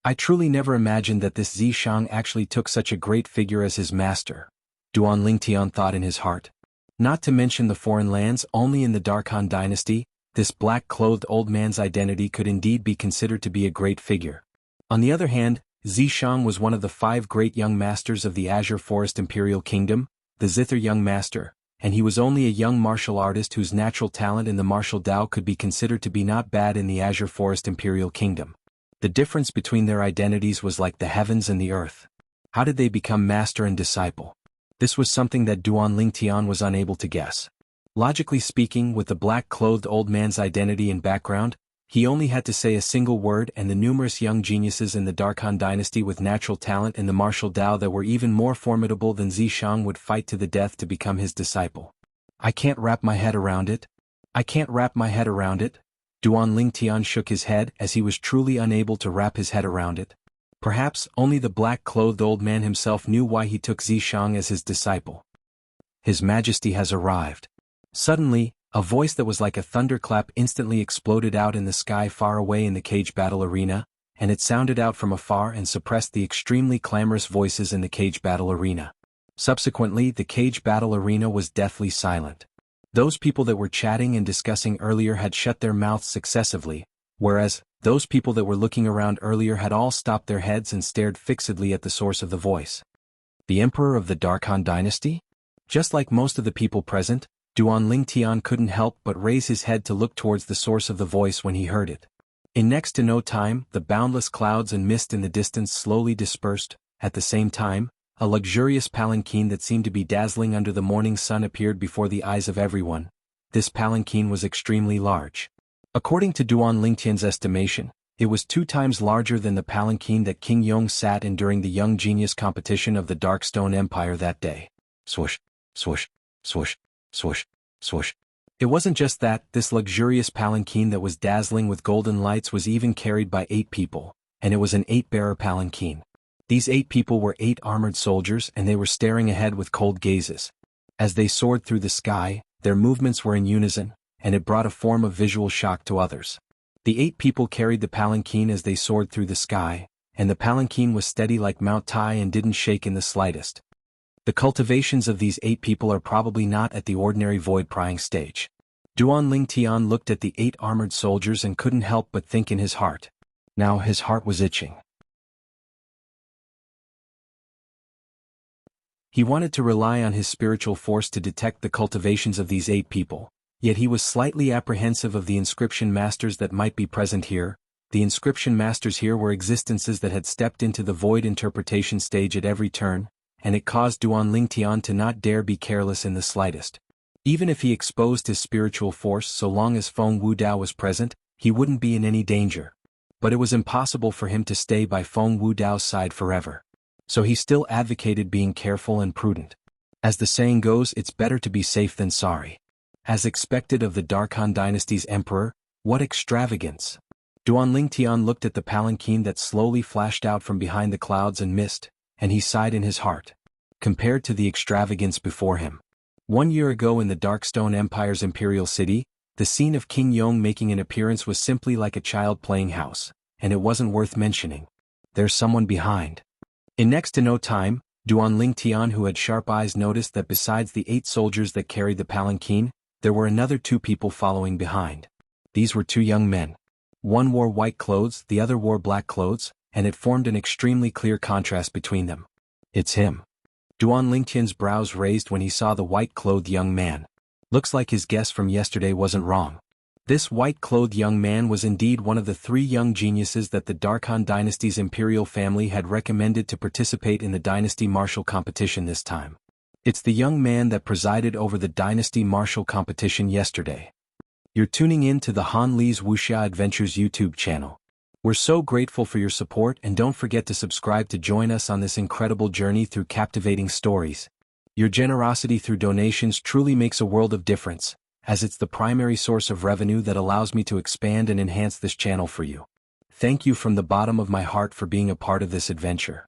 I truly never imagined that this Zishang actually took such a great figure as his master, Duan Lingtian thought in his heart. Not to mention the foreign lands only in the Darkhan dynasty, this black-clothed old man's identity could indeed be considered to be a great figure. On the other hand, Zishang was one of the 5 great young masters of the Azure Forest Imperial Kingdom, the Zither young master, and he was only a young martial artist whose natural talent in the martial Dao could be considered to be not bad in the Azure Forest Imperial Kingdom. The difference between their identities was like the heavens and the earth. How did they become master and disciple? This was something that Duan Lingtian was unable to guess. Logically speaking, with the black-clothed old man's identity and background, he only had to say a single word and the numerous young geniuses in the Darkhan dynasty with natural talent in the martial Dao that were even more formidable than Zishang would fight to the death to become his disciple. I can't wrap my head around it. I can't wrap my head around it. Duan Lingtian shook his head as he was truly unable to wrap his head around it. Perhaps only the black-clothed old man himself knew why he took Zishang as his disciple. His Majesty has arrived. Suddenly, a voice that was like a thunderclap instantly exploded out in the sky far away in the cage battle arena, and it sounded out from afar and suppressed the extremely clamorous voices in the cage battle arena. Subsequently, the cage battle arena was deathly silent. Those people that were chatting and discussing earlier had shut their mouths successively, whereas those people that were looking around earlier had all stopped their heads and stared fixedly at the source of the voice. The Emperor of the Dark Han Dynasty? Just like most of the people present, Duan Lingtian couldn't help but raise his head to look towards the source of the voice when he heard it. In next to no time, the boundless clouds and mist in the distance slowly dispersed. At the same time, a luxurious palanquin that seemed to be dazzling under the morning sun appeared before the eyes of everyone. This palanquin was extremely large. According to Duan Lingtian's estimation, it was 2 times larger than the palanquin that King Yong sat in during the Young Genius competition of the Darkstone Empire that day. Swoosh, swoosh, swoosh, swoosh, swoosh. It wasn't just that, this luxurious palanquin that was dazzling with golden lights was even carried by 8 people, and it was an 8-bearer palanquin. These 8 people were 8 armored soldiers and they were staring ahead with cold gazes. As they soared through the sky, their movements were in unison, and it brought a form of visual shock to others. The 8 people carried the palanquin as they soared through the sky, and the palanquin was steady like Mount Tai and didn't shake in the slightest. The cultivations of these 8 people are probably not at the ordinary void-prying stage. Duan Lingtian looked at the 8 armored soldiers and couldn't help but think in his heart. Now his heart was itching. He wanted to rely on his spiritual force to detect the cultivations of these 8 people, yet he was slightly apprehensive of the inscription masters that might be present here. The inscription masters here were existences that had stepped into the void interpretation stage at every turn, and it caused Duan Lingtian to not dare be careless in the slightest. Even if he exposed his spiritual force so long as Feng Wudao was present, he wouldn't be in any danger. But it was impossible for him to stay by Feng Wudao's side forever. So he still advocated being careful and prudent. As the saying goes, it's better to be safe than sorry. As expected of the Dark Han Dynasty's emperor, what extravagance! Duan Lingtian looked at the palanquin that slowly flashed out from behind the clouds and mist, and he sighed in his heart. Compared to the extravagance before him. 1 year ago in the Darkstone Empire's imperial city, the scene of King Yong making an appearance was simply like a child playing house, and it wasn't worth mentioning. There's someone behind. In next to no time, Duan Lingtian, who had sharp eyes, noticed that besides the 8 soldiers that carried the palanquin, there were another 2 people following behind. These were 2 young men. One wore white clothes, the other wore black clothes, and it formed an extremely clear contrast between them. It's him. Duan Lingtian's brows raised when he saw the white-clothed young man. Looks like his guess from yesterday wasn't wrong. This white-clothed young man was indeed one of the 3 young geniuses that the Dark Han Dynasty's imperial family had recommended to participate in the Dynasty Martial Competition this time. It's the young man that presided over the Dynasty Martial Competition yesterday. You're tuning in to the Han Li's Wuxia Adventures YouTube channel. We're so grateful for your support, and don't forget to subscribe to join us on this incredible journey through captivating stories. Your generosity through donations truly makes a world of difference, as it's the primary source of revenue that allows me to expand and enhance this channel for you. Thank you from the bottom of my heart for being a part of this adventure.